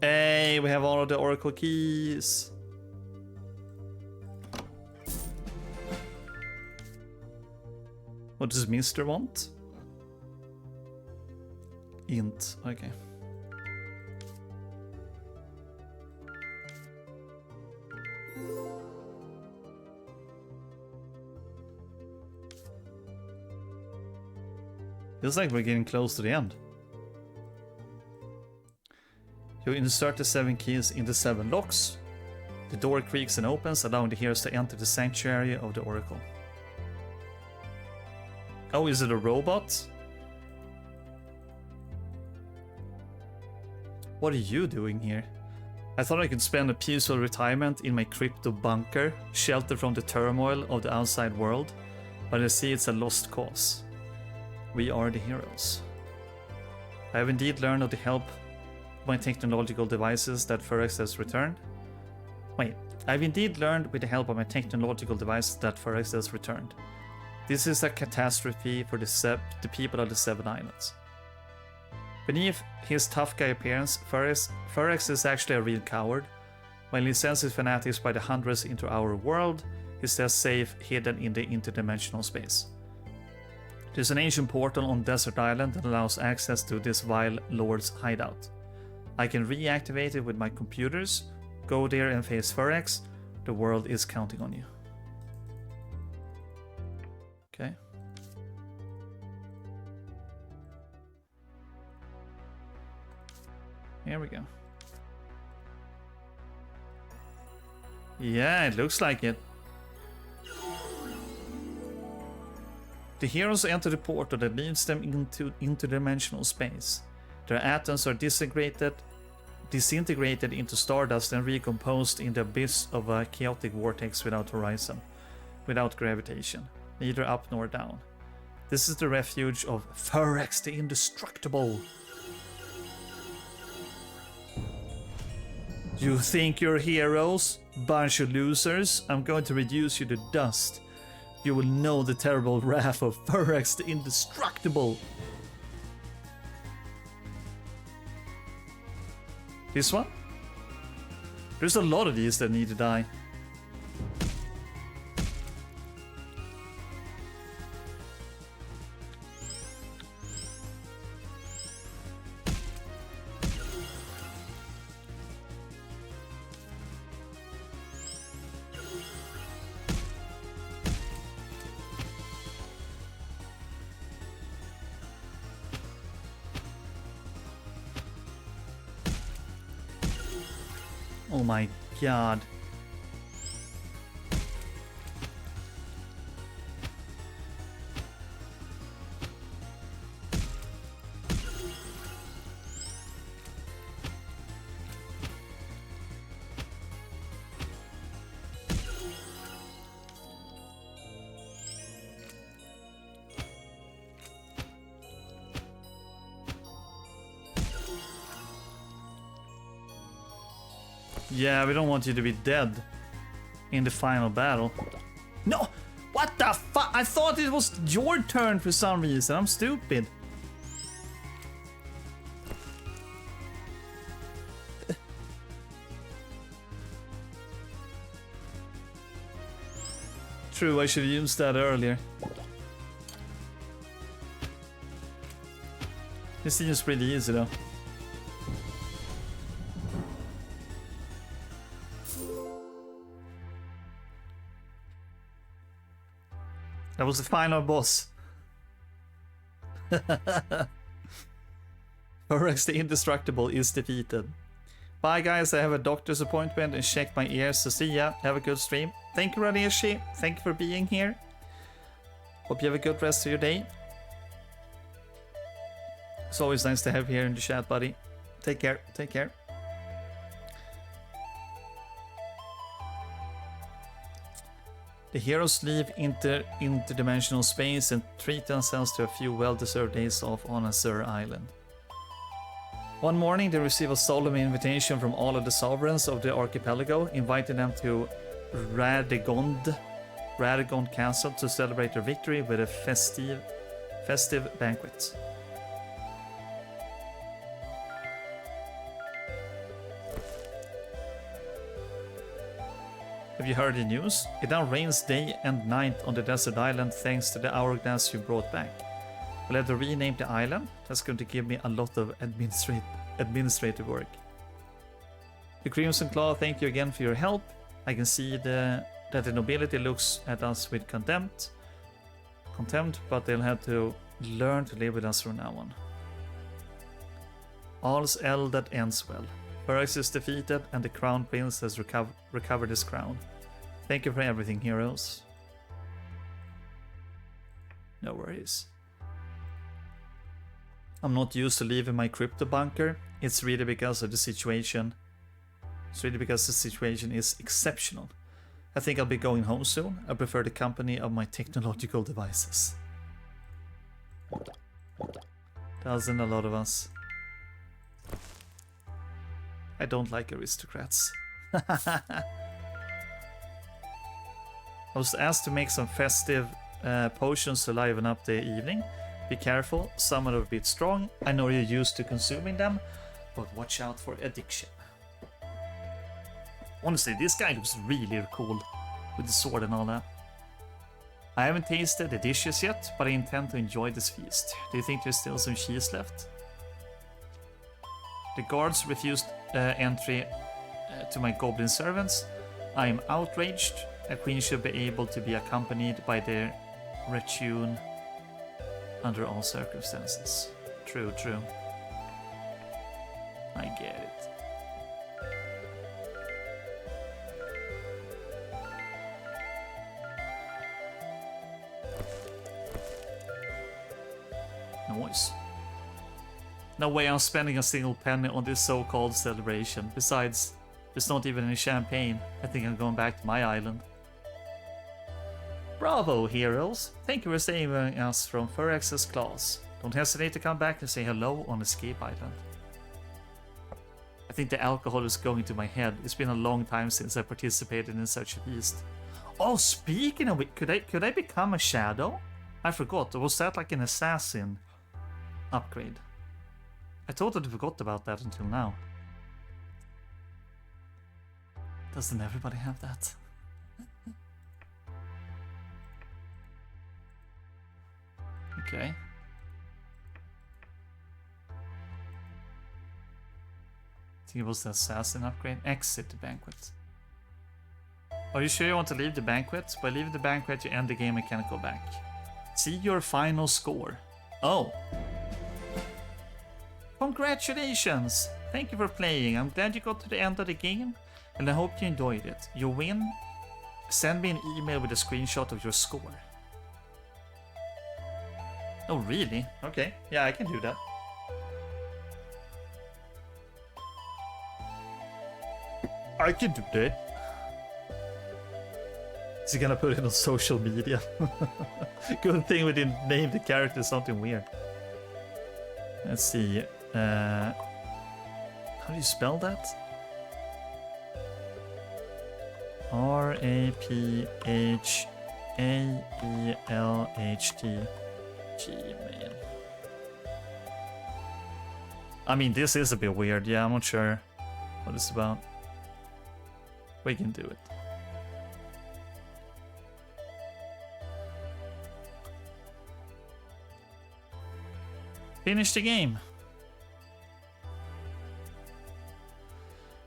Hey, we have all of the Oracle keys. What does Mr. want? Int, okay. Feels like we're getting close to the end. You insert the 7 keys in the 7 locks. The door creaks and opens, allowing the heroes to enter the sanctuary of the Oracle. Oh, is it a robot? What are you doing here? I thought I could spend a peaceful retirement in my crypto bunker, sheltered from the turmoil of the outside world, but I see it's a lost cause. We are the heroes. I have indeed learned of the help of my technological devices that Phyrex has returned. Wait, I've indeed learned with the help of my technological devices that Phyrex has returned. This is a catastrophe for the people of the 7 islands. Beneath his tough guy appearance, Phyrex is actually a real coward. While he sends his fanatics by the hundreds into our world, he stays safe hidden in the interdimensional space. There's an ancient portal on Desert Island that allows access to this vile lord's hideout. I can reactivate it with my computers. Go there and face Phyrex. The world is counting on you. Okay. Here we go. Yeah, it looks like it. The heroes enter the portal that leads them into interdimensional space. Their atoms are disintegrated into stardust and recomposed in the abyss of a chaotic vortex without horizon, without gravitation, neither up nor down. This is the refuge of Phyrex the Indestructible. You think you're heroes? Bunch of losers. I'm going to reduce you to dust. You will know the terrible wrath of Phyrex the Indestructible. This one? There's a lot of these that need to die. Oh my god. Yeah, we don't want you to be dead in the final battle. No! What the fuck? I thought it was your turn for some reason. I'm stupid. True, I should have used that earlier. This seems pretty easy though. That was the final boss. Phyrex the Indestructible is defeated. Bye guys, I have a doctor's appointment and check my ears, so see ya. Have a good stream. Thank you Radeshi, thank you for being here. Hope you have a good rest of your day. It's always nice to have you here in the chat, buddy. Take care, take care. The heroes leave interdimensional space and treat themselves to a few well-deserved days off on Azure Island. One morning, they receive a solemn invitation from all of the sovereigns of the archipelago, inviting them to Radegond Castle to celebrate their victory with a festive banquet. Have you heard the news? It now rains day and night on the desert island thanks to the hourglass you brought back. We'll have to rename the island. That's going to give me a lot of administrative work. The Crimson Claw, thank you again for your help. I can see that the nobility looks at us with contempt, but they'll have to learn to live with us from now on. All's well that ends well. Pyrrhus is defeated and the Crown Prince has recovered his crown. Thank you for everything, heroes. No worries. I'm not used to leaving my crypto bunker. It's really because of the situation. It's really because the situation is exceptional. I think I'll be going home soon. I prefer the company of my technological devices. Doesn't a lot of us? I don't like aristocrats. I was asked to make some festive potions to liven up the evening. Be careful, some are a bit strong. I know you're used to consuming them, but watch out for addiction. Honestly, this guy looks really cool with the sword and all that. I haven't tasted the dishes yet, but I intend to enjoy this feast. Do you think there's still some cheese left? The guards refused entry to my goblin servants. I am outraged. A queen should be able to be accompanied by their retinue under all circumstances. True, true. I get it. Noise. No way I'm spending a single penny on this so-called celebration. Besides, there's not even any champagne. I think I'm going back to my island. Bravo, heroes! Thank you for saving us from Phyrax's claws. Don't hesitate to come back and say hello on Escape Island. I think the alcohol is going to my head. It's been a long time since I participated in such a feast. Oh, speaking of it, could I become a shadow? I forgot. Was that like an assassin upgrade? I totally forgot about that until now. Doesn't everybody have that? Okay. I think it was the assassin upgrade. Exit the banquet. Are you sure you want to leave the banquet? By leaving the banquet, you end the game and can't go back. See your final score. Oh. Congratulations! Thank you for playing. I'm glad you got to the end of the game, and I hope you enjoyed it. You win. Send me an email with a screenshot of your score. Oh, really? Okay. Yeah, I can do that. I can do that. Is he gonna put it on social media? Good thing we didn't name the character something weird. Let's see. How do you spell that? RAPHAELHT. Gmail. I mean, this is a bit weird. Yeah, I'm not sure what it's about. We can do it. Finish the game.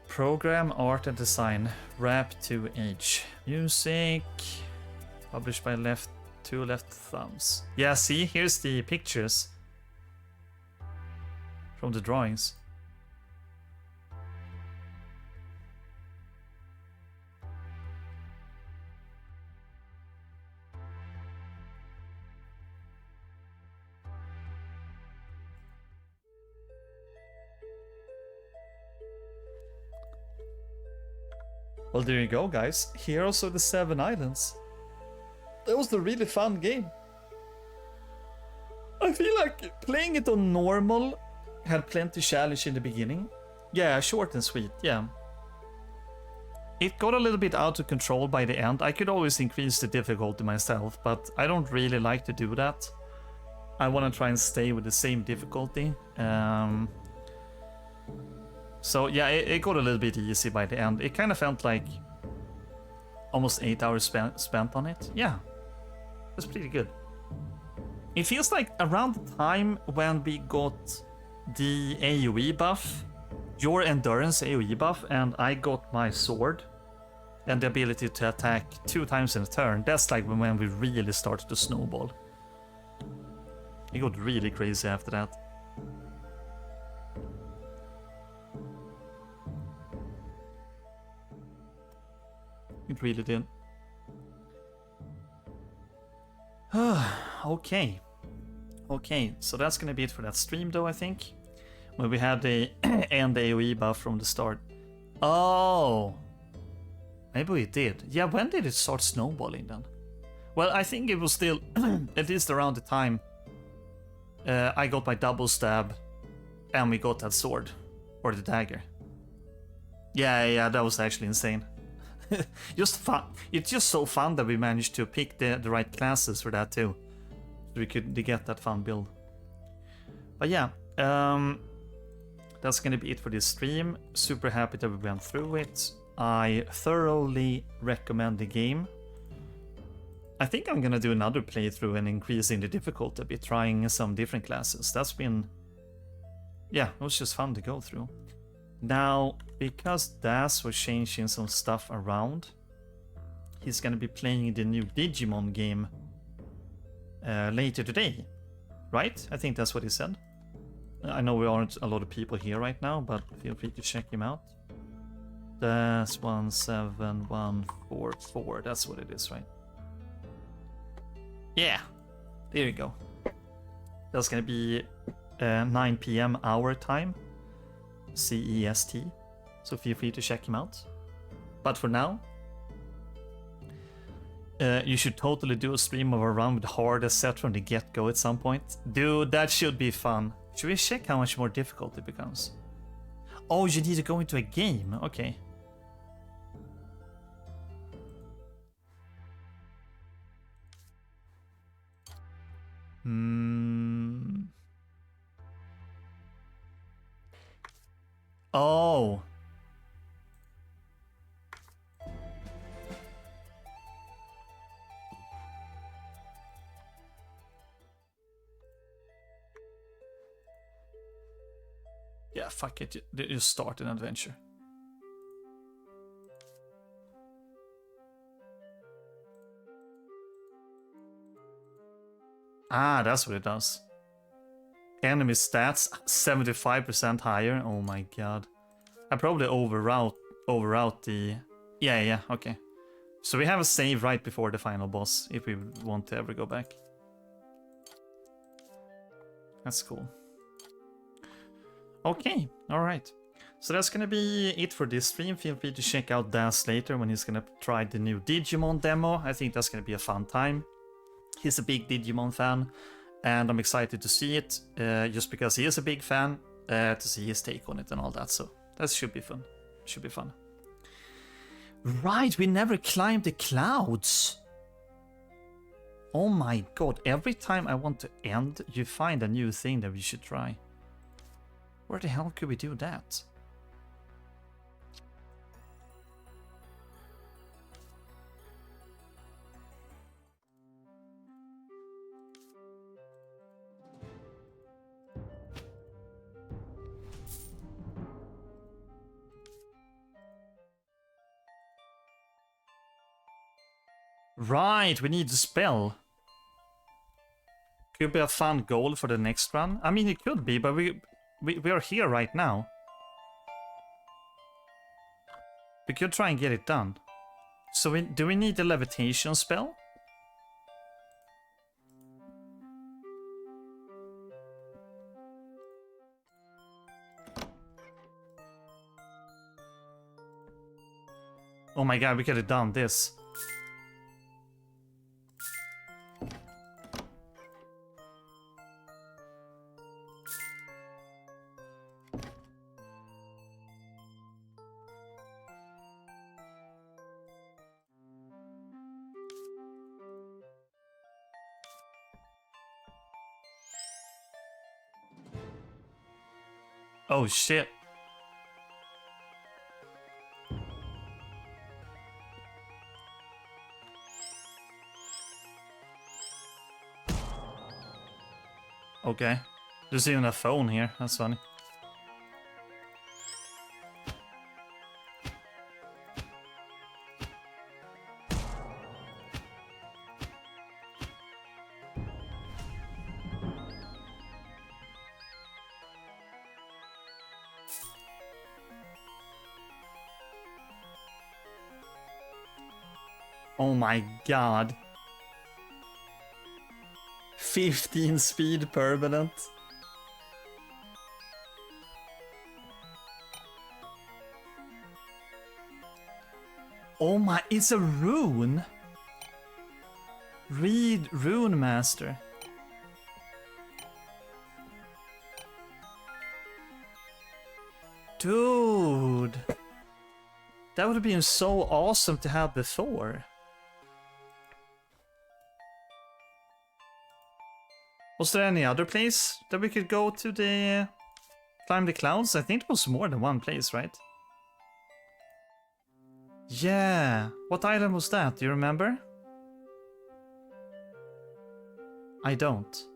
Program, art and design. Rap 2H. Music. Published by two left thumbs. Yeah, see, here's the pictures from the drawings. Well, there you go, guys. Heroes of the Seven Islands. That was a really fun game. I feel like playing it on normal Had plenty challenge in the beginning. Yeah, short and sweet, yeah. It got a little bit out of control by the end. I could always increase the difficulty myself, but I don't really like to do that. I want to try and stay with the same difficulty. So yeah, it got a little bit easy by the end. It kind of felt like almost 8 hours spent on it. Yeah, that's pretty good. It feels like around the time when we got the AoE buff, your endurance AoE buff, and I got my sword and the ability to attack 2 times in a turn. That's like when we really started to snowball. It got really crazy after that. It really did. Okay. Okay, so that's gonna be it for that stream though, I think. When we had the end AoE buff from the start. Oh! Maybe we did. Yeah, when did it start snowballing then? Well, I think it was still at least around the time I got my double stab and we got that sword. Or the dagger. Yeah, that was actually insane. Just fun. It's just so fun that we managed to pick the right classes for that too. So we could get that fun build. But yeah, that's gonna be it for this stream. Super happy that we went through it. I thoroughly recommend the game. I think I'm gonna do another playthrough and increasing the difficulty a bit, trying some different classes. That's been... yeah, it was just fun to go through. Now, because Das was changing some stuff around, he's gonna be playing the new Digimon game later today, right? I think that's what he said. I know we aren't a lot of people here right now, but feel free to check him out. Das 17144, that's what it is, right? Yeah, there you go. That's gonna be 9 PM our time, CEST, so feel free to check him out. But for now, you should totally do a stream of a run with hardest set from the get-go at some point. Dude, that should be fun. Should we check how much more difficult it becomes? Oh, you need to go into a game, okay. Oh. Yeah, fuck it. You start an adventure. Ah, that's what it does. Enemy stats 75% higher. Oh my god. I probably overroute the... Yeah, okay. So we have a save right before the final boss if we want to ever go back. That's cool. Okay, alright. So that's gonna be it for this stream. Feel free to check out Das later when he's gonna try the new Digimon demo. I think that's gonna be a fun time. He's a big Digimon fan, and I'm excited to see it, just because he is a big fan, to see his take on it and all that, so that should be fun. Should be fun. Right, we never climbed the clouds! Oh my god, every time I want to end, you find a new thing that we should try. Where the hell could we do that? Right, we need a spell. Could be a fun goal for the next run. I mean, it could be, but we are here right now. We could try and get it done. So do we need a levitation spell? Oh my god, we could have done this. Oh shit. Okay. There's even a phone here. That's funny. Oh my god. 15 speed permanent. Oh my, it's a rune. Read Rune Master. Dude. That would have been so awesome to have before. Was there any other place that we could go to the climb the clouds? I think there was more than one place, right? Yeah. What island was that? Do you remember? I don't.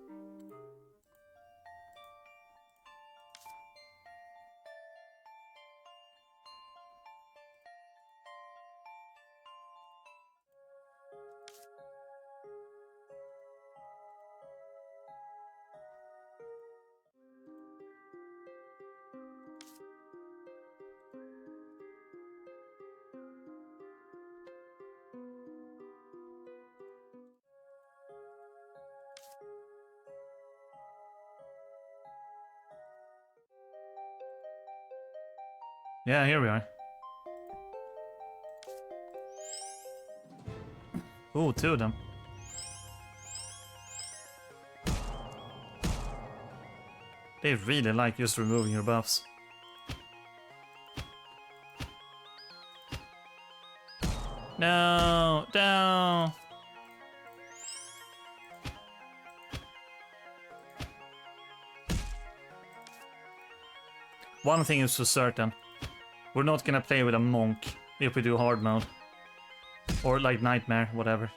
Yeah, here we are. Ooh, two of them. They really like just removing your buffs. No, no. One thing is for certain. We're not gonna play with a monk if we do hard mode. Or like nightmare, whatever.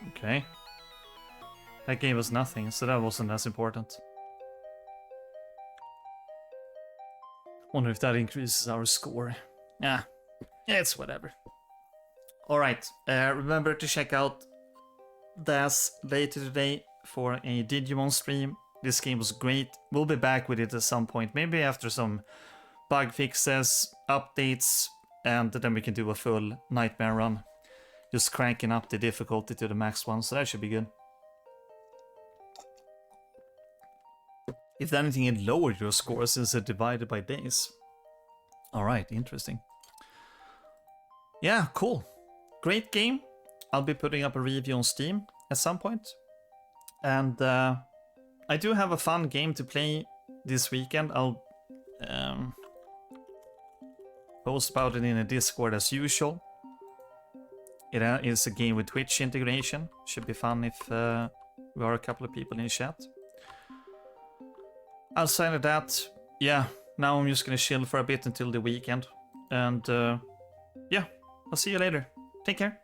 Okay. That gave us nothing, so that wasn't as important. Wonder if that increases our score. Yeah, it's whatever. Alright, remember to check out Das later today for a Digimon stream. This game was great. We'll be back with it at some point, maybe after some bug fixes, updates, and then we can do a full nightmare run. Just cranking up the difficulty to the max one, so that should be good. If anything, it lowered your score since it divided by days. Alright, interesting. Yeah, cool. Great game. I'll be putting up a review on Steam at some point. And I do have a fun game to play this weekend. I'll post about it in a Discord as usual. It is a game with Twitch integration. Should be fun if we are a couple of people in chat. Outside of that, yeah, now I'm just gonna chill for a bit until the weekend. And yeah, I'll see you later. Take care.